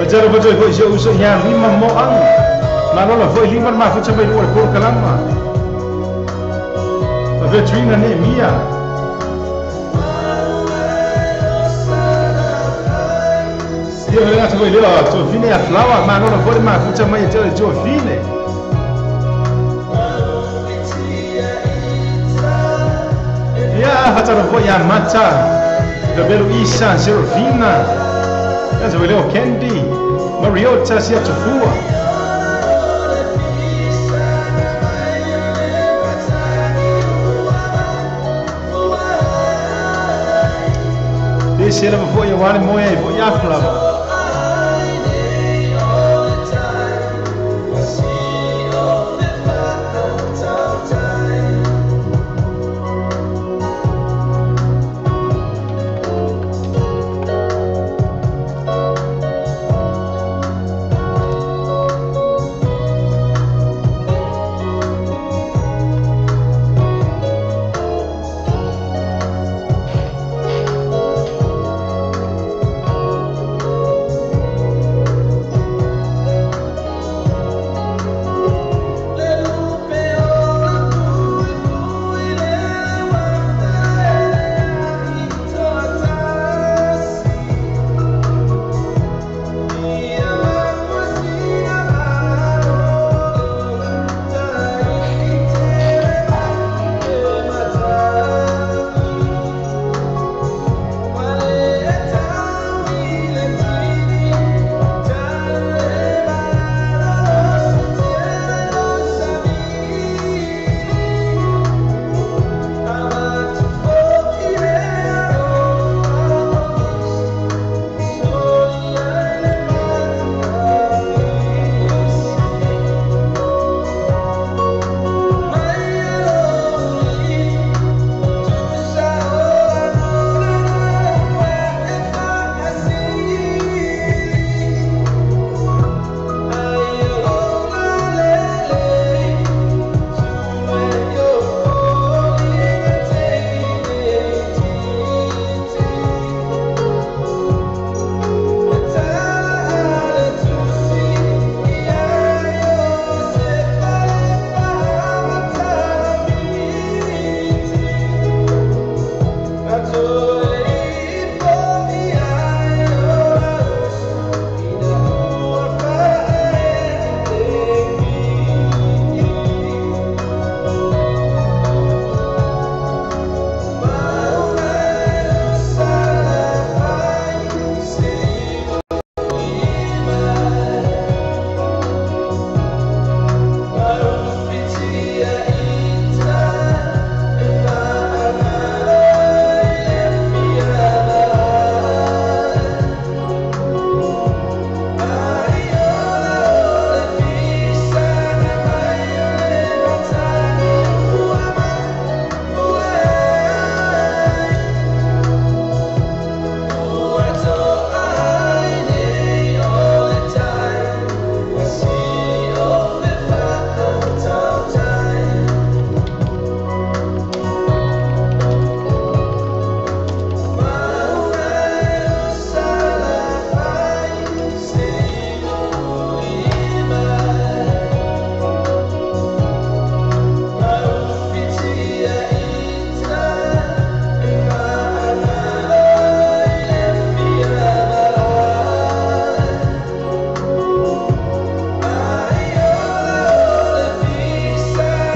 Jaro betul kau isu usuknya 5 moang, mana lah kau 5 mah kau sampai 2 puluh kalama. Tapi cuina ni Mia. Dia orang tu kau lihat tu fine ya flower, mana lah kau mah kau sampai tu fine. Ya, hata kau yang macam, lebih Isa Serafina. That's a little Candy, Mariota sia chafua. This year before you want more, before you have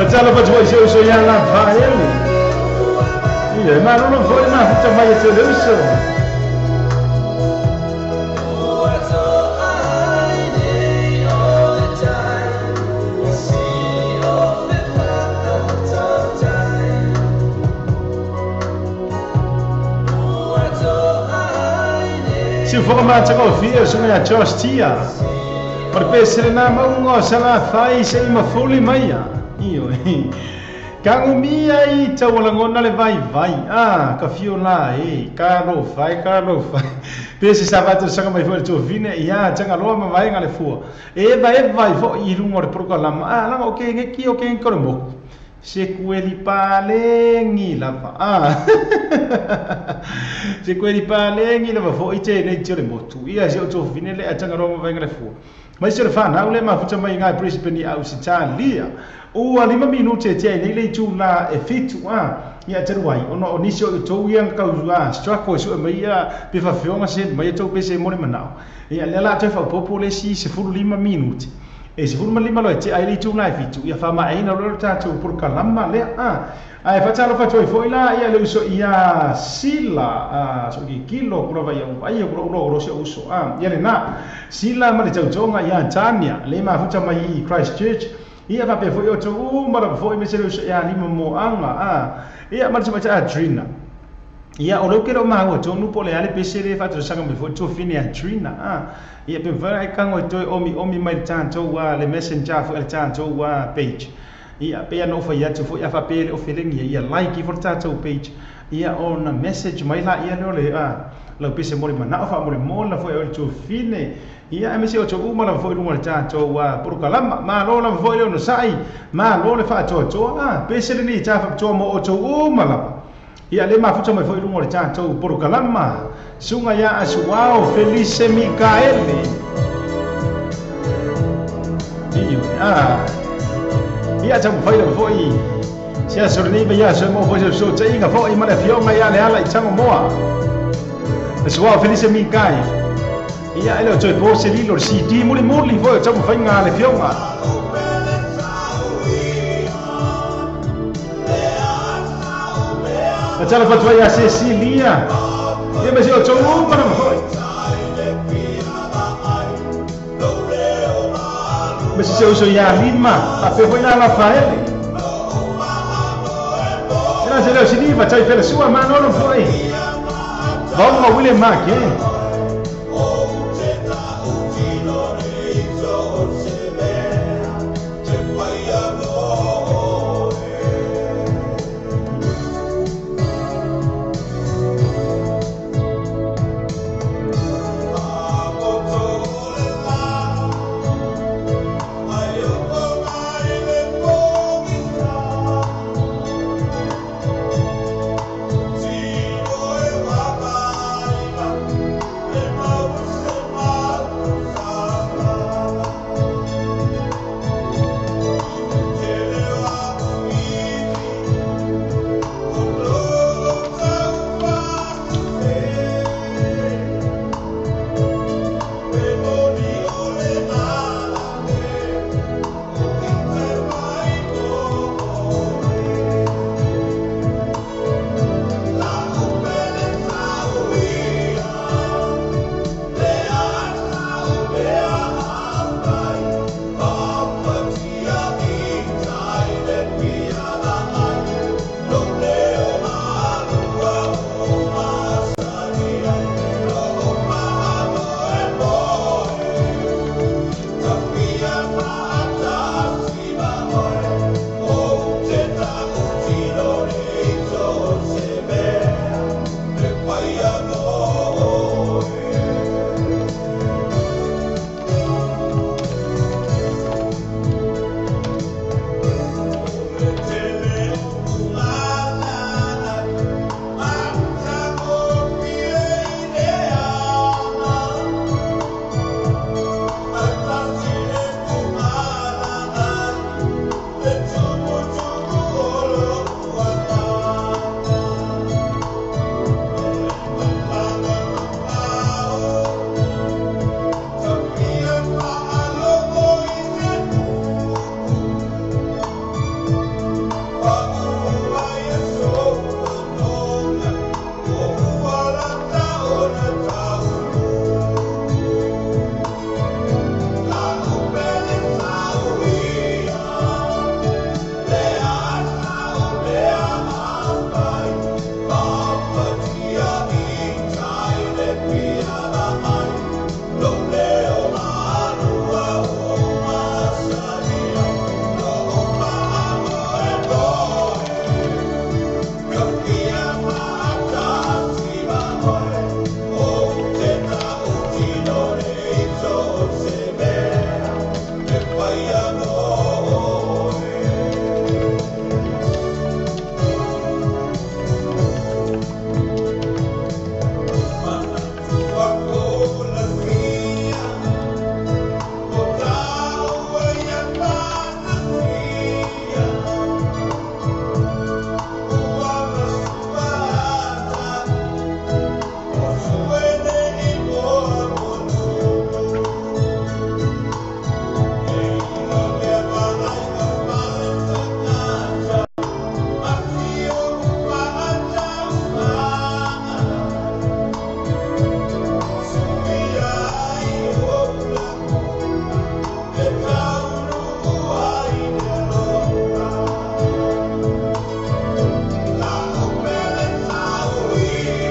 Patalo pa tuwa so ya la fa ele. Ia ma no foi na futa mai te leuso. Se for ma te ko fia so ya chostia. Per pensare na maungo sala fai sei ma fuli maia. Io kangu mia I tawalangona le vai ka fio la karo fai pese sabato sanga mai foi to vine ia tanga lo ma vai ngale fu vai fo I lungo le programa la okay ngeki okay kormo se quelli palengi la se quelli palengi la fo ite ne tire motu ia se to vine le tanga lo ma vai ngale fu mai se fa na ule ma futa mai ngai Brisbane au Italia o 5 minute te nei le tu la e fitu ia te ruai ono onisio to yang ka uzua strako so mai ia pe fa fionga se mai to pe se mo manao ia le la te fa popole si se fu 5 minute e se fu 5 lo te ai le tu la fitu ia fa mai na lo ta to por kalama le ai fa talo fa to foi la ia le uso ia sila so ki kilo pro vai ai pro se uso ia le na sila ma le tautonga ia Tania le ma futa mai Christchurch ia va pe foi o to mara foi me se ia ni mo anga ia ma se mata Adrina ia o lo que lo ma o to nu pole ale pe se le fa to sanga me foi to fine Adrina ia pe va ai kango to omi mai tanto wa le messenger fo el tanto wa page ia pe no fa ia to foi fa pe le o feeling ia like for tanto page ia on message mai la ia le lo pe se mo na fa mo la foi o to fine ia me se o to uma la foi lunga tanto wa por kalama ma lo la foi no sai ma lo le fa to pe se ni ta fa to mo o to uma la ia le ma futa mai foi lunga tanto por kalama sunga ya asuao Felice Micaele ia ta mo foi la foi sia sorni ba ya so mo foi so te inga foi ma le fionga ya le ala I tango moa asuao Felice Micaele ia ele o po se lilo si ti muli foi tamu fai nga le fionga Patala fatwa ya Cecilia ia me se o tomo para foi me se uso ya Lima a pe foi na Rafael era se lo si di fatai per sua ma non foi vamos William Mack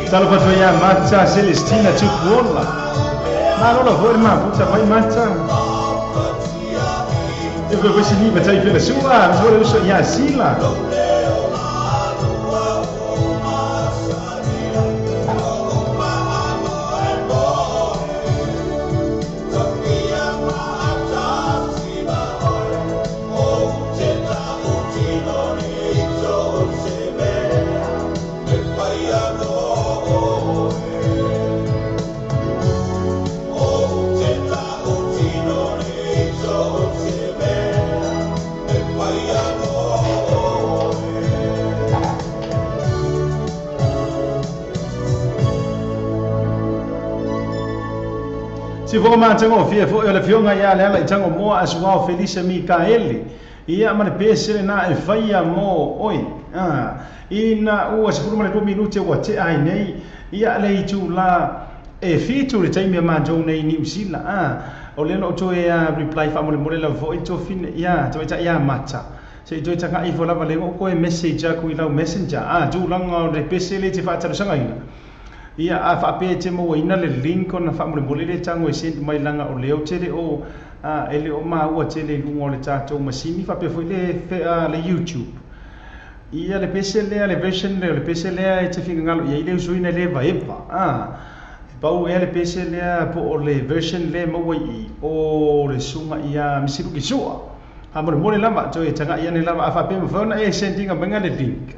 Talo pato ia Marta Celestina Tupuola. Marola foi ma puta vai Marta. Eu vou se livre tai pela sua, mas vou eu ia Sila. Si vo ma tango fia fo ele fionga ia le tango mo asua Felicia Mikaeli ia ma le pesele na e faia mo oi ina o se furu ma 2 minuti o te ai nei ia le tu la e fitu le taimi ma jo nei New Zealand o le no to e reply fa mo le la vo to fin ia to ia mata se to tanga i fola vale ko e message ku ila messenger tu langa le pesele te fa tsa sanga ina ia a fa pe te mo ina le link ona fa mo le tango e send mai langa o leo tele o ele o ma ua tele lungo le tato masini fa pe foi le YouTube ia le pesele le version le pesele e te finga ngalo ia ile usuina le va epa pau e le pesele po o le version le mo i o le sunga ia misiru ki sua a mo le lama to e tanga ia ne lama a fa pe mo fa e sendinga benga le link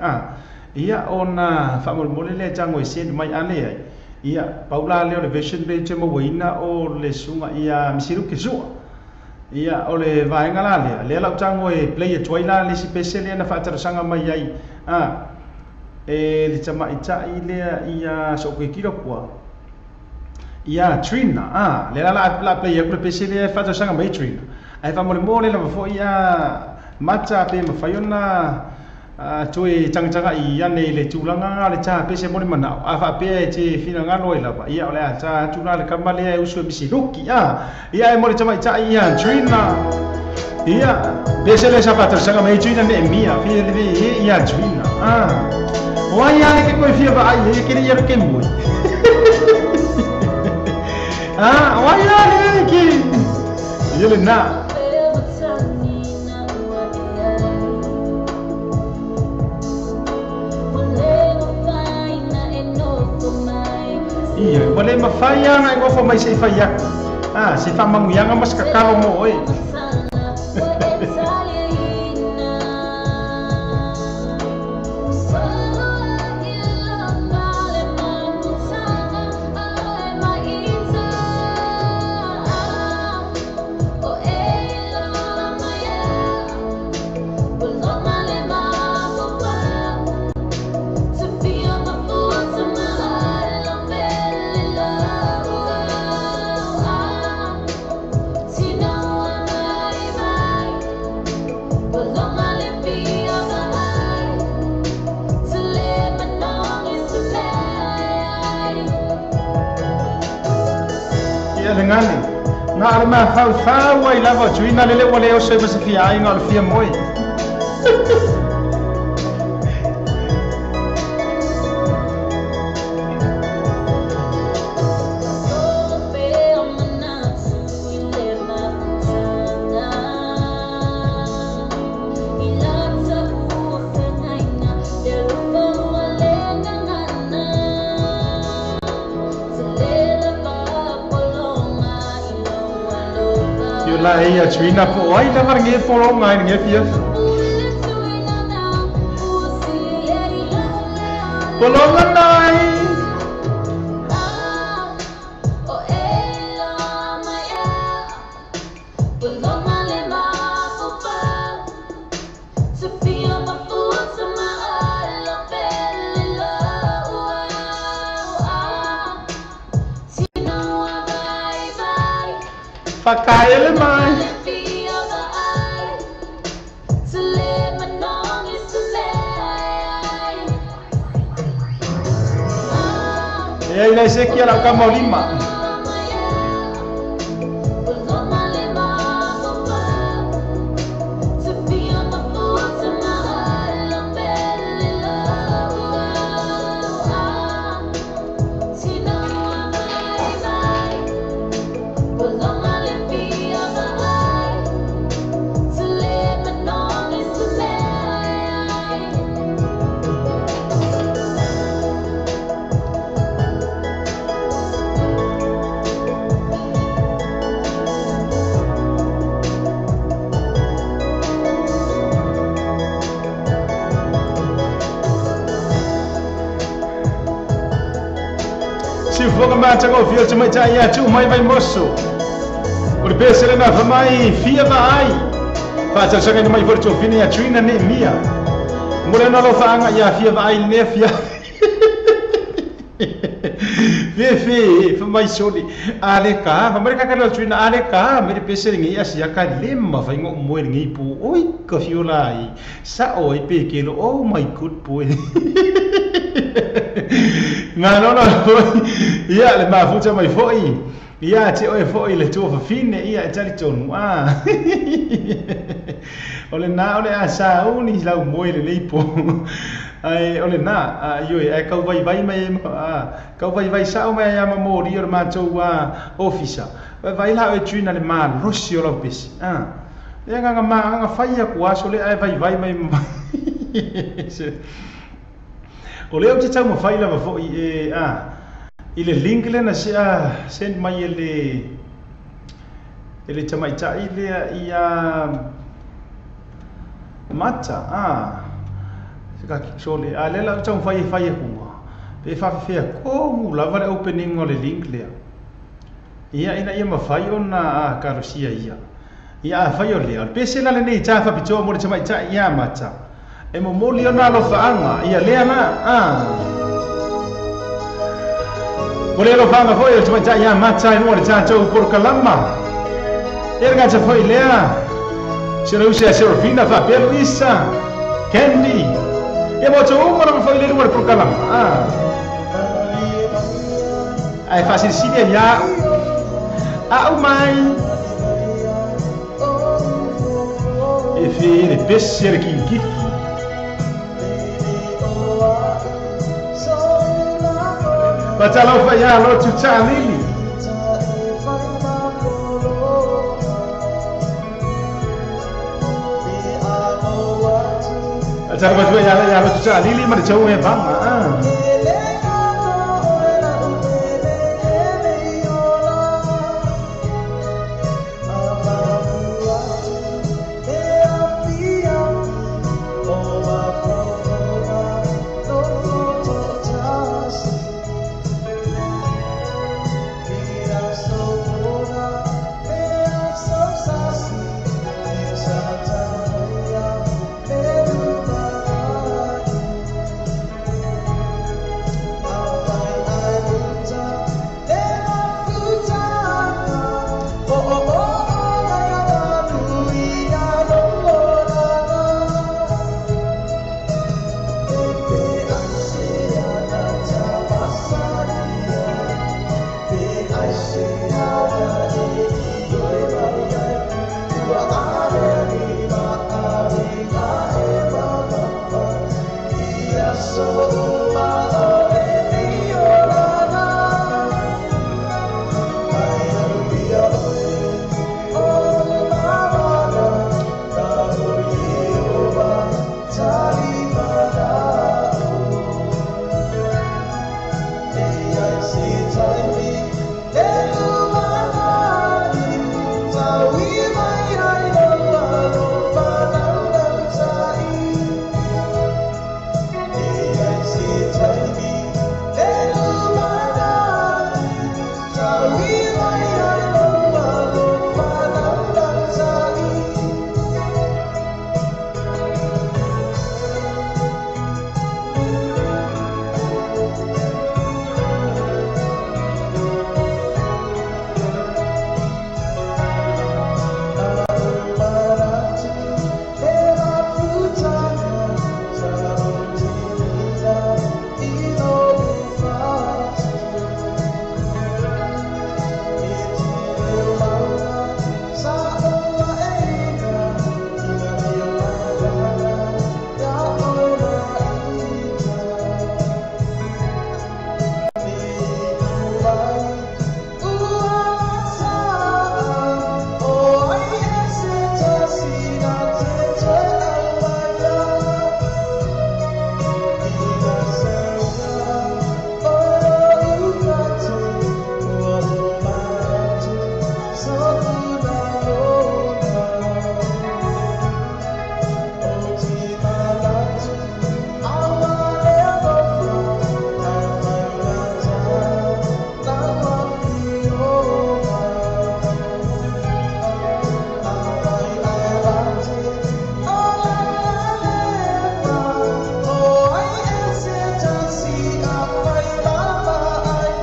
ia ona fa mo le tango e send mai ale ai ia paula le version le te mo wina o le sunga ia misiru ki sua ia o le vaenga la le la tango e play e toila le si pesele na fa sanga mai ai e le tama ita ile ia so ko kilo kwa ia Trina le la play e ko pesele fa sanga mai Trina ai fa mo le la fo ia mata pe mo faiona tu e tanga I ane le tulanga le ta pese mo le mana a fa pe te fina ngalo ila ba ia ole ta tula le kamale e usu bisi luki ia e mo le tama ta ia Trina ia pese le sapata sanga mai Trina me mia fi le ia Trina wa ia le ke ko fi ba ai ke le ia ke mo wa ia le ke ia na iya, boleh mafaya ngai ngofo mai sei faya. Se fa mangianga mas kakalo mo oi. Ngani na arma fa wa ila va chuina lele wale o se bas fi ai ngal fi moi la ia Trina po ai la var nge folo ngai nge fia polonga nai Pakai le mai e ai se kia la kama lima matanga fio te mai tai atu mai mai moso. O le pesele na fa mai fia vai. Fa ta sanga mai for to fini atu ina ne mia. Mole na lo fa anga ia fia vai ne fia. Fe fa mai soli ale ka fa mai ka ka atu ina ale ka me le pesele ngi asia ka lema fa ngo mo ngi pu oi ka fio lai. Sa oi pe ke lo oh my good boy. Nga no ia le mafuta mai foi ia te oi foi le tu fa fine ia tali tonu ole na ole asa uni la moi le lipo ai ole na io e ka vai mai ka vai sa mai ya mo ri ma tu officer vai la e tuna le mal rosi ola pesi e nga ma fai ku aso le ai vai mai o leo te tau mawhai lava fo i le link le na sea send mai ele tamaitai lea i mata ka kisole le la tau mawhai hua pe whawhawhia komu lava le opening o le link lea ia ia mawhai o na karosia ia whai o lea pe se la le nei ta whapitoa mo le tamaitai ia mata e mo moli ona lo faanga ia lea na o le lo faanga foi o tuma ia mata no le tatou por kalama e nga ta foi lea se lo usa Serafina fa per Luisa Candy e mo to mo no foi le no por kalama ai fácil si dia o mai e fi le pesce ki Patalo fa ya lo tu chalili. Patalo fa ya lo tu chalili ma chau e banga See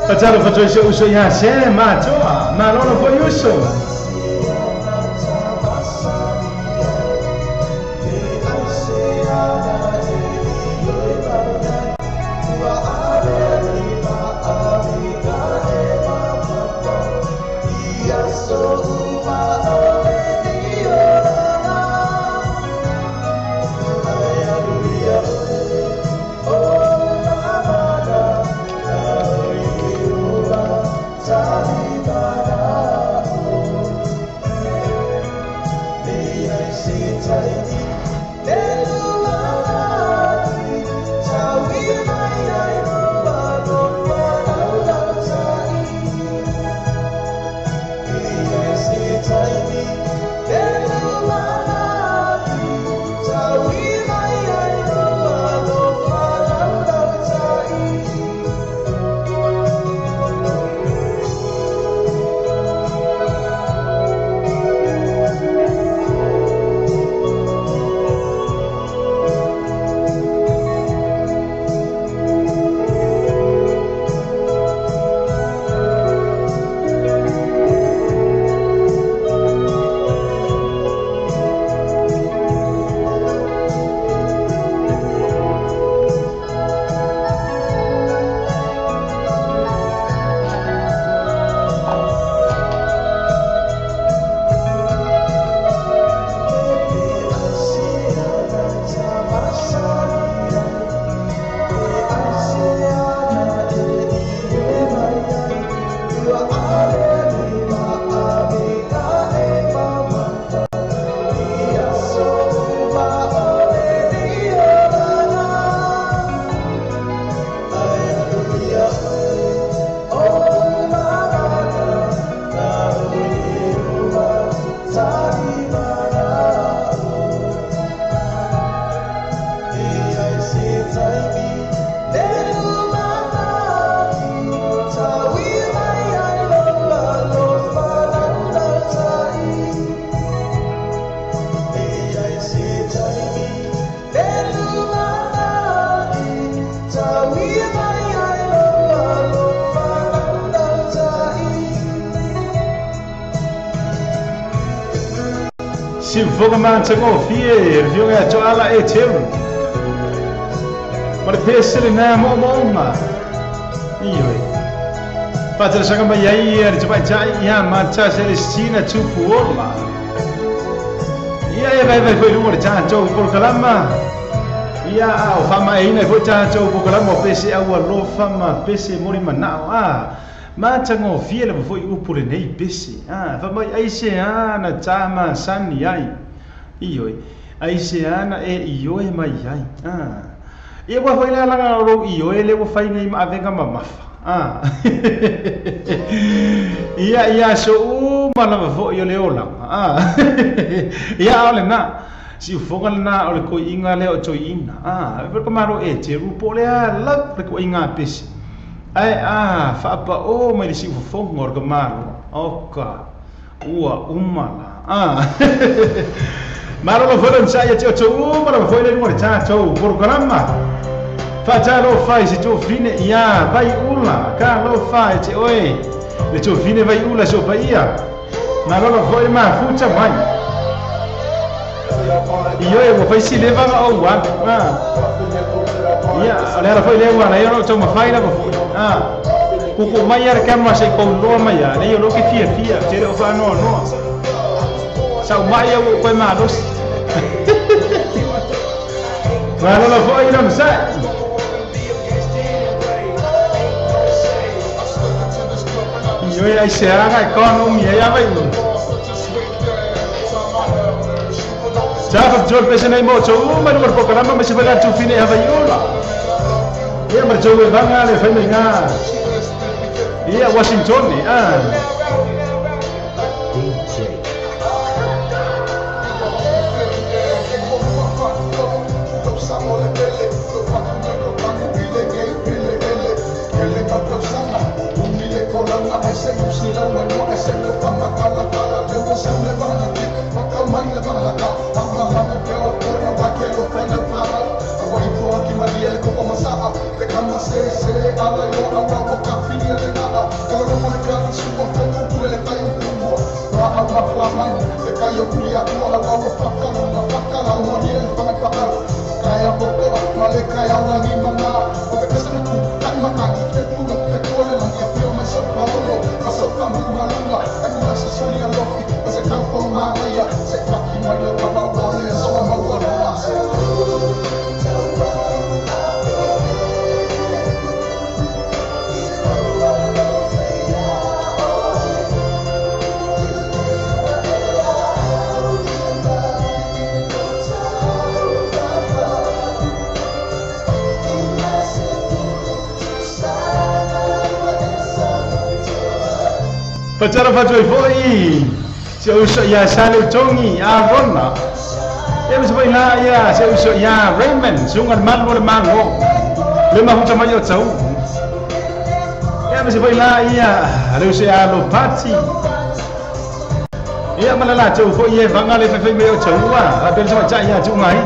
Atalo fatoisa uso ya se matoa malolo foi uso. Si foga mancha go fie, rivionga cho ala e teu. Mare pesele na mo ma. Iyo. Patera sanga mai ai er chpai chai ya mancha Celestina tu puola. Ia e vai foi lugar cha cho por kalama. Ia o fama ina foi cha cho por kalama pese au lo fama pese mori manao Mata ngo fiela foi upure nei pesi. Fa mai ai se ana tama sani ai. Ioi. Ai se ana e ioi mai ai. Ia wa foi la ro ioi le wa fai nei ma venga mamafa. Ia so mala fo yo le ola. Ia ole na. Si ufonga na ole ko inga le o choina. Per kamaro e te rupo le la ko inga pesi. Ai fa pa o mai si fofo ngor ga maru oka ua umala maro lo foron sai te o maro foi le ngor cha cho programa fa cha lo fai si to fine ia vai ula ka lo fai te oi le to fine vai ula so paia maro lo foi ma fucha mai io e fai si leva o wa ia ale foi le wa na io no to ma fai la kuku mai ar kama sai ko lo mai ya nei lo ke fia te o fa no sa mai o ko ma dos ma lo foi non sai io ai se ara con mi ya vai Jafar jol pese nei mo cho ma no por programa me se va tu fine ha vai ola ia mar jo va ngale fa me nga ia Washington ni Maria le copa masaba, le cama se ala yo awa o ka fini le ngala kala no mo ka sumo ko ku le kai ku ra ama fa man e kai yo ku ya ko ala o fakka na mo ni pa pa kaya ko ko male kaya wa ni mama o ka kasa ku kan maka ke ku ke ko le ngi fio ma so pa lo ma so pa ma ma la e ma sa so ni lo ki se ka ko ma ya se ka ki ma yo pa ba le so ma wa la Pacara fajoi foi se uso ya salu tongi arona ya mesti boleh lah ya se uso ya Raymond sungan malu le mango le mahu sama yo tahu ya mesti boleh lah ya le uso ya lo party ya malala tu foi ye bangale fe me yo tahu ah ada sama cak ya tu ngai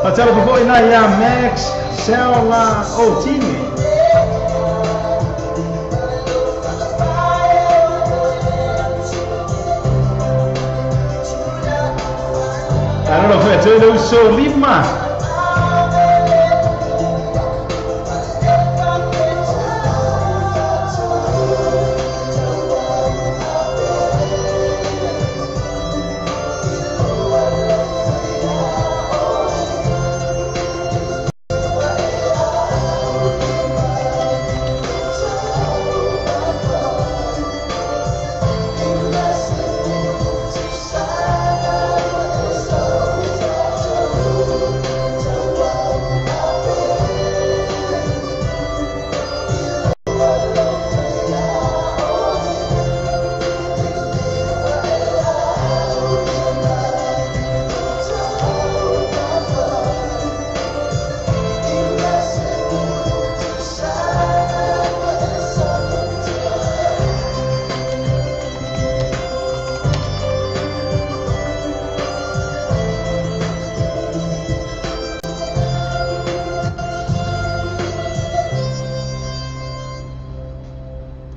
pacara foi na ya Max Sela Otini. Allora faccio uso lima.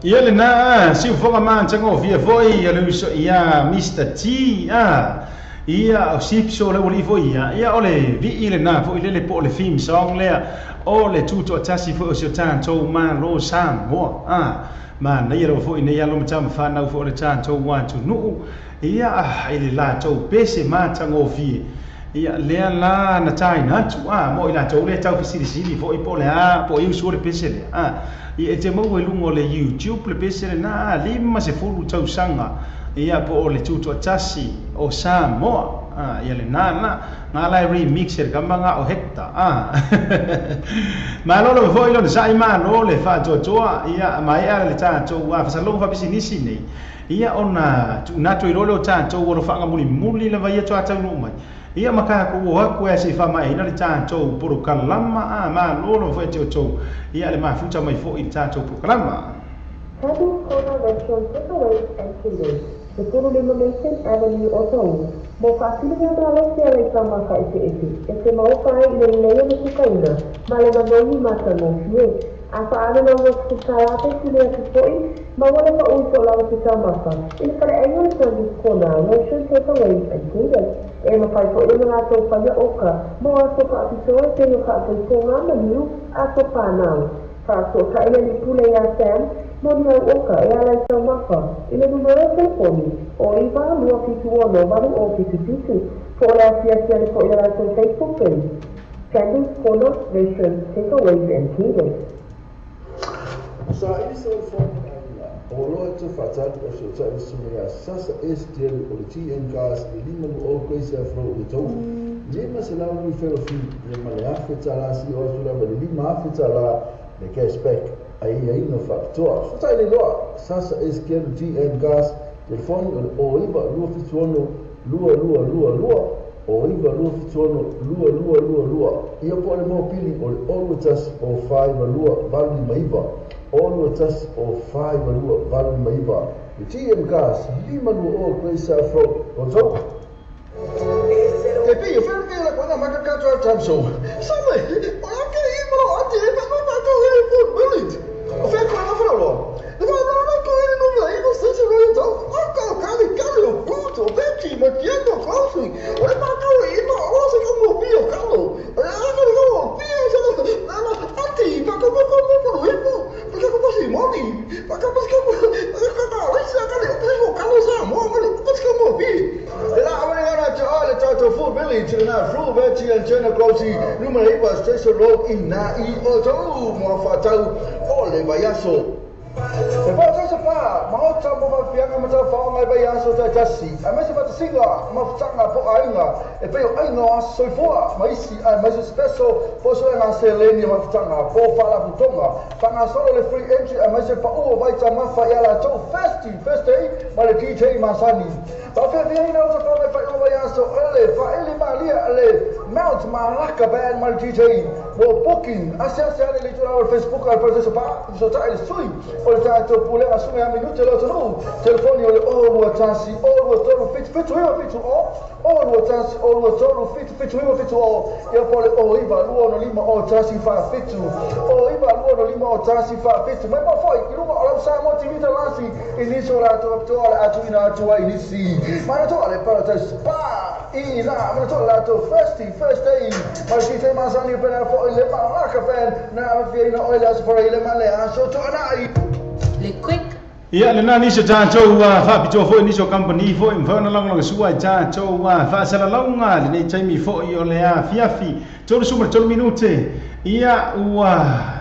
Ia le na si fonga man chango via foi ia le so ia Mr T ia o sip so le oli foi ia ole vi ile na foi le po le film song le o le tuto tasi foi so tan to man lo sam mo man na ia foi ne ia lo macham fa na foi le tan to want to no ia ile la to pese man chango via ia le la na tai na tu mo ila to le tau fisi sili foi po le po eu so le pese le ia te mau e lungo le YouTube le pese na lima se fulu tau sanga ia po o le tuto tasi o Samoa ia le nana ngala remix e kamanga o hekta ma lo foi lo sai ma lo le fa joa ia mai ala le tato wa fa lo fa bisinisi nei ia ona na to lo tato wo fa ngamuli muli le vai to ata no mai ia maka ko wa ko se fa mai na le tato por kalama ma lo foi to ia le ma futa mai fo in tato por kalama Having Kona Restaurant Takeaways and Catering, the Kurulima Avenue Otaú. Mo facilita para los que hay sama ka ese mau kai le le le sukaina, male mandoni mata mo fie. Apa ana no ko kaya te sile ko foi, ma wala ka uso la ko sama ka. Il para ayun sa Kona Restaurant Takeaways and Catering. E ma fai ko ile na to pa oka, mo aso ka apiso te yo ka ko ngama liu aso pa na. Fa so ka ile ni pule ya Sam. Monia oka e ala sa maka ile numero telefoni o iba lua fitu ono baru o fitu po la sia ko ila sa Facebook page Candles Kona Restaurant Takeaways and Catering. Sa ini so fon o lo te fatat o so ta sumia sasa STL o TN gas lima o ko se afro o to lima se la ni felo fi le male afetala si o sula ba lima afetala le cashback aí no factor só ele lá sasa esquerdo GN gas telefone o iba lua fitsono lua o iba lua fitsono lua e eu pode mo pili o always o 5 lua vale maiva always o 5 lua vale maiva GN gas lima no o coisa fro o to e pio fer que la coisa maca time show. Sabe, olha que aí, bro, a gente não vai correr por bonito. O que é que vai falar, bro? Não vai correr no meio, não sei se vai então. Cara, eu puto, o Betty, mas que é meu calço? Olha para cá, e não, olha que eu morri, o calo. Olha que eu morri, anti, para que eu vou por rico, para que eu vou se morrer, para que eu vou to full village na fru beti and chena closey numero was station road in na I oto mo fatau ole bayaso e poi cosa fa ma o tambo va via come ta fa mai bayaso ta tassi a me se fa singa ma tsanga po ainga e poi ainga so fo ma isi ma so spesso posso na seleni ma tsanga po fa la butonga fa na solo le free entry a me se fa o vai tsama fa ya la to first day ma le DJ Masani ba fe via ina o fa fa o bayaso ole fa ele malia le Mount Malaka band mal DJ wo booking asia le litura Facebook al processo pa so ta il sui o ta to pule assume a minuto lo to telefoni o lo tansi o lo to fit o lo tansi o lo to fit o io pole o iva luono lima o tansi fa fit o iva luono lima o tansi fa fit ma poi il luogo o sa mo ti vita lasi inisola to atuina to inisi ma to ale para ta spa ina ma to la to first day ma si te Masani per fo le Malaka fan na viena oilas for ile male so to anai le quick ia le nani se tātou fa pito fo ni so company fo in fa na lang suai tātou fa sala launga le nei taimi fo I o le a fiafi tolu suma tolu minute ia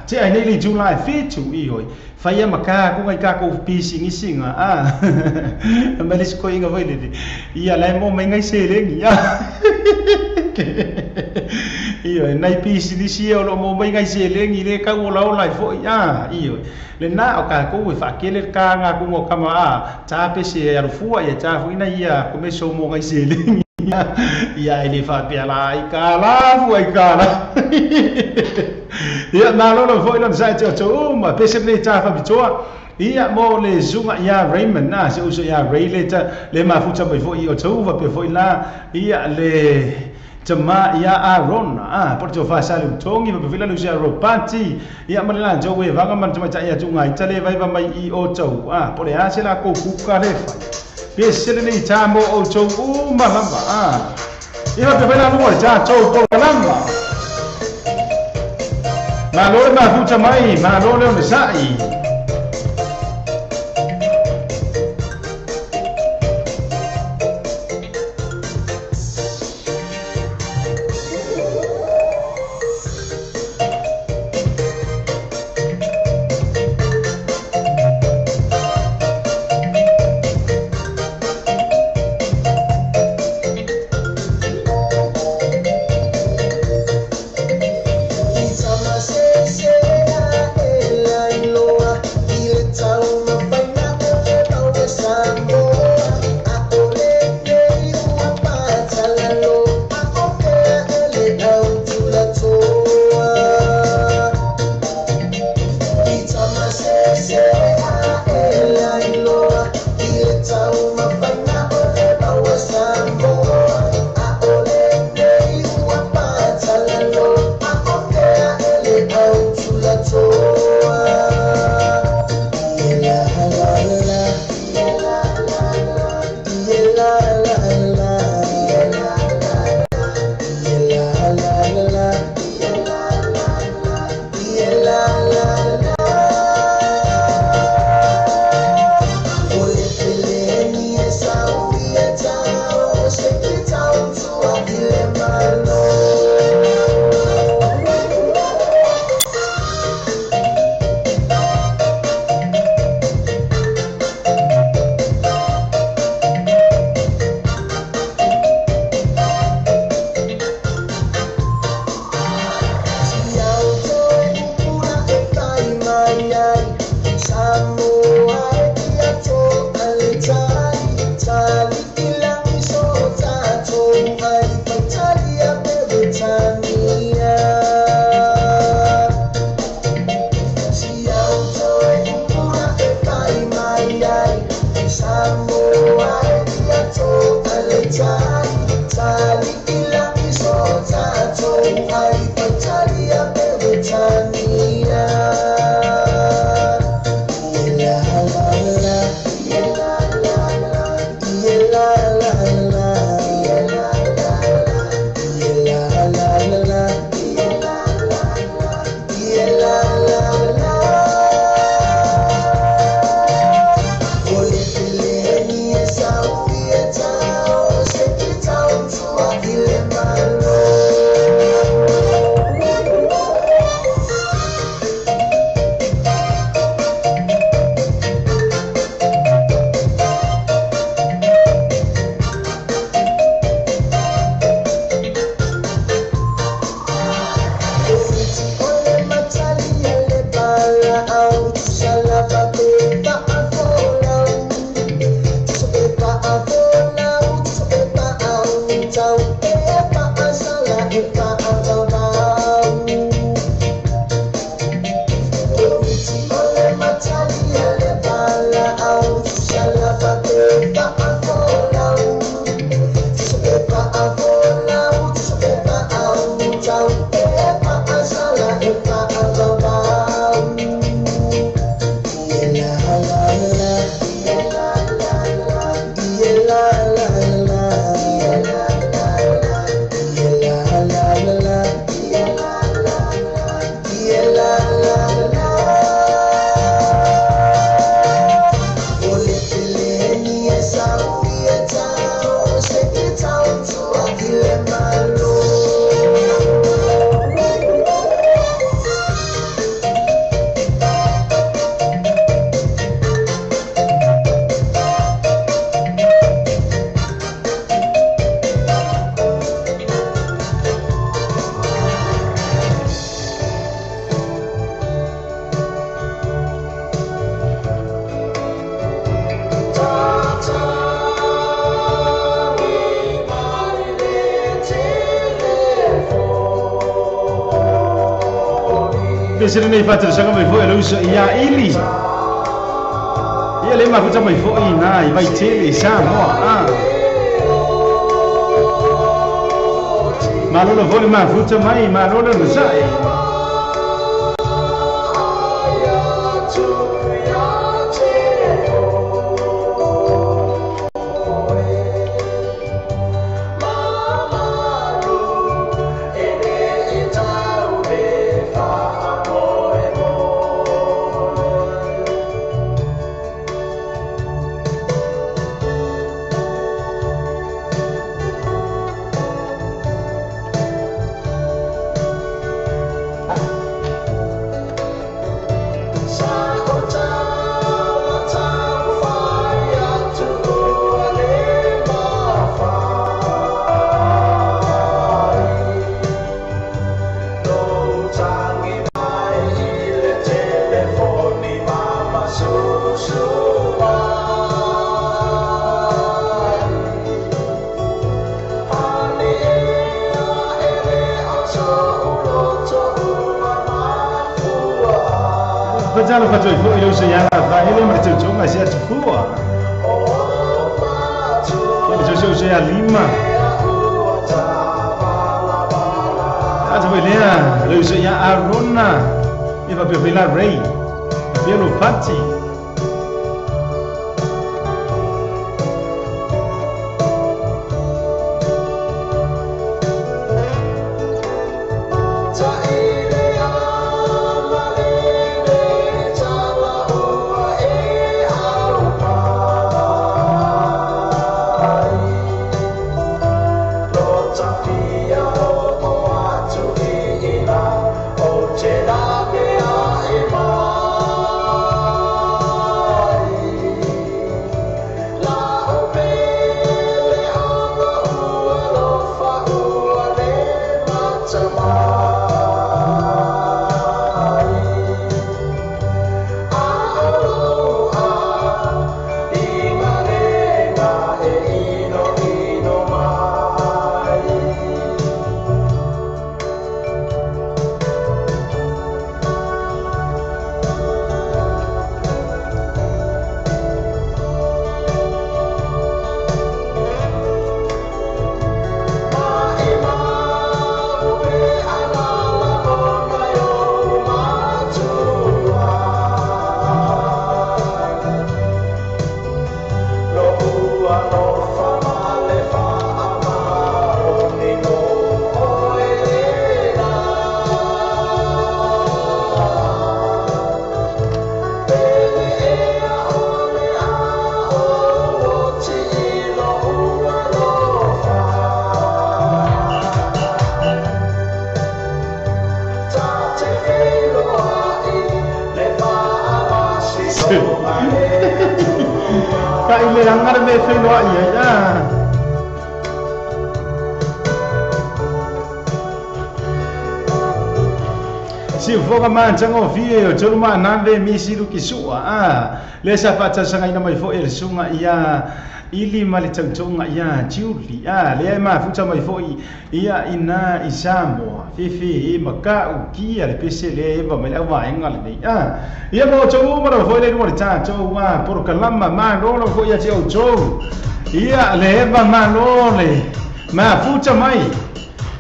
te ai nei July fitu I oi fa ia maka ku ngai ka ko pisi ngi singa ma le sko inga vai le ia le mo mai ngai se le ia ia nei pisi ni si o lo mo mai ngai se le ngi le ka o la o lai fo ia le na o ka ko fa ke le ka nga ku mo kama ta pe se ya rufua ia ta fu ina ia ko me so mo ngai se le ia ele fa pe la I ka la fu ai ka la ia na lo fo ina sa to ma pe se ne ta fa bitoa ia mo le zunga ia Raymond na se uso ia Ray le ma fu ta fo I o to va pe fo ila ia le Tama ia Aaron porto fa salu tongi ba vila lu sia ropati ia malala jo we vanga man tama ia tunga itale vai va mai I o tau pole a se la ko kuka le fa pe se le ni tamo o tau malamba ia pe vela lu ja tau ko malamba ma lo ma fu tamai ma lo le sai Sini nei fatu sanga mai foi lo so ia ili ia le ma futa mai foi na i vai tele sa mo ma lo lo foi ma futa mai ma lo lo sai Pajalo fajoy foi lo so yana fa ele ma tjo ma sia tfua ele jo so ya lima ata belea lo so ya arona e va per la rei pelo patti Kailangan may filo iya. Si foga manchang ovie o toluma nande misiru kisua le sa facha sanga ina mai fo el sunga ia ili mali tangtonga ia Julie le ma futa mai fo ia ina isamo fifi maka ukia le pese le va mai va engal nei ia mo chomu mara fo le mo ta cho wa por kalama ma no fo ia cho cho ia le va ma no le ma futa mai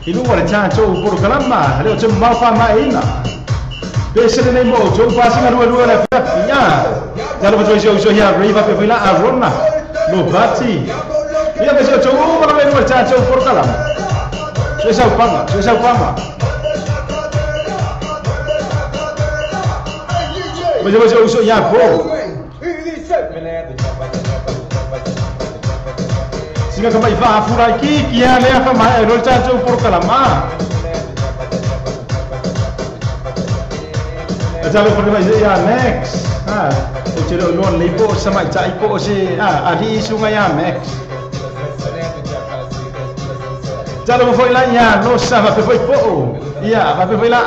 ilu wa ta cho por kalama le cho ma fa mai ina pese le mo cho pasinga rua le ia jalo betul so ya riva pe fila arona no bati ia beso cho mara le mo ta cho por kalama so pama beso so ya ko singa kama ifa fura ki kia le fa ma ro ta cho por kalama jalo por mai ya next o chero non le po sama chai po se ali sunga ya next jalo foi la ya no sama pe foi po ya va pe foi la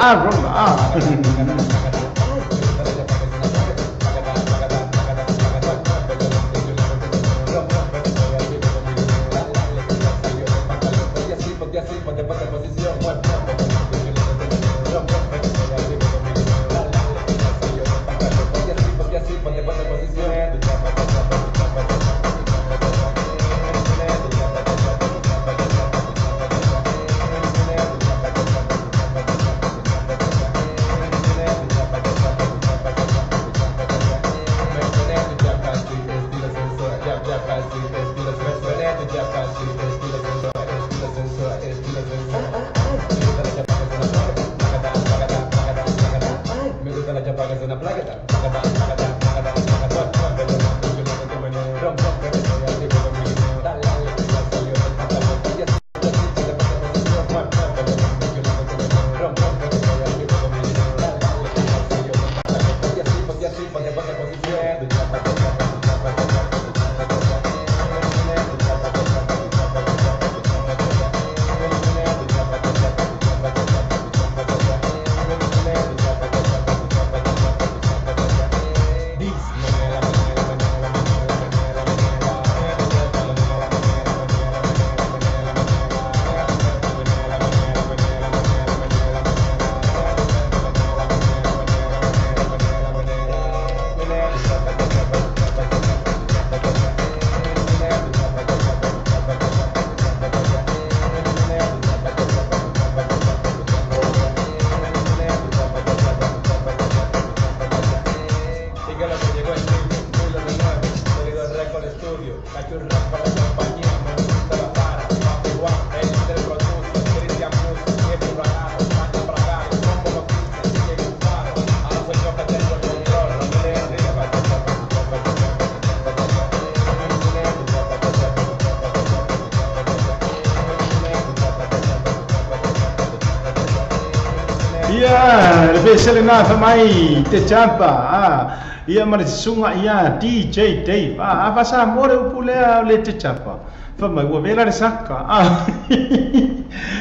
Ia, le besele na fa mai te chapa. Ia mare sunga ia DJ Dave. Ava sa more upulea le te chapa. Fa mai wa vela saka.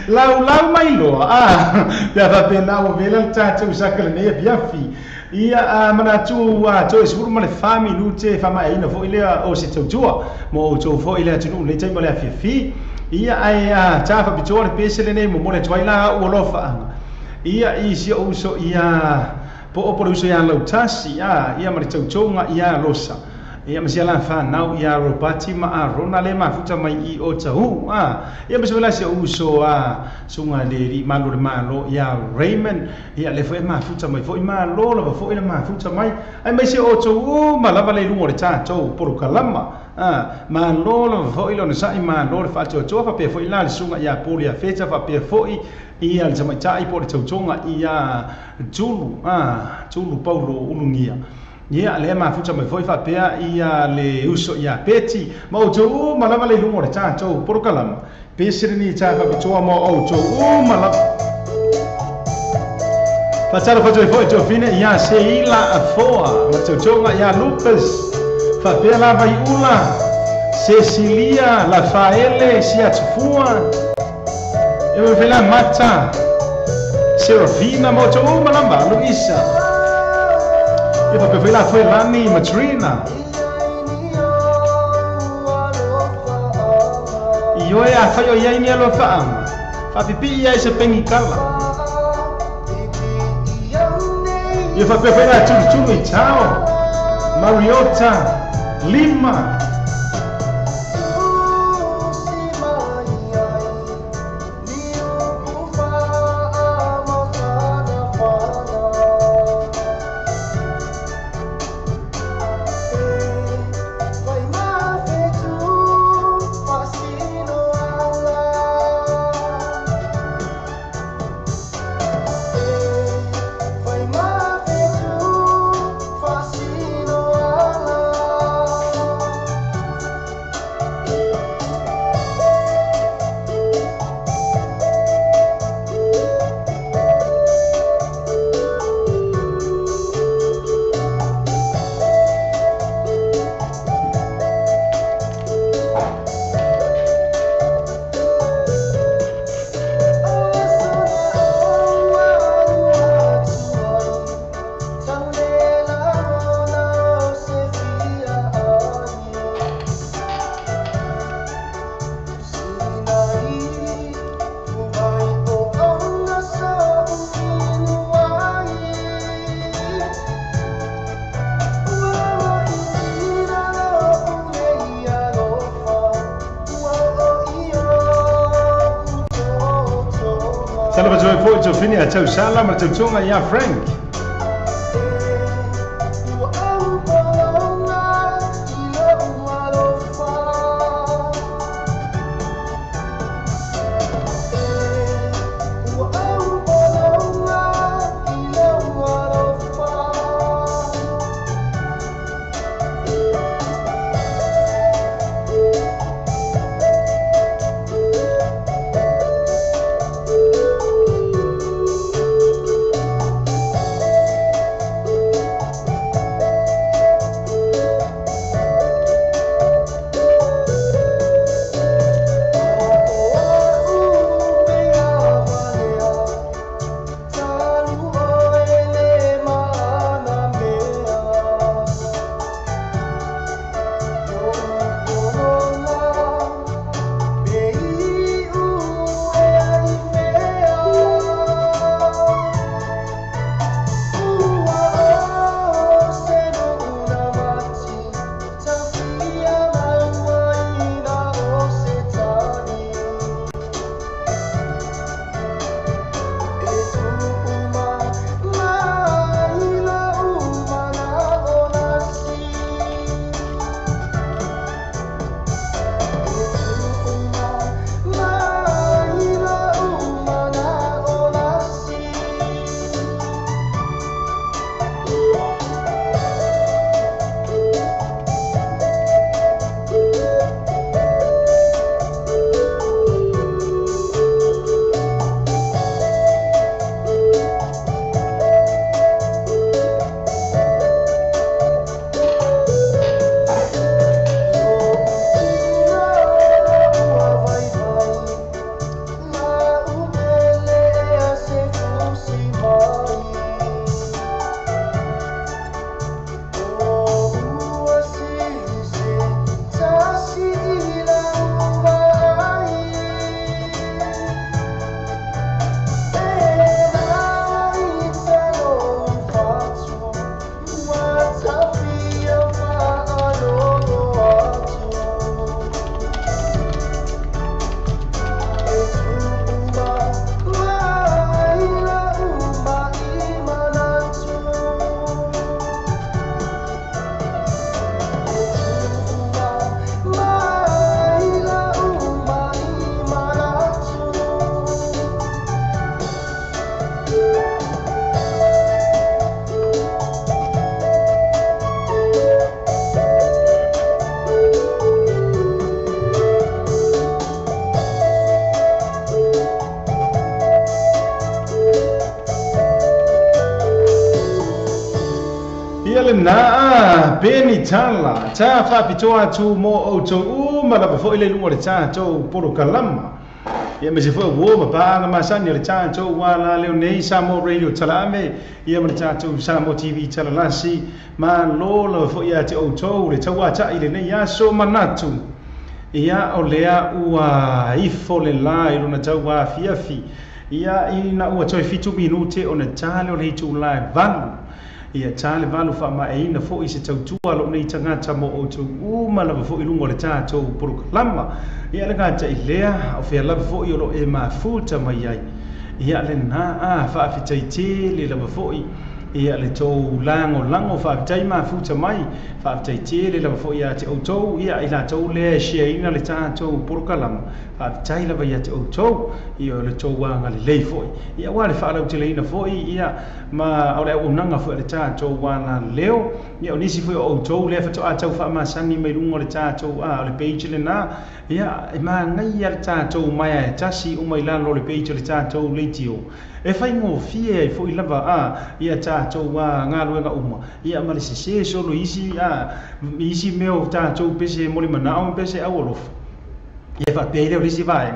Lau mai lo. Ya fa pena wa vela tatu saka le ne biafi. Ia mana tu to esuru male fami lute fa mai ina fo ile o se tua. Mo to fo ile tu le tai male afifi. Ia ai tafa bitore besele ne mo mole twaila o lofa. Ia isi uso ia po uso ia lautasi ia maritautonga ia losa ia masiala fa nau ia robati ma rona le mafuta mai I o tau ia masiala se uso sunga le ri malo le malo ia Raymond ia le foi mafuta mai foi malo la foi le mafuta mai ai mai se o tau ma lava le lungo le tato por kalama ma lo foi lo sai ma lo fa to fa pe foi la sunga ia polia feta fa pe foi ia le tamaita I po le tautonga ia tulu paulo ulungia ia le mafuta mai foi fa pe ia le uso ia peti ma o tu malava le lungo le tato por kalama pe sirini ta fa bitoa mo o tu malava fa tara fa foi to fine ia se ila foa ma tautonga ia Lucas fa pe la vai ula Cecilia Rafaele Siatfua eu vou lá matar Serafina moto malamba Luisa eu vou lá foi Lani Matrina e eu ia fazer o ia lo fa pipi ia se pengikala eu vou lá tudo e tchau Mariota Lima to fini a tau sala ma tau tonga ia Frank ia le na peni tala ta fa pitoa tu mo o to ma la fo ile lungo le ta to poro kalama ia me se fo wo ma pa nga ma sani le ta to wala le nei sa mo radio tala me ia me ta to sa mo tv tala la si ma lo lo fo ia te o to le tawa ta ile nei ya so manatu ia o lea ua ifo le la i luna taua fiafi ia ina ua toi fitu minute o na tale o le hitu la valu ia tale valu fa ma e ina fo i se tautua lo nei tangata mo o tu uma lava fo i lungo le tato purukalama ia le gata i lea o fea lava fo i o lo e mafuta mai ai ia le na fa afitaite le lava fo i ia le tau lango fa afitai mafuta mai fa afitaite le lava fo ia te outou ia i la tau le shea ina le tato purukalama fa afitai lava ia te outou ia le tau wanga le lei fo ia wale fa alau te leina fo ia ma au le unanga fo le tato wana leo ia o nisi fo o outou le fa to atau fa masani mai lungo le tato o le page le na ia e ma ngai ia le tato mai e tasi o mai lalo le page le tato le tio e fai ngo fie fo i lava ia tato wa ngalo nga uma ia ma le se solo isi meo tato pese moli manao pese awolof ia fa pe le risi vai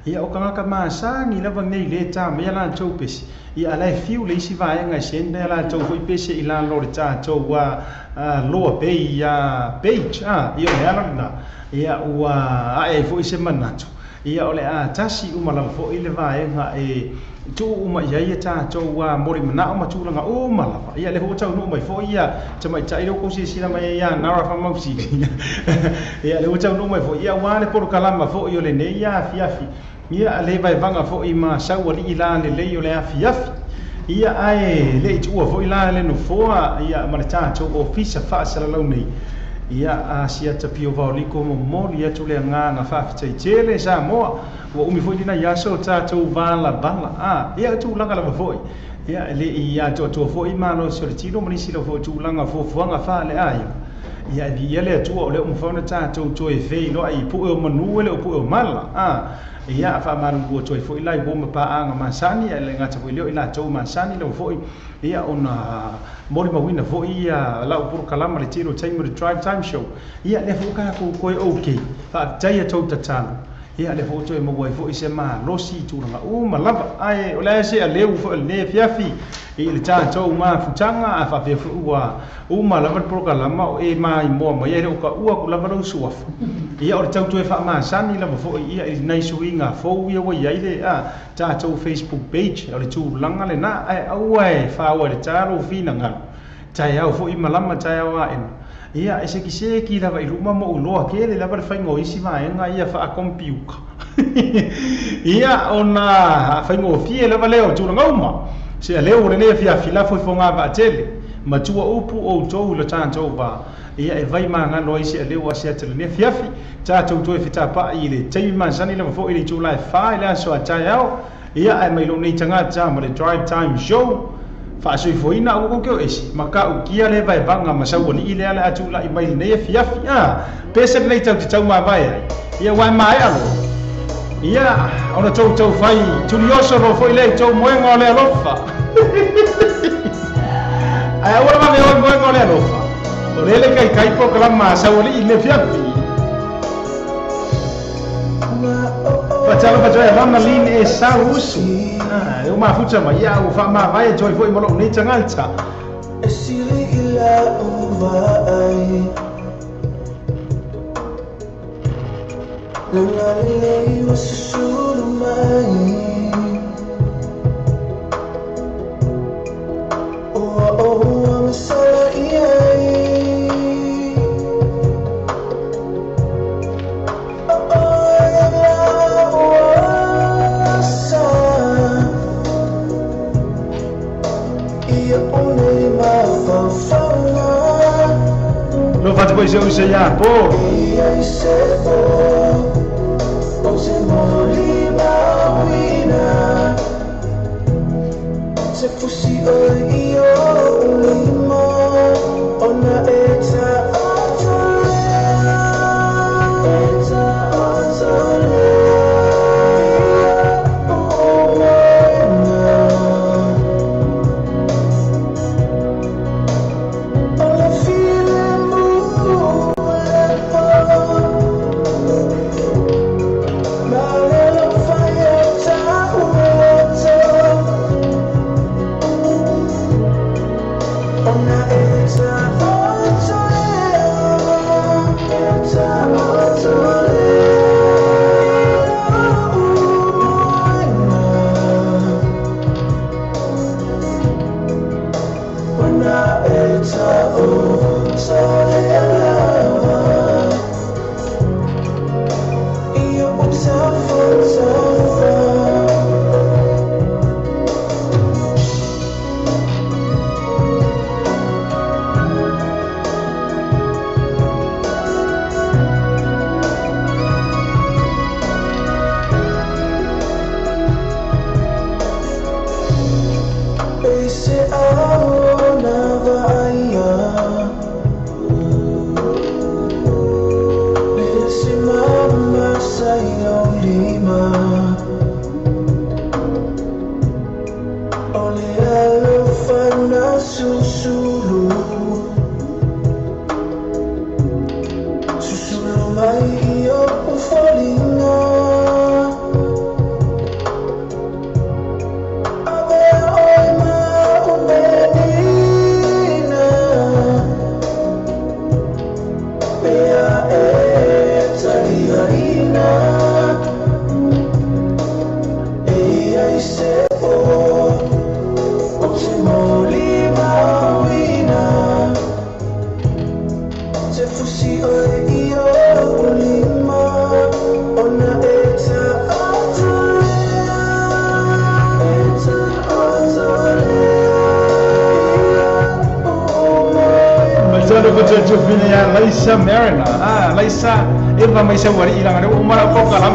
ia o kanga ma sa ni lava nei le ta me la tau pese ia la fiu le isi vai nga sende la tau foi pese i la lo le tato wa lo pe ia page ia le ana ia ua e foi se manatu ia ole tasi uma la fo i le vai nga e tu uma ia tato wa mori manao ma tu langa o mala ia le ho tau no mai fo ia te mai tai ko si sila mai ia nara fa mau si ia le ho tau no mai fo ia wa le por kalama fo i le nei ia fiafi ia le vai vanga fo i ma sau ali ila le le le fiafi ia ai le tu fo ila le no fo ia ma tato ofisa fa sala lo nei ia sia tapio vaoliko mo ia tu le nga fa fitai tele sa mo wa umi foi dina ia so tato vala bala ia tu langa la foi ia le ia to foi malo so tino mo nisi lo foi tu langa fo fuanga fa le ai ia le tu o le um fa na tato to e fe no ai pu o manu le o pu o mala ia fa maru go to foi lai bo ma pa anga masani le ngata foi le ila to masani lo foi ia ona mori ma wina foi ia la por kalama le tiro time the drive time show ia le foka ko okay fa tai to tatana ia le foto e mo wai foi se ma losi tu nga ma lava ai o le se le u fo le fiafi i le tato ma futanga fa fe fu ma lava por kalama o e mai mo ma ia o ka ua ku lava no suaf ia o tau tu e fa ma sani lava fo ia i nei suinga fo ia wa ia le tato Facebook page o le tu langa le na ai au ai fa wa le taro fina ngal tai au fo i malama tai au en ia e se ki lava i ruma mo uloa ke le lava fa ngo isi va nga ia fa compuka ia ona fa ngo fie lava leo tu nga uma se leo le ne fia fila fo nga va tele ma tu upu o to le tanto ba ia e vai ma nga lo isi leo asia tele ne fiafi tato to e fita pa i le tai ma sani lava fo i le July 5 la so tai au ia e mai lo nei tanga ma le drive time show fa sui foina o ko esi maka u kia le vai vanga masau ni ile ala atu la i mai nei fiafi pese nei tau te tau ma vai ia wa mai alo ia ona tau fai tulioso ro foi le tau moenga le alofa ai ora ma me o moenga le alofa o le kai po kala masau ni ile fiafi Patalo patalo mama line e sausu eu ma futa ma ia o fa ma vai joy foi mo ni tangalta esili ila umai lalai wasulu mai I'm sorry Lo fate poi se usa ya po se fossi io lima ona eta Laisa Marina, Laisa, Eva Maisa wari ilang ada umar apa kalam.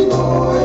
Boy